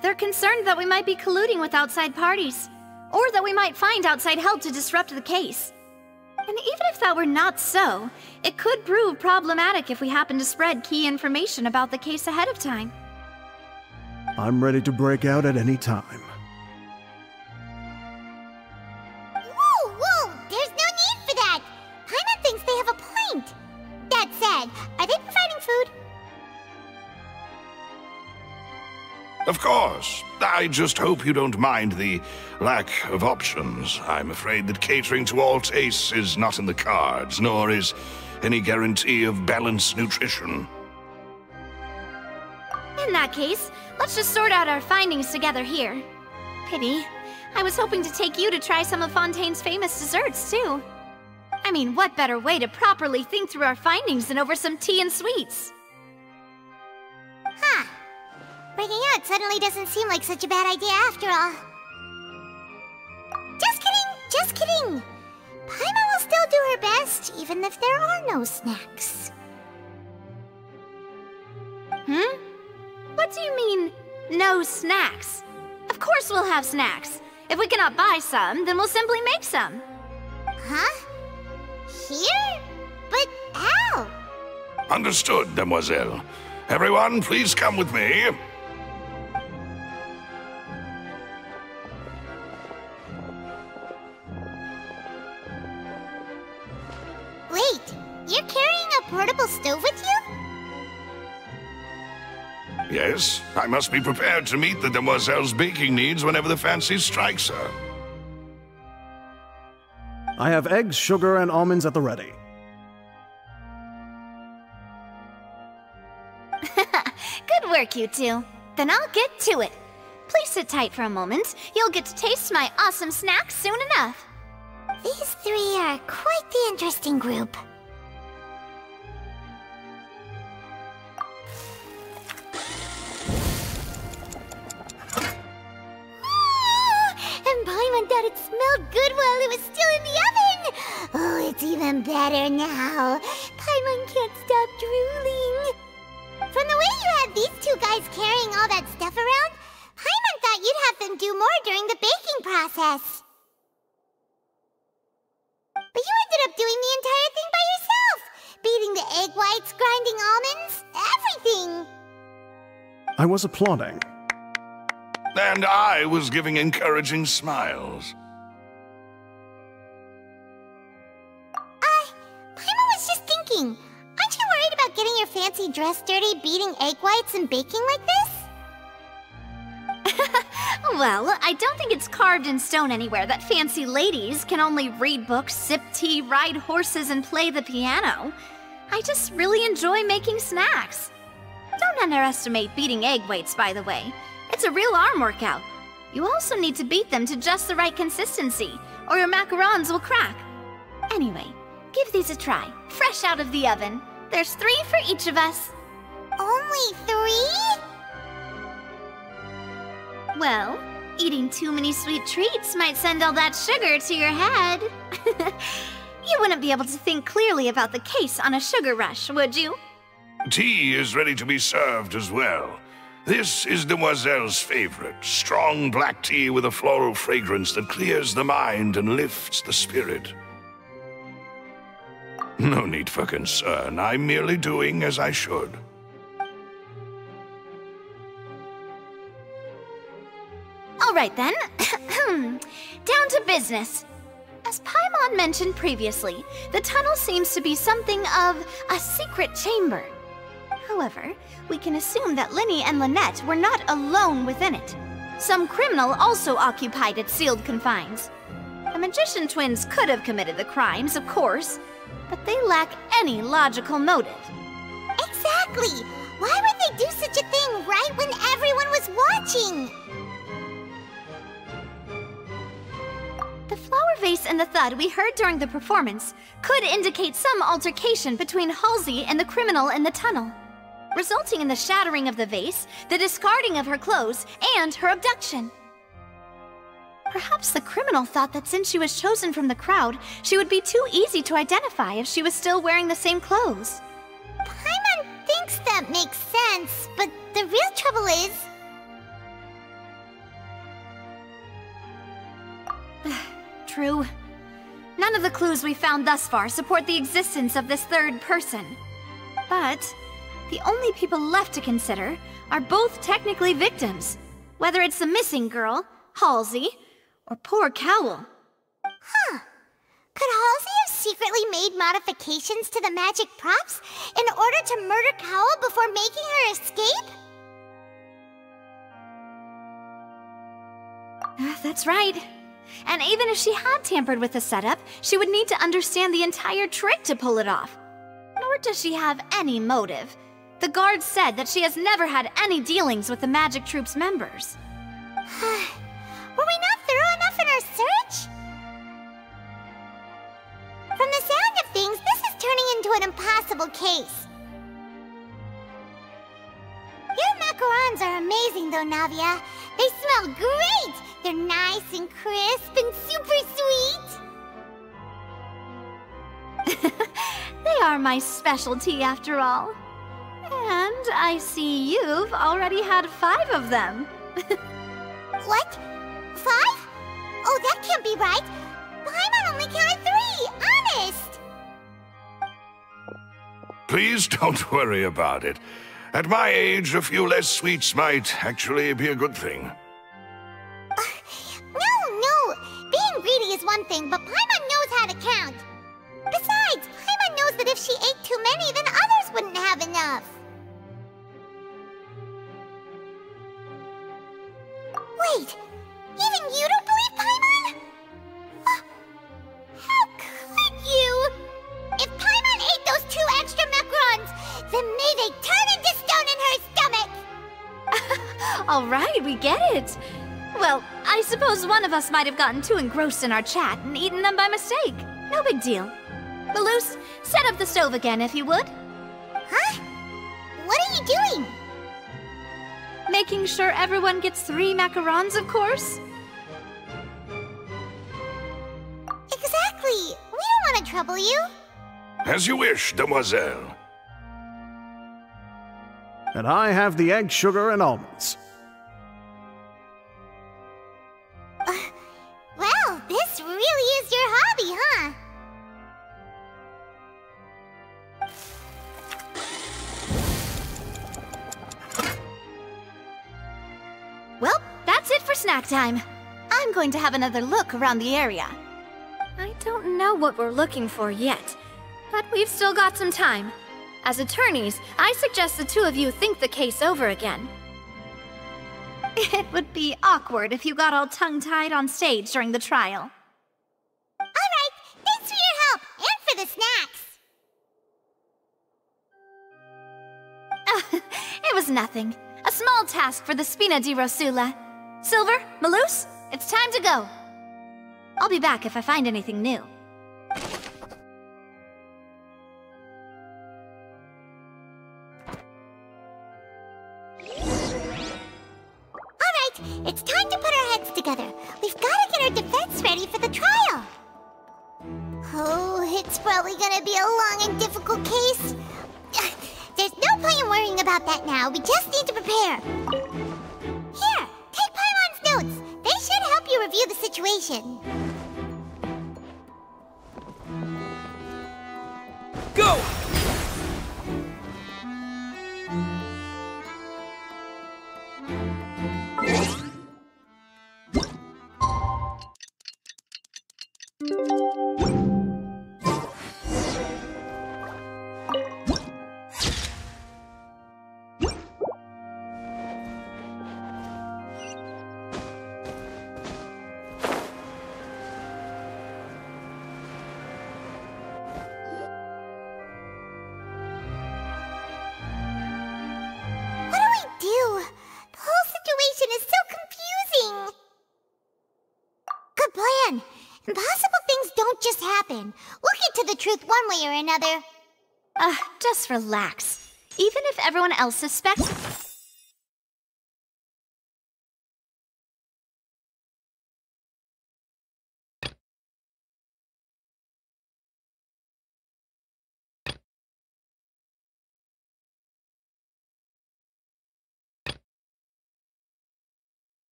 They're concerned that we might be colluding with outside parties, or that we might find outside help to disrupt the case. And even if that were not so, it could prove problematic if we happen to spread key information about the case ahead of time. I'm ready to break out at any time. Whoa, whoa! There's no need for that! Paimon thinks they have a point. That said, are they providing food? Of course. I just hope you don't mind the lack of options. I'm afraid that catering to all tastes is not in the cards, nor is any guarantee of balanced nutrition. In that case, let's just sort out our findings together here. Pity. I was hoping to take you to try some of Fontaine's famous desserts, too. I mean, what better way to properly think through our findings than over some tea and sweets? Huh. Breaking out suddenly doesn't seem like such a bad idea after all. Just kidding! Just kidding! Paimon will still do her best, even if there are no snacks. Hmm? What do you mean, no snacks? Of course we'll have snacks. If we cannot buy some, then we'll simply make some. Huh? Here? But how? Understood, Demoiselle. Everyone, please come with me. Wait, you're carrying a portable stove with you? Yes, I must be prepared to meet the Demoiselle's baking needs whenever the fancy strikes her. I have eggs, sugar, and almonds at the ready. Good work, you two. Then I'll get to it. Please sit tight for a moment. You'll get to taste my awesome snacks soon enough. These three are quite the interesting group. And Paimon thought it smelled good while it was still in the oven! Oh, it's even better now. Paimon can't stop drooling. From the way you had these two guys carrying all that stuff around, Paimon thought you'd have them do more during the baking process. But you ended up doing the entire thing by yourself! Beating the egg whites, grinding almonds, everything! I was applauding. And I was giving encouraging smiles. Paimon was just thinking, aren't you worried about getting your fancy dress dirty beating egg whites and baking like this? Well, I don't think it's carved in stone anywhere that fancy ladies can only read books, sip tea, ride horses, and play the piano. I just really enjoy making snacks. Don't underestimate beating egg whites, by the way. It's a real arm workout. You also need to beat them to just the right consistency, or your macarons will crack. Anyway, give these a try, fresh out of the oven. There's 3 for each of us. Only 3? Well, eating too many sweet treats might send all that sugar to your head. You wouldn't be able to think clearly about the case on a sugar rush, would you? Tea is ready to be served as well. This is Demoiselle's favorite, strong black tea with a floral fragrance that clears the mind and lifts the spirit. No need for concern. I'm merely doing as I should. All right then. Down to business. As Paimon mentioned previously, the tunnel seems to be something of a secret chamber. However, we can assume that Lyney and Lynette were not alone within it. Some criminal also occupied its sealed confines. The magician twins could have committed the crimes, of course, but they lack any logical motive. Exactly! Why would they do such a thing right when everyone was watching? The flower vase and the thud we heard during the performance could indicate some altercation between Halsey and the criminal in the tunnel, resulting in the shattering of the vase, the discarding of her clothes, and her abduction. Perhaps the criminal thought that since she was chosen from the crowd, she would be too easy to identify if she was still wearing the same clothes. Paimon thinks that makes sense, but the real trouble is... True. None of the clues we found thus far support the existence of this third person. But the only people left to consider are both technically victims, whether it's the missing girl, Halsey, or poor Cowell. Huh. Could Halsey have secretly made modifications to the magic props in order to murder Cowell before making her escape? That's right. And even if she had tampered with the setup, she would need to understand the entire trick to pull it off. Nor does she have any motive. The guards said that she has never had any dealings with the Magic Troop's members. Were we not thorough enough in our search? From the sound of things, this is turning into an impossible case. Your macarons are amazing though, Navia. They smell great! They're nice and crisp and super sweet! They are my specialty after all. And I see you've already had 5 of them. What? 5? Oh, that can't be right. Paimon only counted 3, honest! Please don't worry about it. At my age, a few less sweets might actually be a good thing. No. Being greedy is one thing, but Paimon knows how to count. Besides, Paimon knows that if she ate too many, then others wouldn't have enough. Wait, even you don't believe Paimon? How could you? If Paimon ate those 2 extra macarons, then may they turn into stone in her stomach! All right, we get it. Well, I suppose one of us might have gotten too engrossed in our chat and eaten them by mistake. No big deal. Malus, set up the stove again if you would. Huh? What are you doing? Making sure everyone gets 3 macarons, of course. Exactly. We don't want to trouble you. As you wish, demoiselle. And I have the egg, sugar, and almonds. Well, this really is your hobby, huh? Well, that's it for snack time. I'm going to have another look around the area. I don't know what we're looking for yet, but we've still got some time. As attorneys, I suggest the 2 of you think the case over again. It would be awkward if you got all tongue-tied on stage during the trial. Alright, thanks for your help, and for the snacks. It was nothing. A small task for the Spina di Rosula. Silver, Malus, it's time to go. I'll be back if I find anything new. It's time to put our heads together. We've got to get our defense ready for the trial. Oh, it's probably gonna be a long and difficult case. There's no point in worrying about that now. We just need to prepare. Here, take Paimon's notes. They should help you review the situation. Go! Impossible things don't just happen. We'll get to the truth one way or another. Just relax. Even if everyone else suspects...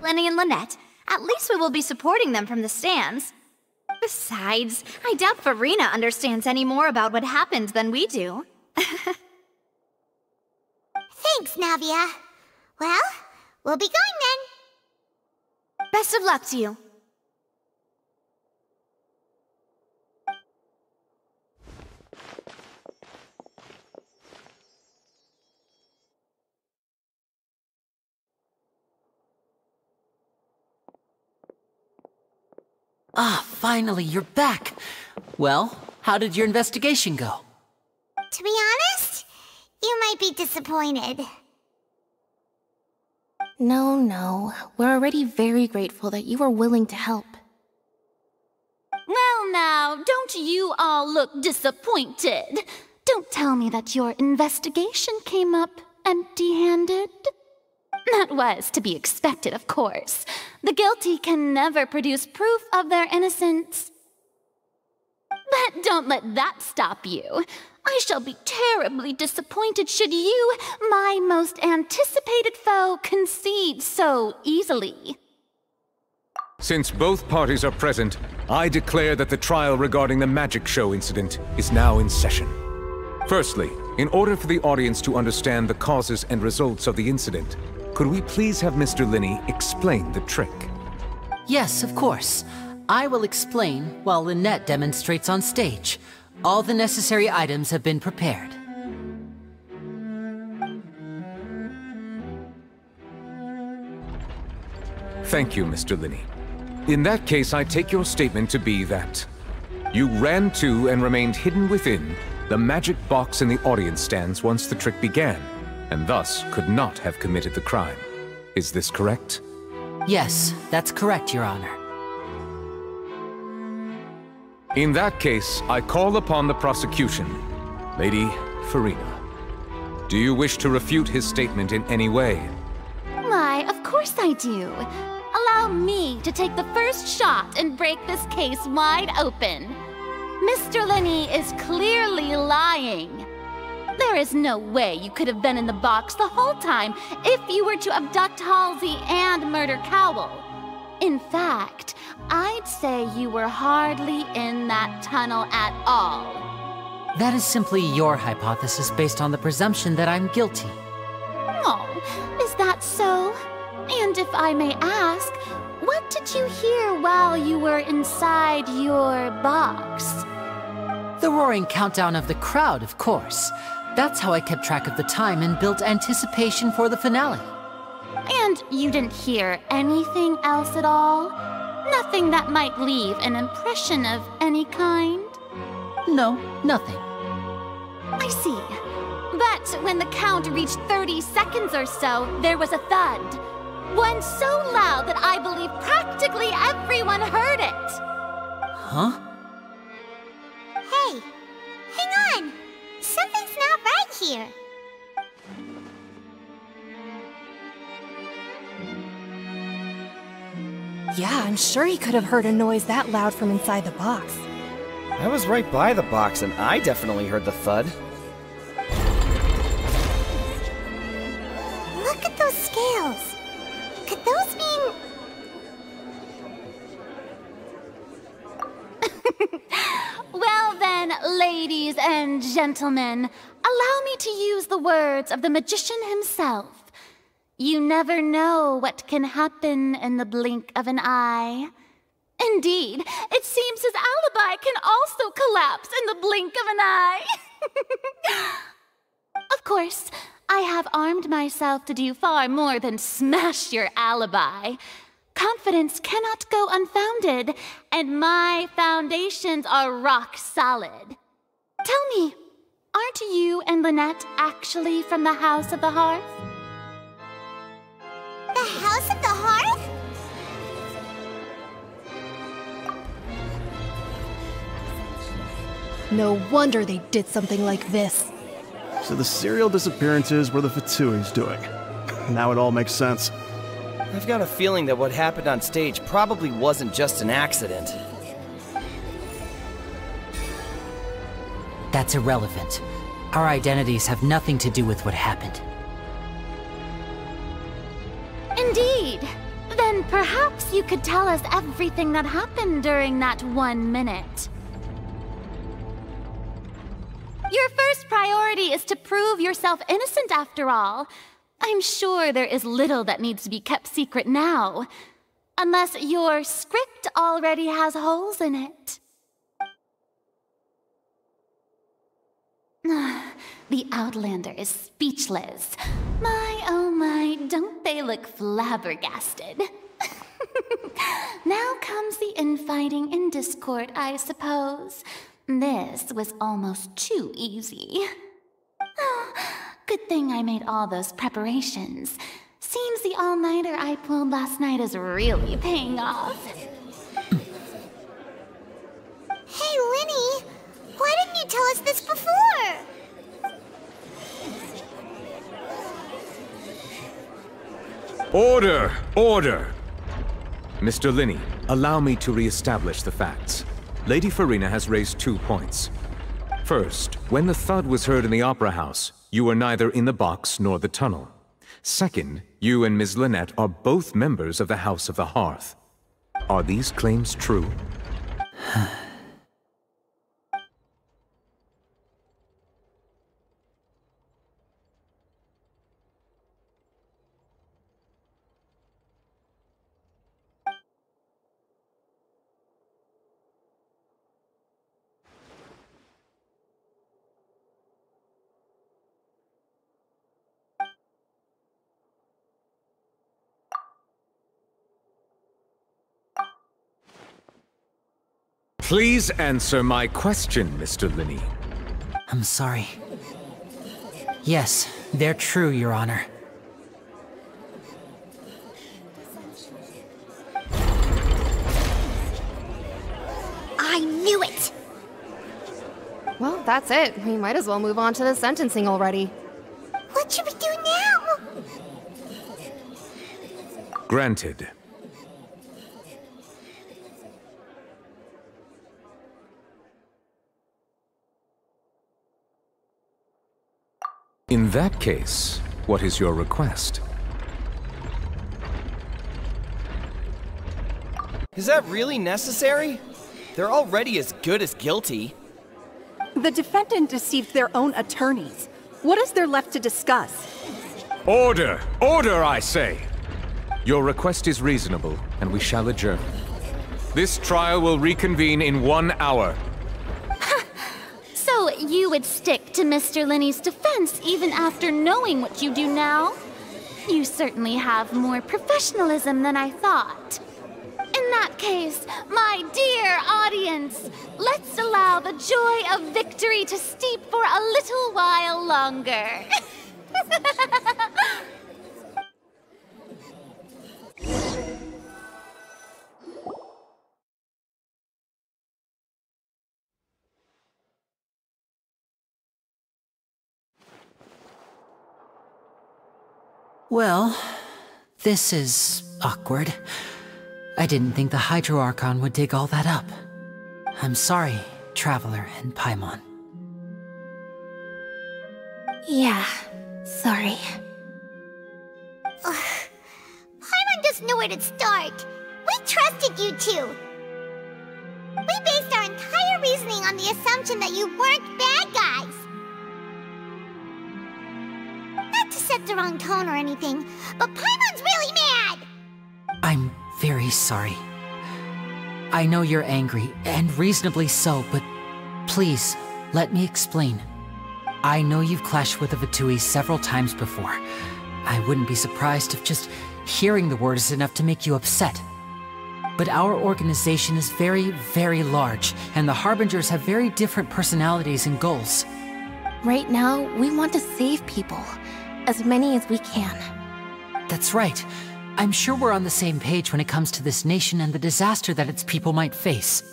Lenny and Lynette, at least we will be supporting them from the stands. Besides, I doubt Farina understands any more about what happened than we do. Thanks, Navia. Well, we'll be going then. Best of luck to you. Ah, finally, you're back. Well, how did your investigation go? To be honest, you might be disappointed. No. We're already very grateful that you were willing to help. Well now, don't you all look disappointed. Don't tell me that your investigation came up empty-handed. That was to be expected, of course. The guilty can never produce proof of their innocence. But don't let that stop you. I shall be terribly disappointed should you, my most anticipated foe, concede so easily. Since both parties are present, I declare that the trial regarding the magic show incident is now in session. Firstly, in order for the audience to understand the causes and results of the incident, could we please have Mr. Linney explain the trick? Yes, of course. I will explain while Lynette demonstrates on stage. All the necessary items have been prepared. Thank you, Mr. Linney. In that case, I take your statement to be that you ran to and remained hidden within the magic box in the audience stands once the trick began, and thus could not have committed the crime. Is this correct? Yes, that's correct, Your Honor. In that case, I call upon the prosecution. Lady Farina, do you wish to refute his statement in any way? Why, of course I do. Allow me to take the first shot and break this case wide open. Mr. Linney is clearly lying. There is no way you could have been in the box the whole time if you were to abduct Halsey and murder Cowell. In fact, I'd say you were hardly in that tunnel at all. That is simply your hypothesis based on the presumption that I'm guilty. Oh, is that so? And if I may ask, what did you hear while you were inside your box? The roaring countdown of the crowd, of course. That's how I kept track of the time and built anticipation for the finale. And you didn't hear anything else at all? Nothing that might leave an impression of any kind? No, nothing. I see. But when the count reached 30 seconds or so, there was a thud. One so loud that I believe practically everyone heard it. Huh? Hey, hang on. Something's not right here. Yeah, I'm sure he could have heard a noise that loud from inside the box. I was right by the box and I definitely heard the thud. Look at those scales. Could those mean... Well then, ladies and gentlemen, allow me to use the words of the magician himself. You never know what can happen in the blink of an eye. Indeed, it seems his alibi can also collapse in the blink of an eye. Of course, I have armed myself to do far more than smash your alibi. Confidence cannot go unfounded, and my foundations are rock solid. Tell me, aren't you and Lynette actually from the House of the Hearth? The House of the Hearth? No wonder they did something like this. So the serial disappearances were the Fatui's doing. Now it all makes sense. I've got a feeling that what happened on stage probably wasn't just an accident. That's irrelevant. Our identities have nothing to do with what happened. Indeed. Then perhaps you could tell us everything that happened during that 1 minute. Your first priority is to prove yourself innocent after all. I'm sure there is little that needs to be kept secret now. Unless your script already has holes in it. The Outlander is speechless. My, oh my, don't they look flabbergasted? Now comes the infighting and discord, I suppose. This was almost too easy. Good thing I made all those preparations. Seems the all-nighter I pulled last night is really paying off. Hey, Lyney! Why didn't you tell us this before? Order! Order! Mr. Linney, allow me to re-establish the facts. Lady Furina has raised 2 points. First, when the thud was heard in the Opera House, you were neither in the box nor the tunnel. Second, you and Ms. Lynette are both members of the House of the Hearth. Are these claims true? Please answer my question, Mr. Linney. I'm sorry. Yes, they're true, Your Honor. I knew it! Well, that's it. We might as well move on to the sentencing already. What should we do now? Granted. In that case, what is your request? Is that really necessary? They're already as good as guilty. The defendant deceived their own attorneys. What is there left to discuss? Order! Order, I say! Your request is reasonable, and we shall adjourn. This trial will reconvene in 1 hour. So you would stick to Mr. Linney's defense even after knowing what you do now? You certainly have more professionalism than I thought. In that case, my dear audience, let's allow the joy of victory to steep for a little while longer. Well, this is awkward. I didn't think the Hydro Archon would dig all that up. I'm sorry, Traveler and Paimon. Yeah, sorry. Paimon doesn't know where to start. We trusted you two. We based our entire reasoning on the assumption that you weren't bad guys. Not to set the wrong tone or anything, but Paimon's really mad! I'm very sorry. I know you're angry, and reasonably so, but please, let me explain. I know you've clashed with the Fatui several times before. I wouldn't be surprised if just hearing the word is enough to make you upset. But our organization is very, very large, and the Harbingers have very different personalities and goals. Right now, we want to save people. As many as we can. That's right. I'm sure we're on the same page when it comes to this nation and the disaster that its people might face.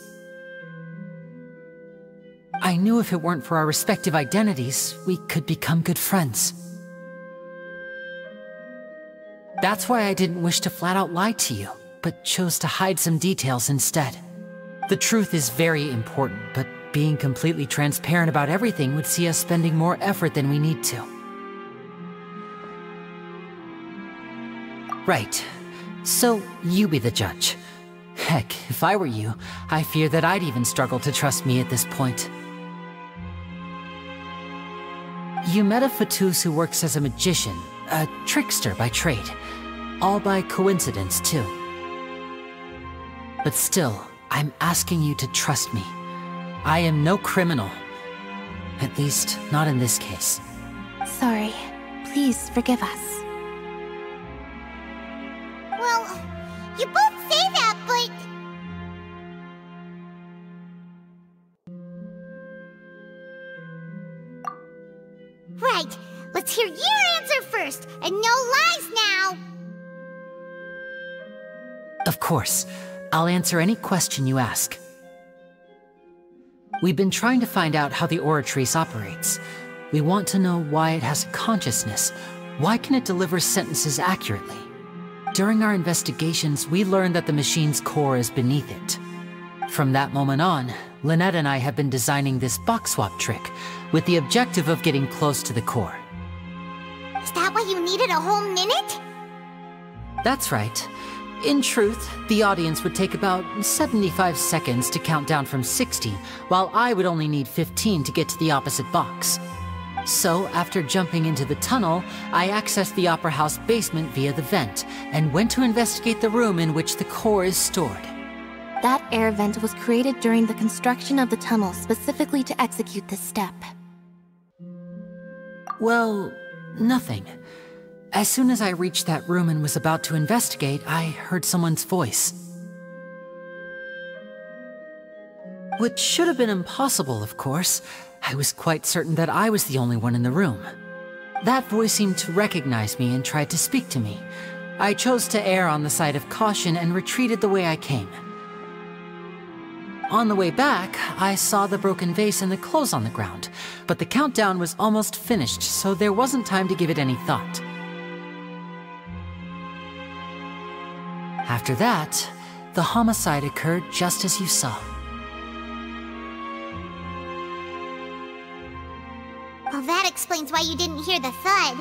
I knew if it weren't for our respective identities, we could become good friends. That's why I didn't wish to flat out lie to you, but chose to hide some details instead. The truth is very important, but being completely transparent about everything would see us spending more effort than we need to. Right. So, you be the judge. Heck, if I were you, I fear that I'd even struggle to trust me at this point. You met a Fatus who works as a magician, a trickster by trade. All by coincidence, too. But still, I'm asking you to trust me. I am no criminal. At least, not in this case. Sorry. Please forgive us. Well, you both say that, but... Right, let's hear your answer first, and no lies now! Of course. I'll answer any question you ask. We've been trying to find out how the Oratrice operates. We want to know why it has a consciousness. Why can it deliver sentences accurately? During our investigations, we learned that the machine's core is beneath it. From that moment on, Lynette and I have been designing this box swap trick, with the objective of getting close to the core. Is that why you needed a whole minute? That's right. In truth, the audience would take about 75 seconds to count down from 60, while I would only need 15 to get to the opposite box. So, after jumping into the tunnel, I accessed the Opera House basement via the vent, and went to investigate the room in which the core is stored. That air vent was created during the construction of the tunnel specifically to execute this step. Well, nothing. As soon as I reached that room and was about to investigate, I heard someone's voice. Which should have been impossible, of course. I was quite certain that I was the only one in the room. That voice seemed to recognize me and tried to speak to me. I chose to err on the side of caution and retreated the way I came. On the way back, I saw the broken vase and the clothes on the ground, but the countdown was almost finished, so there wasn't time to give it any thought. After that, the homicide occurred just as you saw. Well, that explains why you didn't hear the thud.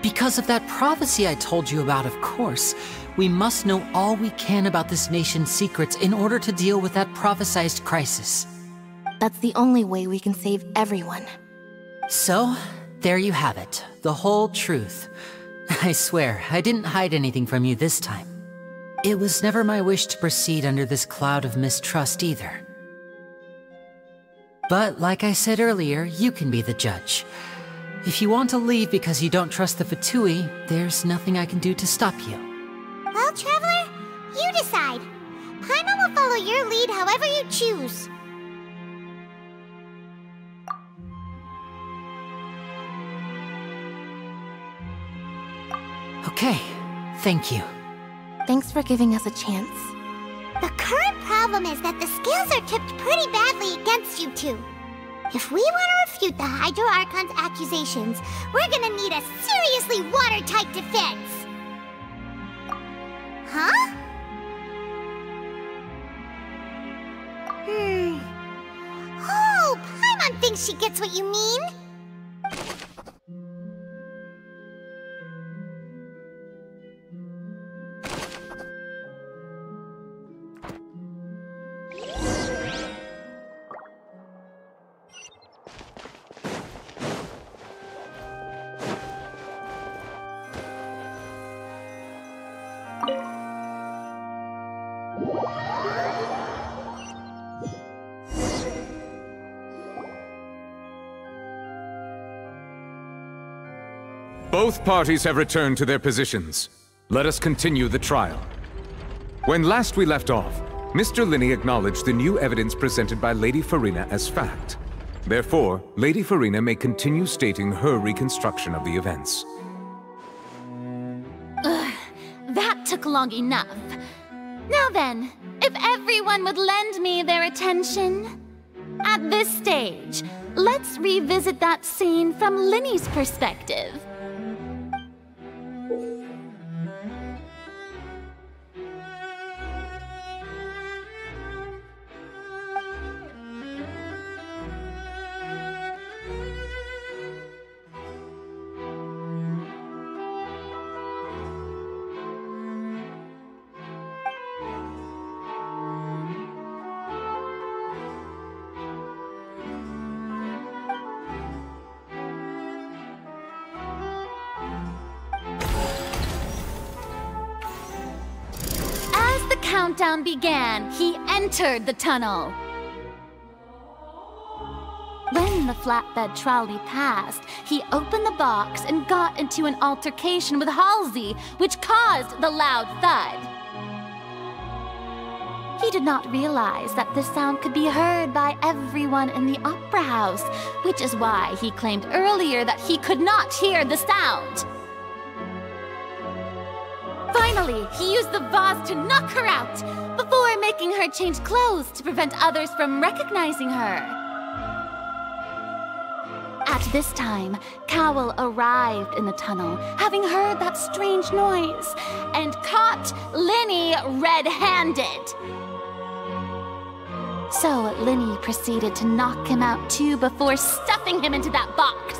Because of that prophecy I told you about, of course. We must know all we can about this nation's secrets in order to deal with that prophesized crisis. That's the only way we can save everyone. So, there you have it. The whole truth. I swear, I didn't hide anything from you this time. It was never my wish to proceed under this cloud of mistrust either. But like I said earlier, you can be the judge. If you want to leave because you don't trust the Fatui, there's nothing I can do to stop you. Well, Traveler, you decide. Paimon will follow your lead however you choose. Okay, thank you. Thanks for giving us a chance. The current problem is that the scales are tipped pretty badly against you two. If we want to refute the Hydro Archon's accusations, we're gonna need a seriously watertight defense. Huh? Oh, Paimon thinks she gets what you mean. Both parties have returned to their positions. Let us continue the trial. When last we left off, Mr. Linney acknowledged the new evidence presented by Lady Furina as fact. Therefore, Lady Furina may continue stating her reconstruction of the events. Ugh, that took long enough. Now then, if everyone would lend me their attention. At this stage, let's revisit that scene from Linney's perspective. Countdown began, he entered the tunnel. When the flatbed trolley passed, he opened the box and got into an altercation with Halsey, which caused the loud thud. He did not realize that the sound could be heard by everyone in the opera house, which is why he claimed earlier that he could not hear the sound. Finally, he used the vase to knock her out, before making her change clothes to prevent others from recognizing her. At this time, Cowell arrived in the tunnel, having heard that strange noise, and caught Linney red-handed. So Linney proceeded to knock him out too before stuffing him into that box.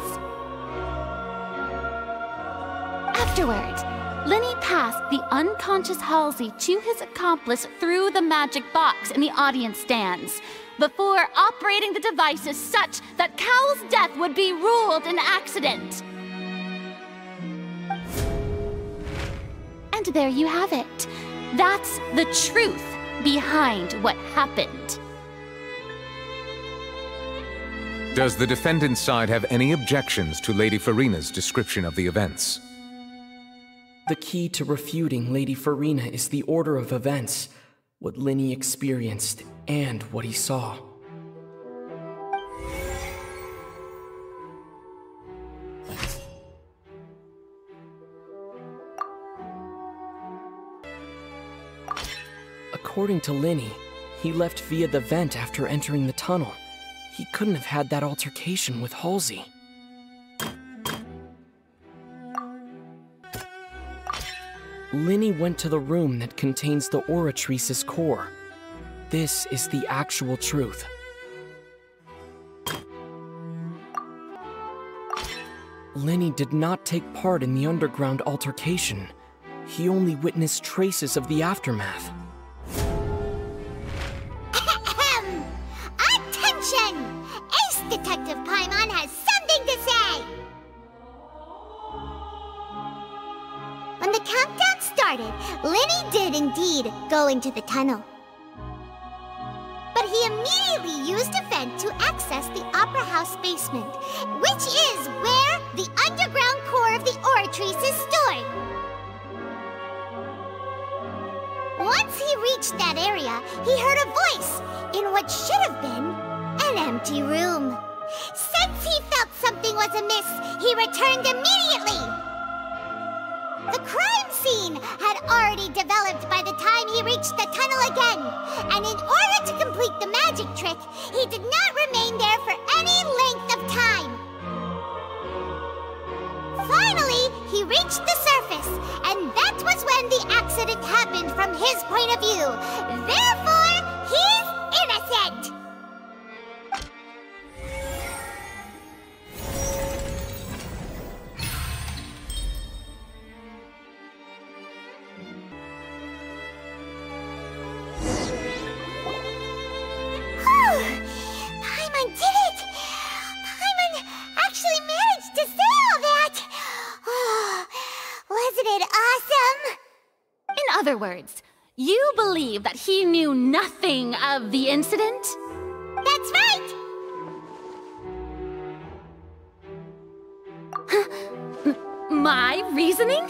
Afterward, Linney passed the unconscious Halsey to his accomplice through the magic box in the audience stands, before operating the devices such that Cowell's death would be ruled an accident. And there you have it. That's the truth behind what happened. Does the defendant's side have any objections to Lady Furina's description of the events? The key to refuting Lady Furina is the order of events, what Linney experienced, and what he saw. According to Linney, he left via the vent after entering the tunnel. He couldn't have had that altercation with Halsey. Linney went to the room that contains the Oratrice's core. This is the actual truth. Linney did not take part in the underground altercation. He only witnessed traces of the aftermath. Attention! Ace Detective Paimon has something to say! When the countdown started, Linney did indeed go into the tunnel. But he immediately used a vent to access the Opera House basement, which is where the underground core of the Oratrice is stored. Once he reached that area, he heard a voice in what should have been an empty room. Since he felt something was amiss, he returned immediately. The crime scene had already developed by the time he reached the tunnel again, and in order to complete the magic trick, he did not remain there for any length of time. Finally, he reached the surface, and that was when the accident happened from his point of view. Therefore, he's innocent! Paimon did it! Paimon actually managed to say all that! Oh, wasn't it awesome? In other words, you believe that he knew nothing of the incident? That's right! My reasoning?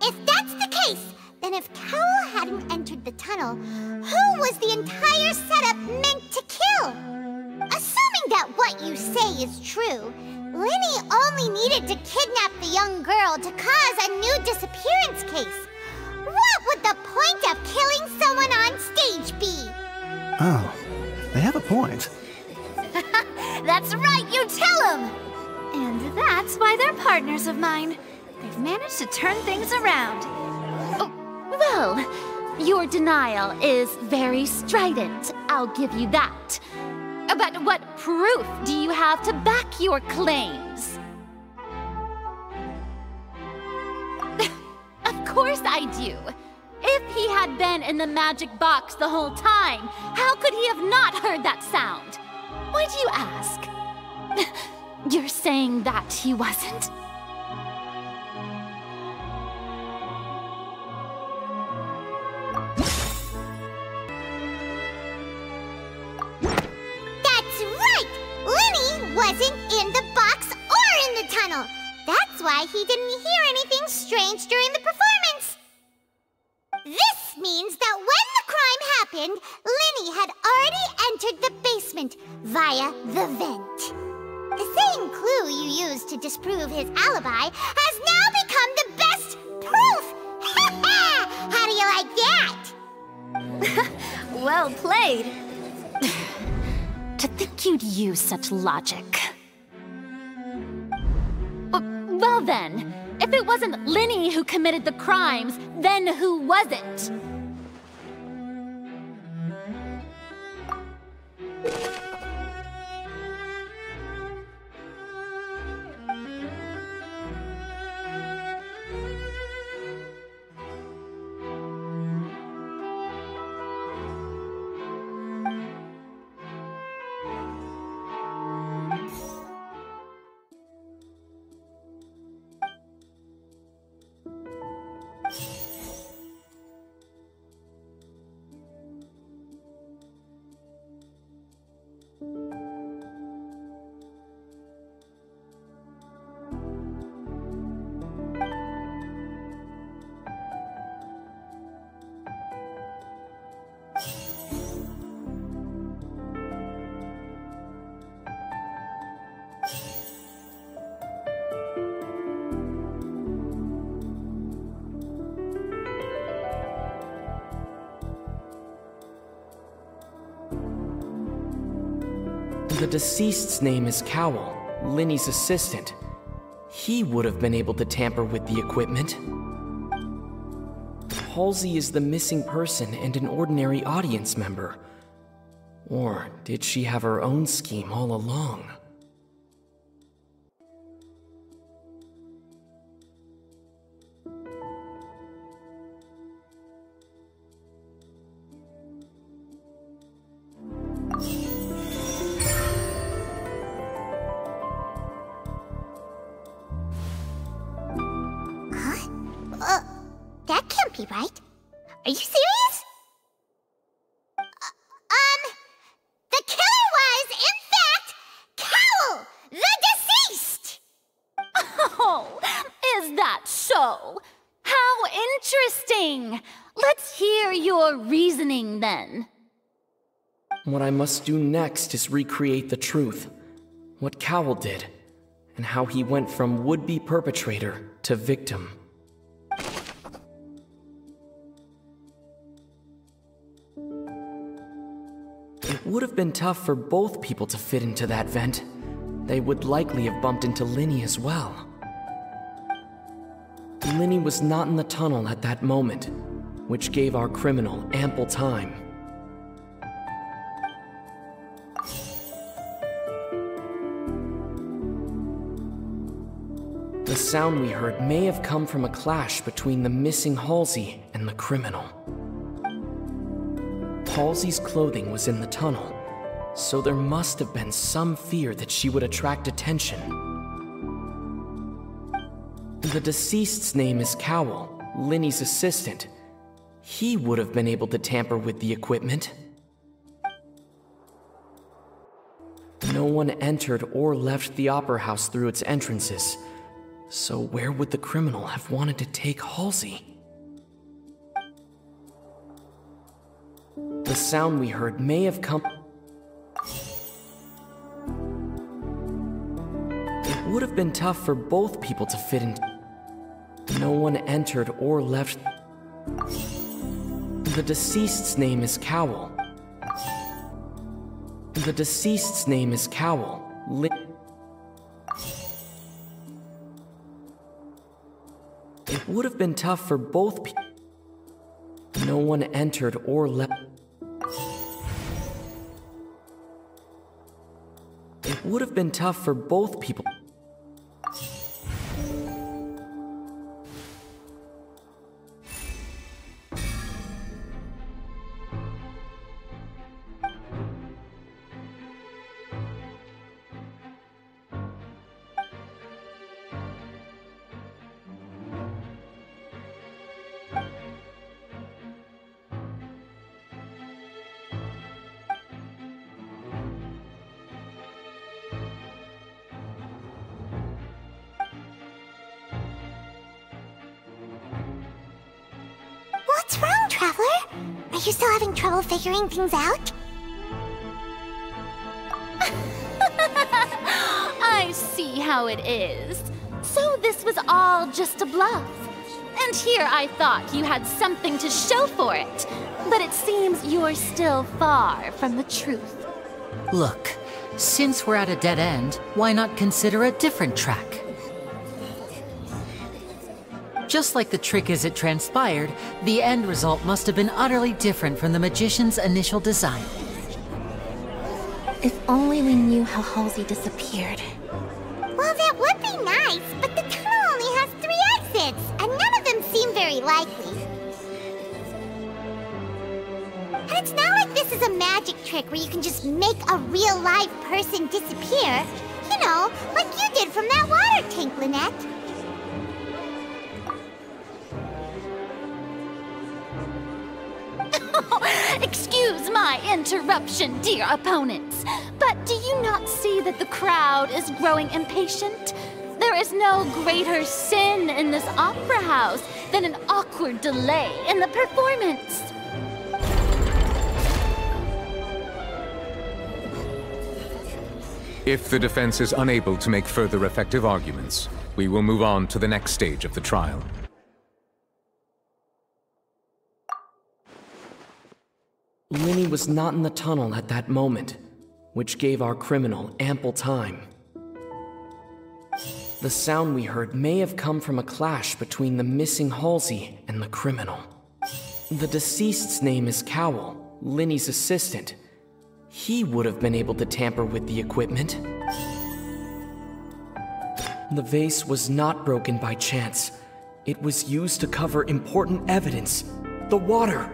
If that's the case, then if Cowell hadn't entered the tunnel, who was the entire setup meant to kill? Assuming that what you say is true, Lyney only needed to kidnap the young girl to cause a new disappearance case. What would the point of killing someone on stage be? Oh, they have a point. That's right, you tell him! And that's why they're partners of mine. They've managed to turn things around. Oh, well, your denial is very strident, I'll give you that. But what proof do you have to back your claims? Of course I do. If he had been in the magic box the whole time, how could he have not heard that sound? Why do you ask? You're saying that he wasn't? Wasn't in the box or in the tunnel. That's why he didn't hear anything strange during the performance. This means that when the crime happened, Lyney had already entered the basement via the vent. The same clue you used to disprove his alibi has now become the best proof! How do you like that? Well played. To think you'd use such logic. Well then, if it wasn't Lyney who committed the crimes, then who was it? The deceased's name is Cowell, Lyney's assistant. He would have been able to tamper with the equipment. Halsey is the missing person and an ordinary audience member. Or did she have her own scheme all along? That can't be right. Are you serious? The killer was, in fact, Cowell, the deceased! Oh, is that so? How interesting! Let's hear your reasoning then. What I must do next is recreate the truth. what Cowell did, and how he went from would-be perpetrator to victim. It would have been tough for both people to fit into that vent. They would likely have bumped into Linny as well. Linny was not in the tunnel at that moment, which gave our criminal ample time. The sound we heard may have come from a clash between the missing Halsey and the criminal. Halsey's clothing was in the tunnel, so there must have been some fear that she would attract attention. The deceased's name is Cowell, Linny's assistant. He would have been able to tamper with the equipment. No one entered or left the Opera House through its entrances, so where would the criminal have wanted to take Halsey? The sound we heard may have come... It would have been tough for both people to fit in. No one entered or left. The deceased's name is Cowell. The deceased's name is Cowell. It would have been tough for both people. No one entered or left. It would have been tough for both people. What's wrong, Traveler? Are you still having trouble figuring things out? I see how it is. So this was all just a bluff. And here I thought you had something to show for it. But it seems you're still far from the truth. Look, since we're at a dead end, why not consider a different track? Just like the trick as it transpired, the end result must have been utterly different from the magician's initial design. If only we knew how Halsey disappeared. Well, that would be nice, but the tunnel only has 3 exits, and none of them seem very likely. And it's not like this is a magic trick where you can just make a real live person disappear. You know, like you did from that water tank, Lynette. Excuse my interruption, dear opponents, but do you not see that the crowd is growing impatient? There is no greater sin in this opera house than an awkward delay in the performance. If the defense is unable to make further effective arguments, we will move on to the next stage of the trial. Linny was not in the tunnel at that moment, which gave our criminal ample time. The sound we heard may have come from a clash between the missing Halsey and the criminal. The deceased's name is Cowell, Linny's assistant. He would have been able to tamper with the equipment. The vase was not broken by chance. It was used to cover important evidence, the water.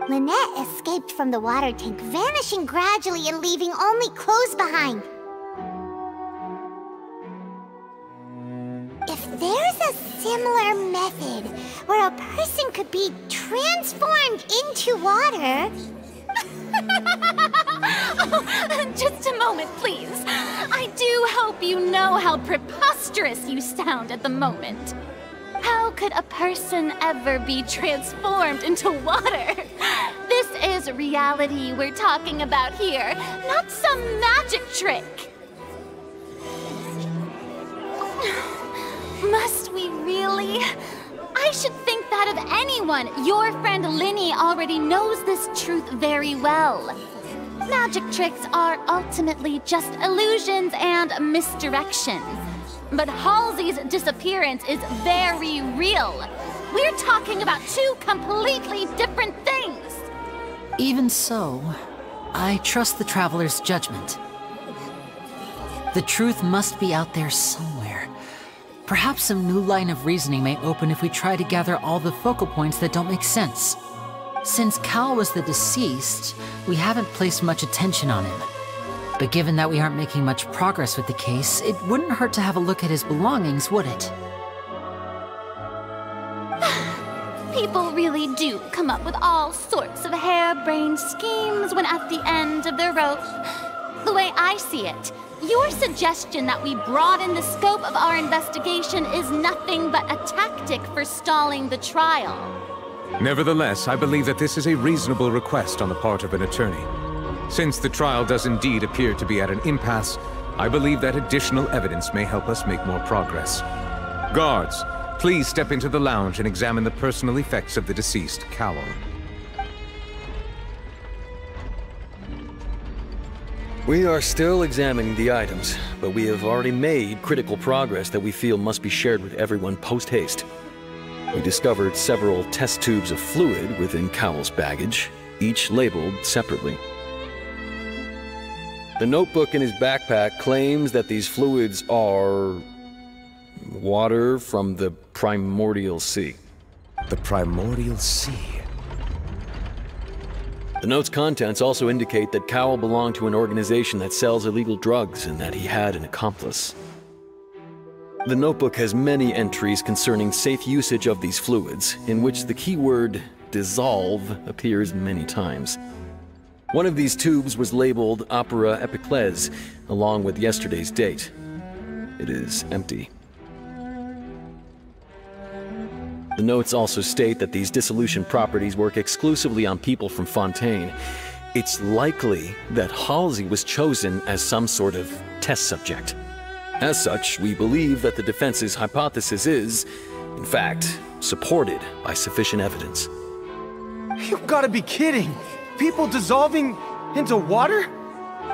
Lynette escaped from the water tank, vanishing gradually and leaving only clothes behind. If there's a similar method where a person could be transformed into water... Just a moment, please. I do hope you know how preposterous you sound at the moment. How could a person ever be transformed into water? This is reality we're talking about here, not some magic trick. Must we really? I should think that of anyone. Your friend Lyney already knows this truth very well. Magic tricks are ultimately just illusions and misdirection. But Halsey's disappearance is very real. We're talking about two completely different things. Even so, I trust the Traveler's judgment. The truth must be out there somewhere. Perhaps some new line of reasoning may open if we try to gather all the focal points that don't make sense. Since Cal was the deceased, we haven't placed much attention on him. But given that we aren't making much progress with the case, it wouldn't hurt to have a look at his belongings, would it? People really do come up with all sorts of harebrained schemes when at the end of their rope. The way I see it, your suggestion that we broaden the scope of our investigation is nothing but a tactic for stalling the trial. Nevertheless, I believe that this is a reasonable request on the part of an attorney. Since the trial does indeed appear to be at an impasse, I believe that additional evidence may help us make more progress. Guards, please step into the lounge and examine the personal effects of the deceased Cowell. We are still examining the items, but we have already made critical progress that we feel must be shared with everyone post-haste. We discovered several test tubes of fluid within Cowell's baggage, each labeled separately. The notebook in his backpack claims that these fluids are water from the Primordial Sea. The Primordial Sea? The note's contents also indicate that Cowell belonged to an organization that sells illegal drugs and that he had an accomplice. The notebook has many entries concerning safe usage of these fluids, in which the keyword dissolve appears many times. One of these tubes was labeled Opera Epiclese, along with yesterday's date. It is empty. The notes also state that these dissolution properties work exclusively on people from Fontaine. It's likely that Halsey was chosen as some sort of test subject. As such, we believe that the defense's hypothesis is, in fact, supported by sufficient evidence. You've got to be kidding! People dissolving into water?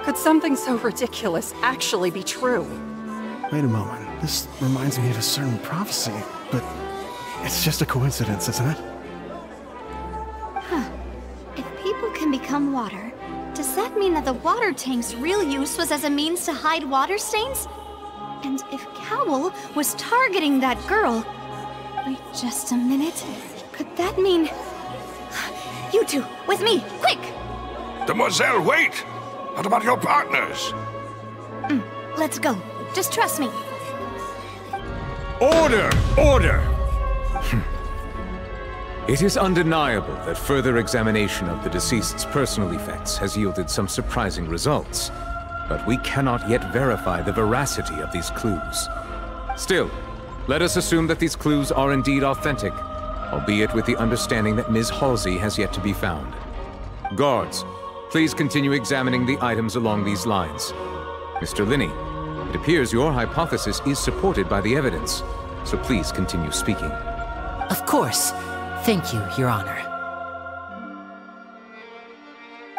Could something so ridiculous actually be true? Wait a moment. This reminds me of a certain prophecy, but it's just a coincidence, isn't it? Huh. If people can become water, does that mean that the water tank's real use was as a means to hide water stains? And if Cowell was targeting that girl... Wait just a minute. Could that mean... You two, with me, quick! Demoiselle, wait! What about your partners? Let's go. Just trust me. Order! Order! It is undeniable that further examination of the deceased's personal effects has yielded some surprising results. But we cannot yet verify the veracity of these clues. Still, let us assume that these clues are indeed authentic, albeit with the understanding that Ms. Halsey has yet to be found. Guards, please continue examining the items along these lines. Mr. Lyney, it appears your hypothesis is supported by the evidence, so please continue speaking. Of course. Thank you, Your Honor.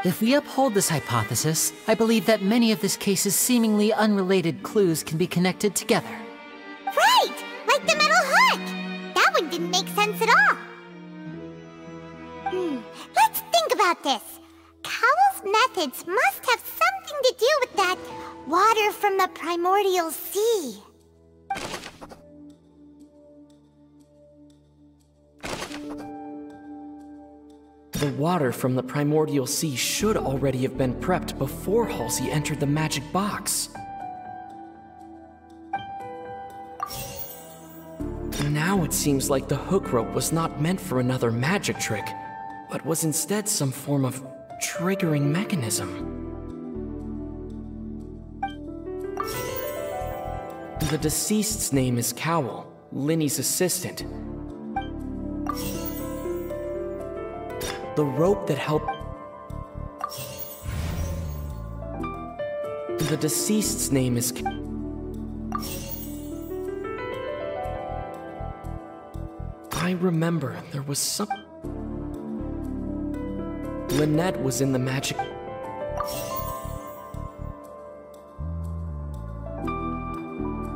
If we uphold this hypothesis, I believe that many of this case's seemingly unrelated clues can be connected together. Right! Like the metal hook! That one didn't make sense at all. Let's think about this. Cowell's methods must have something to do with that water from the Primordial Sea. The water from the Primordial Sea should already have been prepped before Halsey entered the magic box. Now it seems like the hook rope was not meant for another magic trick, but was instead some form of triggering mechanism. The deceased's name is Cowell, Linny's assistant. The rope that helped... The deceased's name is... I remember there was some... Lynette was in the magic...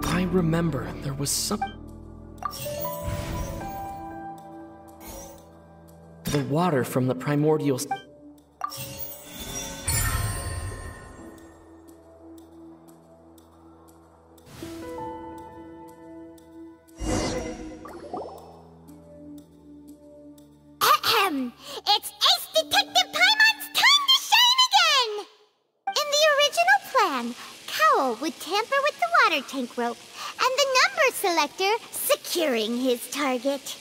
I remember there was some... The water from the primordial... It's Ace Detective Paimon's time to shine again! In the original plan, Cowell would tamper with the water tank rope and the number selector securing his target.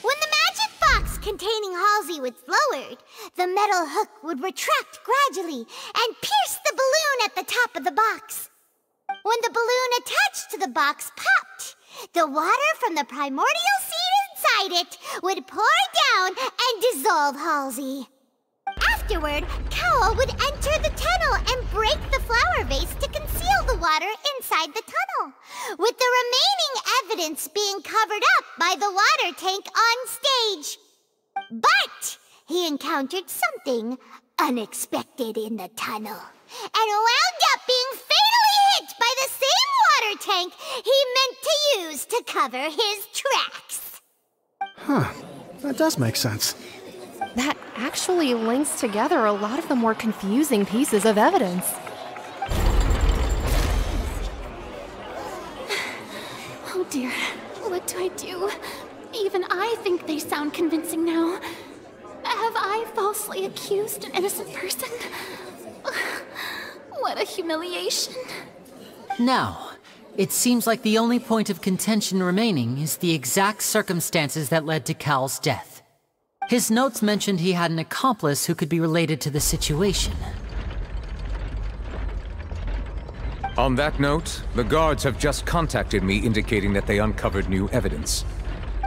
When the magic box containing Halsey was lowered, the metal hook would retract gradually and pierce the balloon at the top of the box. When the balloon attached to the box popped, the water from the primordial seed inside it would pour down and dissolve Halsey. Afterward, Cowell would enter the tunnel and break the flower vase to conceal the water inside the tunnel, with the remaining evidence being covered up by the water tank on stage. But he encountered something unexpected in the tunnel, and wound up being fatally hit by the same water tank he meant to use to cover his tracks. Huh. That does make sense. That actually links together a lot of the more confusing pieces of evidence. Oh dear, what do I do? Even I think they sound convincing now. Have I falsely accused an innocent person? What a humiliation. Now, it seems like the only point of contention remaining is the exact circumstances that led to Cal's death. His notes mentioned he had an accomplice who could be related to the situation. On that note, the guards have just contacted me indicating that they uncovered new evidence.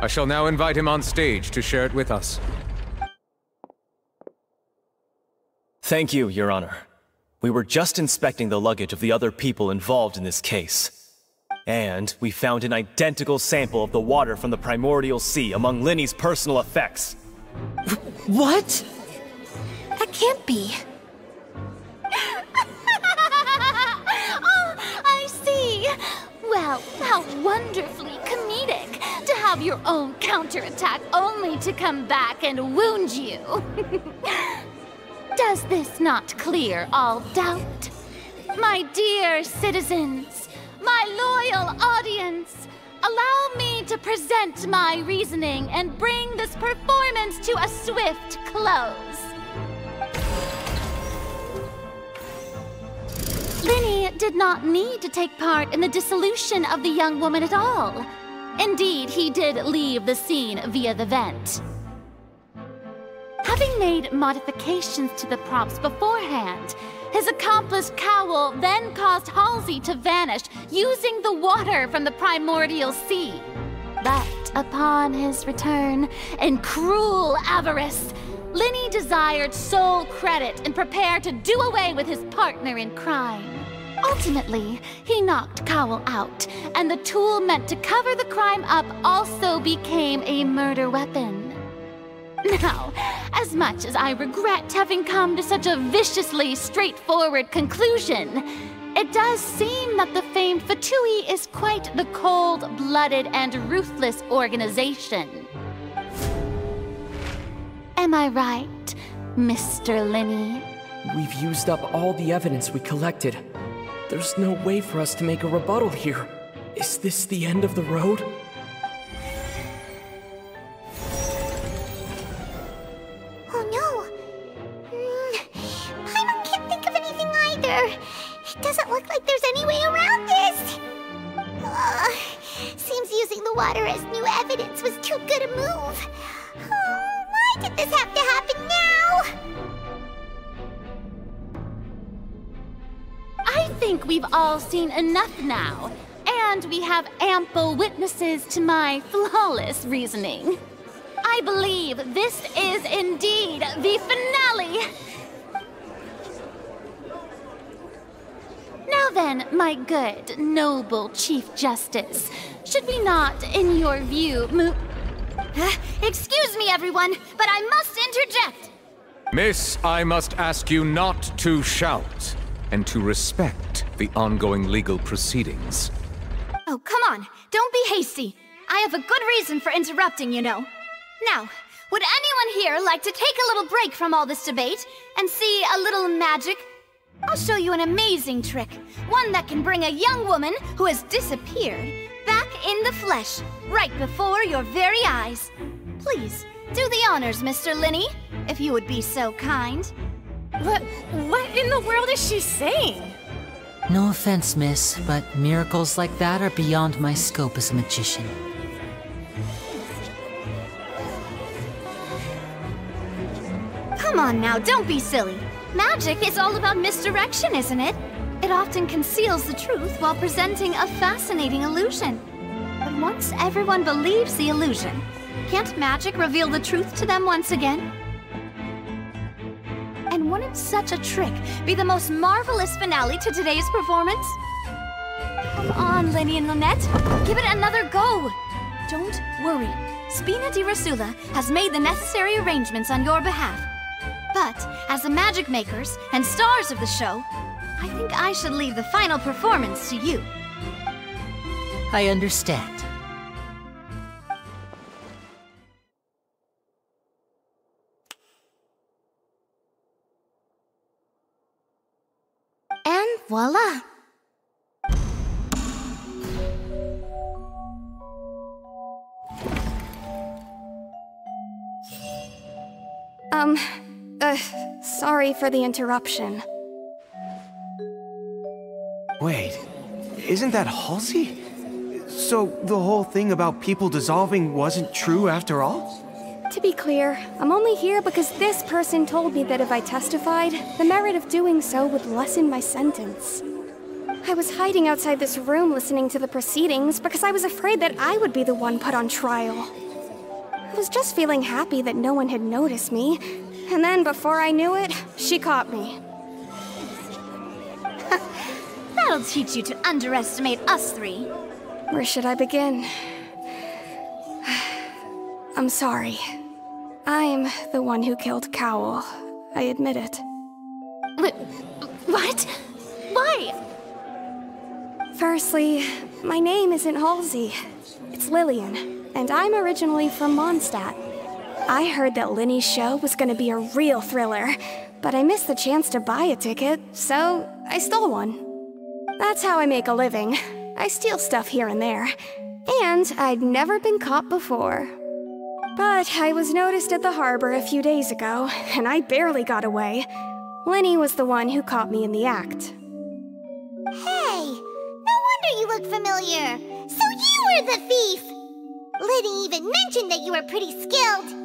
I shall now invite him on stage to share it with us. Thank you, Your Honor. We were just inspecting the luggage of the other people involved in this case. And we found an identical sample of the water from the primordial sea among Linny's personal effects. What? That can't be. Oh, I see. Well, how wonderfully comedic to have your own counterattack only to come back and wound you. Does this not clear all doubt? My dear citizens, my loyal audience, allow me to present my reasoning and bring this performance to a swift close. Linny did not need to take part in the dissolution of the young woman at all. Indeed, he did leave the scene via the vent. Having made modifications to the props beforehand, his accomplice Cowell then caused Halsey to vanish using the water from the primordial sea. But upon his return, in cruel avarice, Linny desired sole credit and prepared to do away with his partner in crime. Ultimately, he knocked Cowell out, and the tool meant to cover the crime up also became a murder weapon. Now, as much as I regret having come to such a viciously straightforward conclusion, it does seem that the famed Fatui is quite the cold-blooded and ruthless organization. Am I right, Mr. Linny? We've used up all the evidence we collected. There's no way for us to make a rebuttal here. Is this the end of the road? Oh no! Paimon can't think of anything either. It doesn't look like there's any way around this. Seems using the water as new evidence was too good a move. Why did this have to happen now? I think we've all seen enough now. And and we have ample witnesses to my flawless reasoning. I believe this is indeed the finale! Now then, my good, noble Chief Justice, should we not, in your view, move... Excuse me, everyone, but I must interject! Miss, I must ask you not to shout, and to respect the ongoing legal proceedings. Oh, come on, don't be hasty. I have a good reason for interrupting, you know. Now, would anyone here like to take a little break from all this debate and see a little magic? I'll show you an amazing trick, one that can bring a young woman who has disappeared back in the flesh, right before your very eyes. Please, do the honors, Mr. Linny, if you would be so kind. What in the world is she saying? No offense, miss, but miracles like that are beyond my scope as a magician. Come on now, don't be silly. Magic is all about misdirection, isn't it? It often conceals the truth while presenting a fascinating illusion. But once everyone believes the illusion, can't magic reveal the truth to them once again? And wouldn't such a trick be the most marvelous finale to today's performance? Come on, Linny and Lynette, give it another go. Don't worry, Spina di Rosula has made the necessary arrangements on your behalf. But, as the magic makers and stars of the show, I think I should leave the final performance to you. I understand. And voila! Sorry for the interruption. Wait, isn't that Halsey? So the whole thing about people dissolving wasn't true after all? To be clear, I'm only here because this person told me that if I testified, the merit of doing so would lessen my sentence. I was hiding outside this room listening to the proceedings because I was afraid that I would be the one put on trial. I was just feeling happy that no one had noticed me, and then before I knew it, she caught me. That'll teach you to underestimate us three. Where should I begin? I'm sorry. I'm the one who killed Cowell. I admit it. What? Why? Firstly, my name isn't Halsey. It's Lillian, and I'm originally from Mondstadt. I heard that Linny's show was gonna be a real thriller, but I missed the chance to buy a ticket, so I stole one. That's how I make a living. I steal stuff here and there, and I'd never been caught before. But I was noticed at the harbor a few days ago, and I barely got away. Linny was the one who caught me in the act. Hey, no wonder you look familiar. So you were the thief! Liddy even mentioned that you were pretty skilled.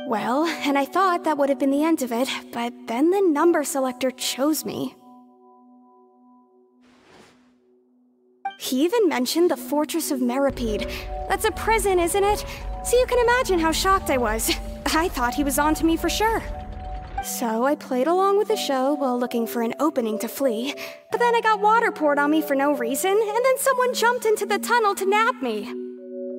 Well, and I thought that would have been the end of it, but then the number selector chose me. He even mentioned the Fortress of Meripede. That's a prison, isn't it? So you can imagine how shocked I was. I thought he was onto me for sure. So I played along with the show while looking for an opening to flee, but then I got water poured on me for no reason, and then someone jumped into the tunnel to nab me.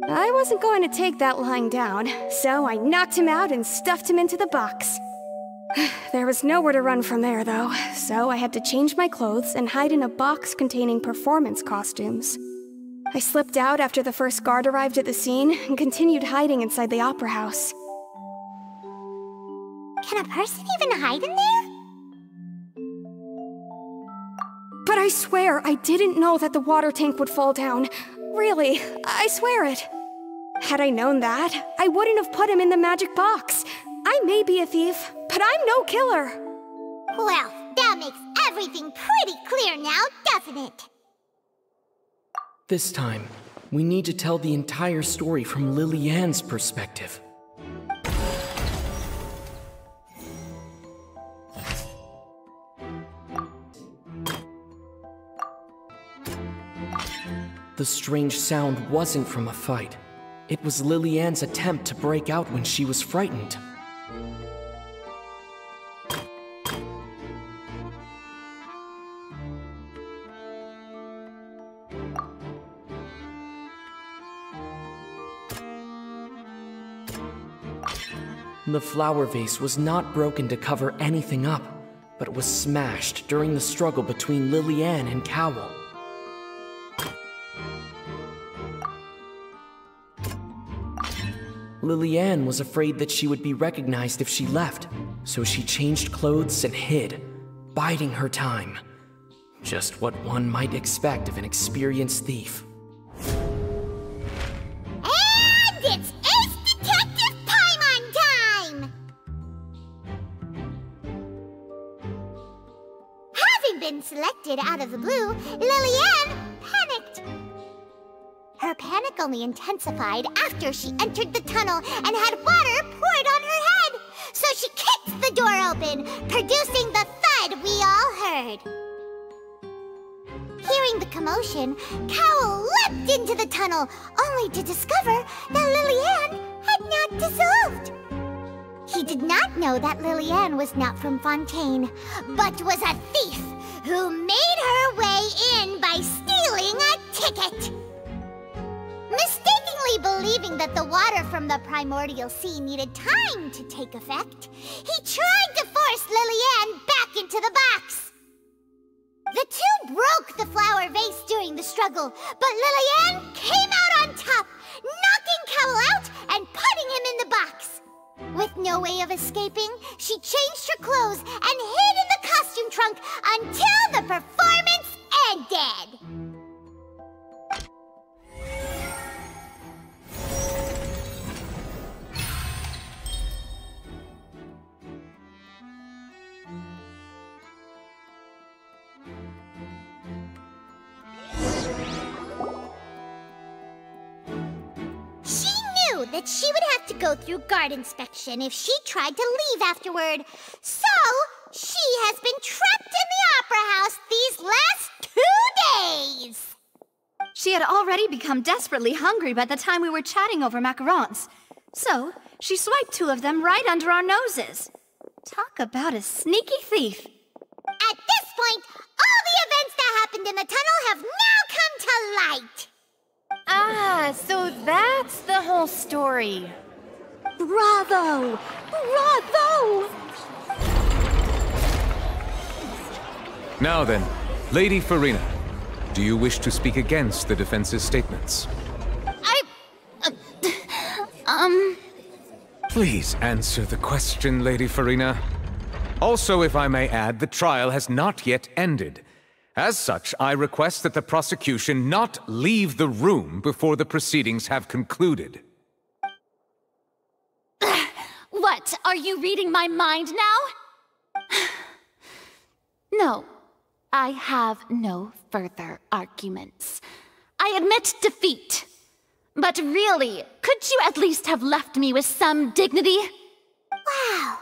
I wasn't going to take that lying down, so I knocked him out and stuffed him into the box. There was nowhere to run from there, though, so I had to change my clothes and hide in a box containing performance costumes. I slipped out after the first guard arrived at the scene and continued hiding inside the opera house. Can a person even hide in there? But I swear I didn't know that the water tank would fall down. Really, I swear it. Had I known that, I wouldn't have put him in the magic box. I may be a thief, but I'm no killer. Well, that makes everything pretty clear now, doesn't it? This time, we need to tell the entire story from Lily-Ann's perspective. The strange sound wasn't from a fight. It was Lily-Ann's attempt to break out when she was frightened. The flower vase was not broken to cover anything up, but was smashed during the struggle between Lily-Ann and Cowell. Lily-Ann was afraid that she would be recognized if she left, so she changed clothes and hid, biding her time. Just what one might expect of an experienced thief. And it's Ace Detective Paimon time! Having been selected out of the blue, Lily-Ann panicked. Her panic only intensified after she entered the tunnel and had water poured on her head. So she kicked the door open, producing the thud we all heard. Hearing the commotion, Cowell leapt into the tunnel, only to discover that Lily-Ann had not dissolved. He did not know that Lily-Ann was not from Fontaine, but was a thief who made her way in by stealing a ticket. Mistakenly believing that the water from the primordial sea needed time to take effect, he tried to force Lily-Ann back into the box. The two broke the flower vase during the struggle, but Lily-Ann came out on top, knocking Cowell out and putting him in the box. With no way of escaping, she changed her clothes and hid in the costume trunk until the performance ended. That she would have to go through guard inspection if she tried to leave afterward. So, she has been trapped in the Opera House these last 2 days. She had already become desperately hungry by the time we were chatting over macarons. So, she swiped 2 of them right under our noses. Talk about a sneaky thief. At this point, all the events that happened in the tunnel have now come to light. Ah, so that's the whole story. Bravo! Bravo! Now then, Lady Furina, do you wish to speak against the defense's statements? Please answer the question, Lady Furina. Also, if I may add, the trial has not yet ended. As such, I request that the prosecution not leave the room before the proceedings have concluded. What? Are you reading my mind now? No, I have no further arguments. I admit defeat. But really, could you at least have left me with some dignity? Wow,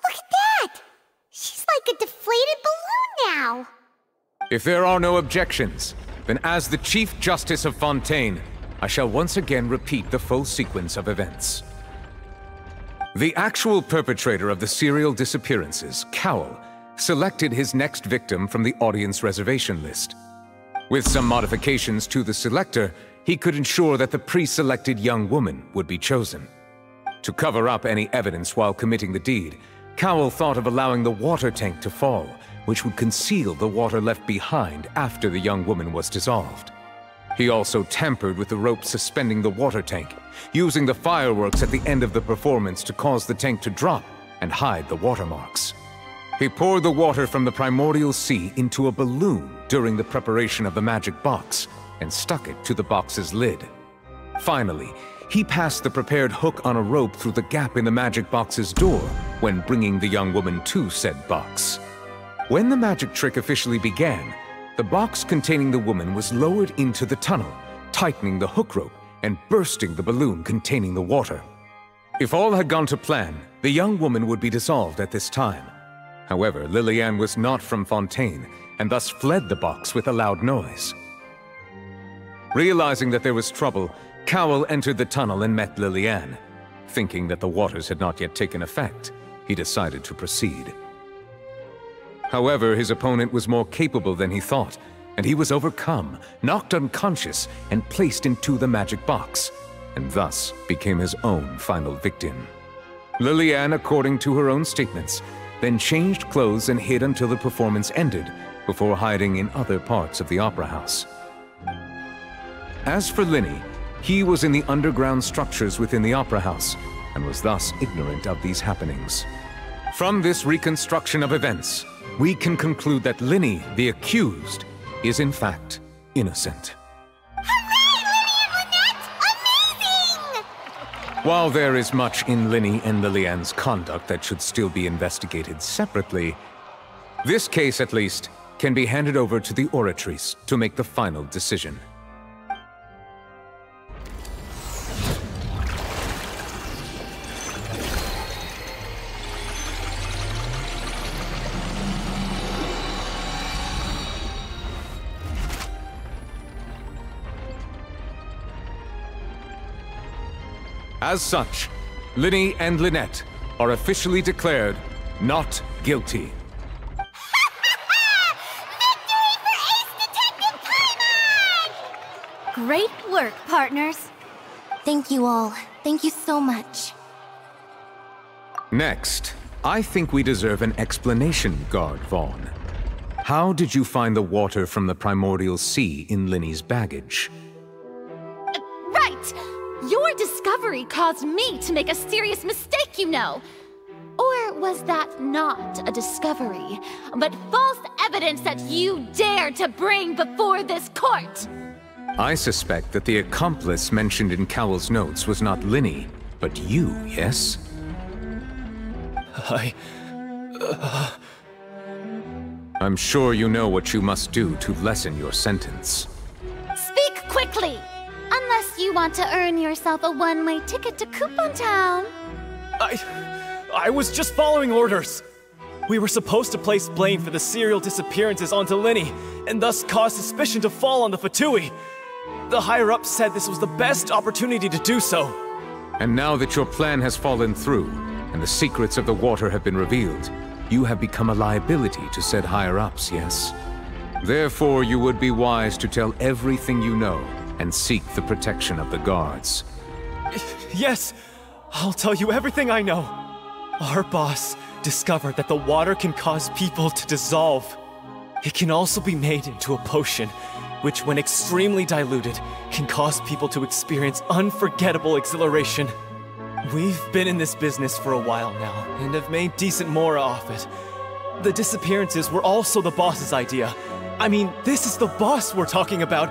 look at that! She's like a deflated balloon now. If there are no objections, then as the Chief Justice of Fontaine, I shall once again repeat the full sequence of events. The actual perpetrator of the serial disappearances, Cowell, selected his next victim from the audience reservation list. With some modifications to the selector, he could ensure that the pre-selected young woman would be chosen. To cover up any evidence while committing the deed, Cowell thought of allowing the water tank to fall, which would conceal the water left behind after the young woman was dissolved. He also tampered with the rope suspending the water tank, using the fireworks at the end of the performance to cause the tank to drop and hide the watermarks. He poured the water from the primordial sea into a balloon during the preparation of the magic box and stuck it to the box's lid. Finally, he passed the prepared hook on a rope through the gap in the magic box's door when bringing the young woman to said box. When the magic trick officially began, the box containing the woman was lowered into the tunnel, tightening the hook rope and bursting the balloon containing the water. If all had gone to plan, the young woman would be dissolved at this time. However, Lily-Ann was not from Fontaine, and thus fled the box with a loud noise. Realizing that there was trouble, Cowell entered the tunnel and met Liliane. Thinking that the waters had not yet taken effect, he decided to proceed. However, his opponent was more capable than he thought, and he was overcome, knocked unconscious, and placed into the magic box, and thus became his own final victim. Liliane, according to her own statements, then changed clothes and hid until the performance ended, before hiding in other parts of the opera house. As for Lyney, he was in the underground structures within the opera house, and was thus ignorant of these happenings. From this reconstruction of events, we can conclude that Lyney, the accused, is in fact innocent. While there is much in Lyney and Liliane's conduct that should still be investigated separately, this case, at least, can be handed over to the Oratrice to make the final decision. As such, Lyney and Lynette are officially declared not guilty. Great work, partners. Thank you all. Thank you so much. Next, I think we deserve an explanation, Guard Vaughn. How did you find the water from the primordial sea in Lyney's baggage? Right! Your discovery caused me to make a serious mistake, you know. Or was that not a discovery, but false evidence that you dared to bring before this court? I suspect that the accomplice mentioned in Cowell's notes was not Lyney, but you, yes? I'm sure you know what you must do to lessen your sentence. Speak quickly! Unless you want to earn yourself a one-way ticket to Coupon Town. I was just following orders. We were supposed to place blame for the serial disappearances onto Lyney, and thus cause suspicion to fall on the Fatui. The higher-ups said this was the best opportunity to do so. And now that your plan has fallen through, and the secrets of the water have been revealed, you have become a liability to said higher-ups, yes? Therefore, you would be wise to tell everything you know, and seek the protection of the guards. Yes, I'll tell you everything I know. Our boss discovered that the water can cause people to dissolve. It can also be made into a potion, which when extremely diluted, can cause people to experience unforgettable exhilaration. We've been in this business for a while now, and have made decent mora off it. The disappearances were also the boss's idea. I mean, this is the boss we're talking about.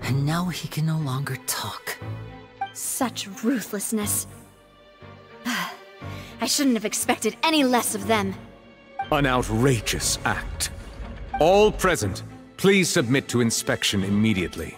And now he can no longer talk. Such ruthlessness. I shouldn't have expected any less of them. An outrageous act. All present, please submit to inspection immediately.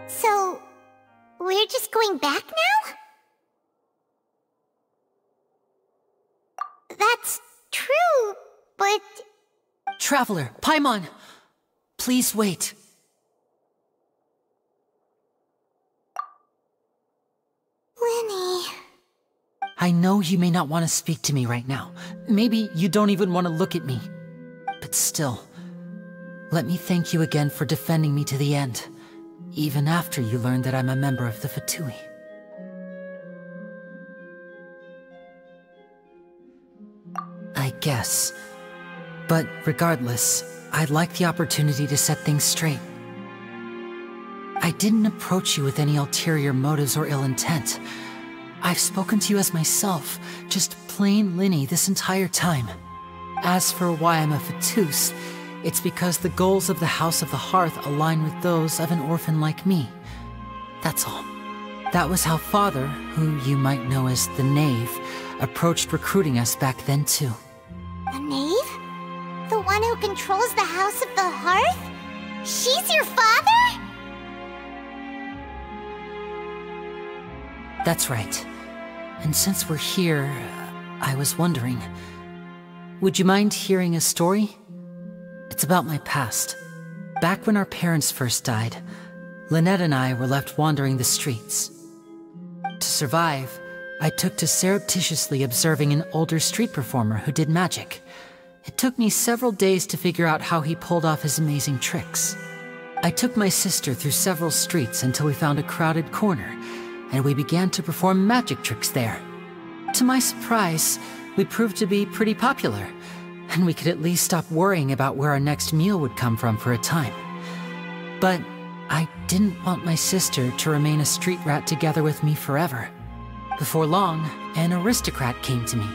So, we're just going back now? That's true, but... Traveler, Paimon! Please wait. Lyney... I know you may not want to speak to me right now. Maybe you don't even want to look at me. But still, let me thank you again for defending me to the end. Even after you learned that I'm a member of the Fatui. I guess. But regardless, I'd like the opportunity to set things straight. I didn't approach you with any ulterior motives or ill intent. I've spoken to you as myself, just plain Lyney this entire time. As for why I'm a Fatus, it's because the goals of the House of the Hearth align with those of an orphan like me. That's all. That was how Father, who you might know as the Knave, approached recruiting us back then too. The Knave? The one who controls the House of the Hearth? She's your father? That's right. And since we're here, I was wondering, would you mind hearing a story? It's about my past. Back when our parents first died, Lynette and I were left wandering the streets. To survive, I took to surreptitiously observing an older street performer who did magic. It took me several days to figure out how he pulled off his amazing tricks. I took my sister through several streets until we found a crowded corner, and we began to perform magic tricks there. To my surprise, we proved to be pretty popular, and we could at least stop worrying about where our next meal would come from for a time. But I didn't want my sister to remain a street rat together with me forever. Before long, an aristocrat came to me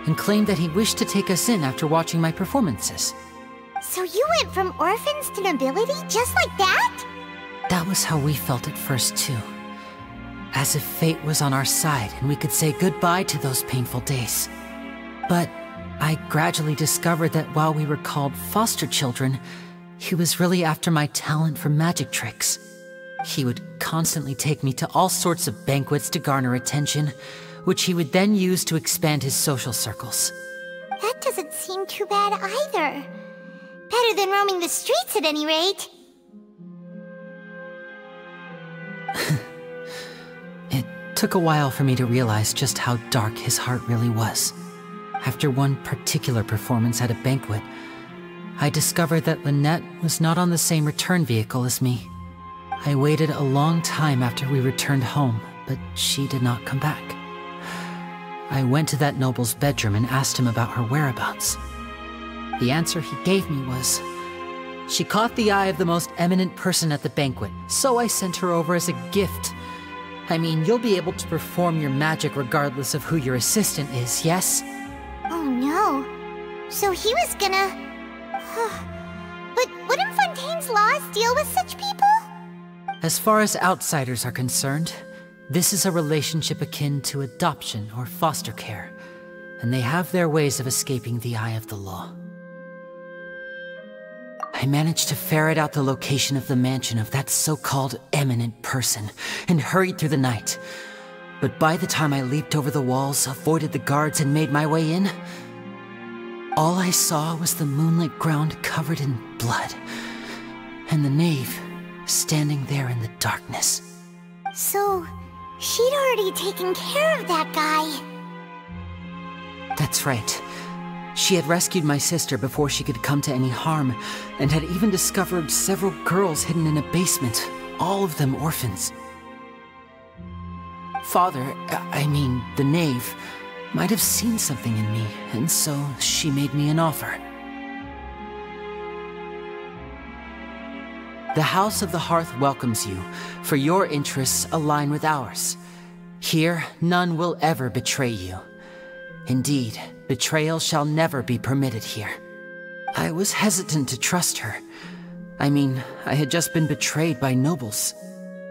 and claimed that he wished to take us in after watching my performances. So you went from orphans to nobility just like that? That was how we felt at first too. As if fate was on our side and we could say goodbye to those painful days. But I gradually discovered that while we were called foster children, he was really after my talent for magic tricks. He would constantly take me to all sorts of banquets to garner attention, which he would then use to expand his social circles. That doesn't seem too bad either. Better than roaming the streets at any rate. It took a while for me to realize just how dark his heart really was. After one particular performance at a banquet, I discovered that Lynette was not on the same return vehicle as me. I waited a long time after we returned home, but she did not come back. I went to that noble's bedroom and asked him about her whereabouts. The answer he gave me was, she caught the eye of the most eminent person at the banquet, so I sent her over as a gift. I mean, you'll be able to perform your magic regardless of who your assistant is, yes? Oh no. So he was gonna... But wouldn't Fontaine's laws deal with such people? As far as outsiders are concerned, this is a relationship akin to adoption or foster care, and they have their ways of escaping the eye of the law. I managed to ferret out the location of the mansion of that so-called eminent person and hurried through the night. But by the time I leaped over the walls, avoided the guards, and made my way in, all I saw was the moonlit ground covered in blood, and the Knave standing there in the darkness. So, she'd already taken care of that guy. That's right. She had rescued my sister before she could come to any harm, and had even discovered several girls hidden in a basement, all of them orphans. Father, I mean, the Knave, might have seen something in me, and so she made me an offer. The House of the Hearth welcomes you, for your interests align with ours. Here, none will ever betray you. Indeed, betrayal shall never be permitted here. I was hesitant to trust her. I mean, I had just been betrayed by nobles.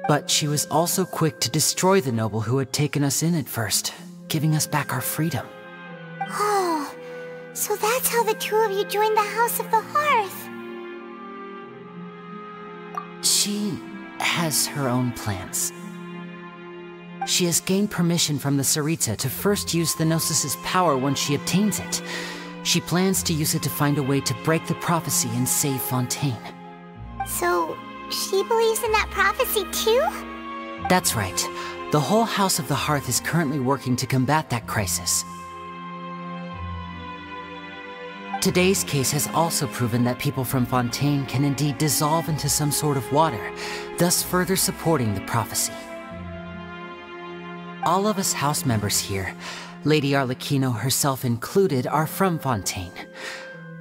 But she was also quick to destroy the noble who had taken us in at first, giving us back our freedom. Oh, so that's how the two of you joined the House of the Hearth. She has her own plans. She has gained permission from the Tsaritsa to first use the Gnosis' power once she obtains it. She plans to use it to find a way to break the prophecy and save Fontaine. So, she believes in that prophecy too? That's right. The whole House of the Hearth is currently working to combat that crisis. Today's case has also proven that people from Fontaine can indeed dissolve into some sort of water, thus further supporting the prophecy. All of us house members here, Lady Arlecchino herself included, are from Fontaine.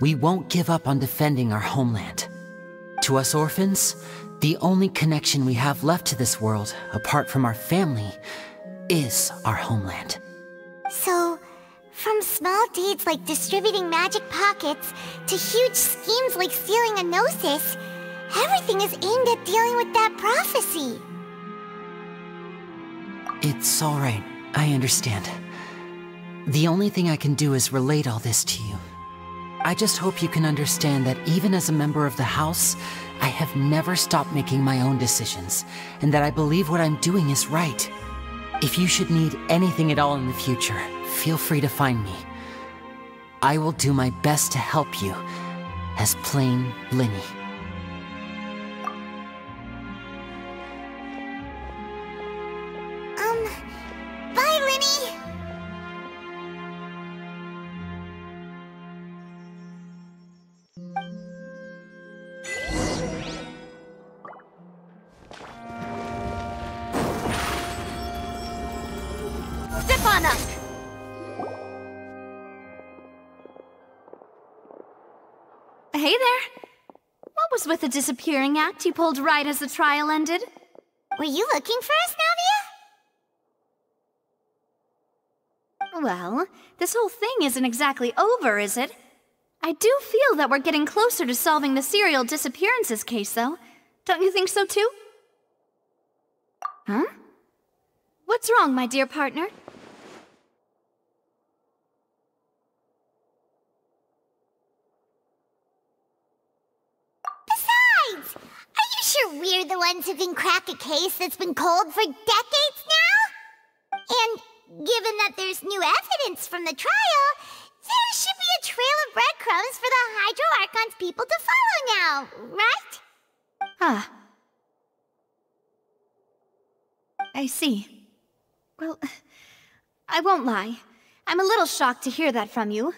We won't give up on defending our homeland. To us orphans, the only connection we have left to this world, apart from our family, is our homeland. So, from small deeds like distributing magic pockets to huge schemes like stealing a Gnosis, everything is aimed at dealing with that prophecy. It's all right. I understand. The only thing I can do is relate all this to you. I just hope you can understand that even as a member of the House, I have never stopped making my own decisions, and that I believe what I'm doing is right. If you should need anything at all in the future, feel free to find me. I will do my best to help you, as plain Lyney. Bye, Lyney! Step on up! Hey there! What was with the disappearing act you pulled right as the trial ended? Were you looking for us, Navia? Well, this whole thing isn't exactly over, is it? I do feel that we're getting closer to solving the serial disappearances case, though. Don't you think so, too? Huh? What's wrong, my dear partner? Besides, are you sure we're the ones who can crack a case that's been cold for decades now? And given that there's new evidence from the trial, there should be a trail of breadcrumbs for the Hydro Archon's people to follow now, right? Ah. I see. Well, I won't lie. I'm a little shocked to hear that from you.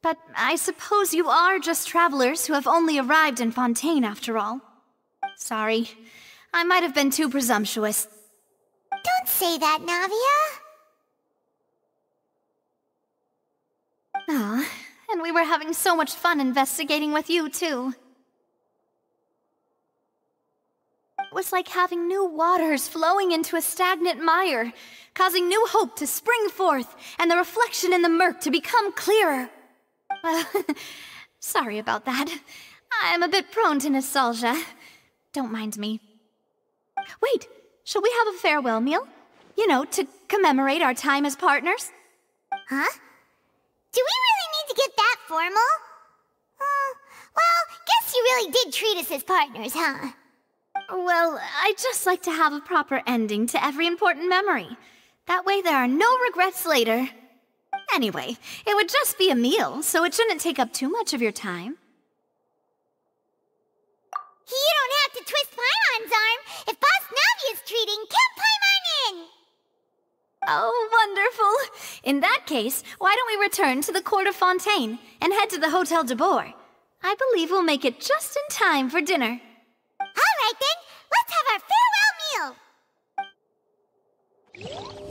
But I suppose you are just travelers who have only arrived in Fontaine after all. Sorry. I might have been too presumptuous. Don't say that, Navia. Ah, and we were having so much fun investigating with you, too. It was like having new waters flowing into a stagnant mire, causing new hope to spring forth, and the reflection in the murk to become clearer. Sorry about that. I'm a bit prone to nostalgia. Don't mind me. Wait, shall we have a farewell meal? You know, to commemorate our time as partners? Huh? Do we really need to get that formal? Well, guess you really did treat us as partners, huh? Well, I'd just like to have a proper ending to every important memory. That way there are no regrets later. Anyway, it would just be a meal, so it shouldn't take up too much of your time. You don't have to twist Paimon's arm. If Boss Navi is treating, count Paimon in! Oh, wonderful! In that case, why don't we return to the Court of Fontaine and head to the Hotel de Boer? I believe we'll make it just in time for dinner. All right then, let's have our farewell meal!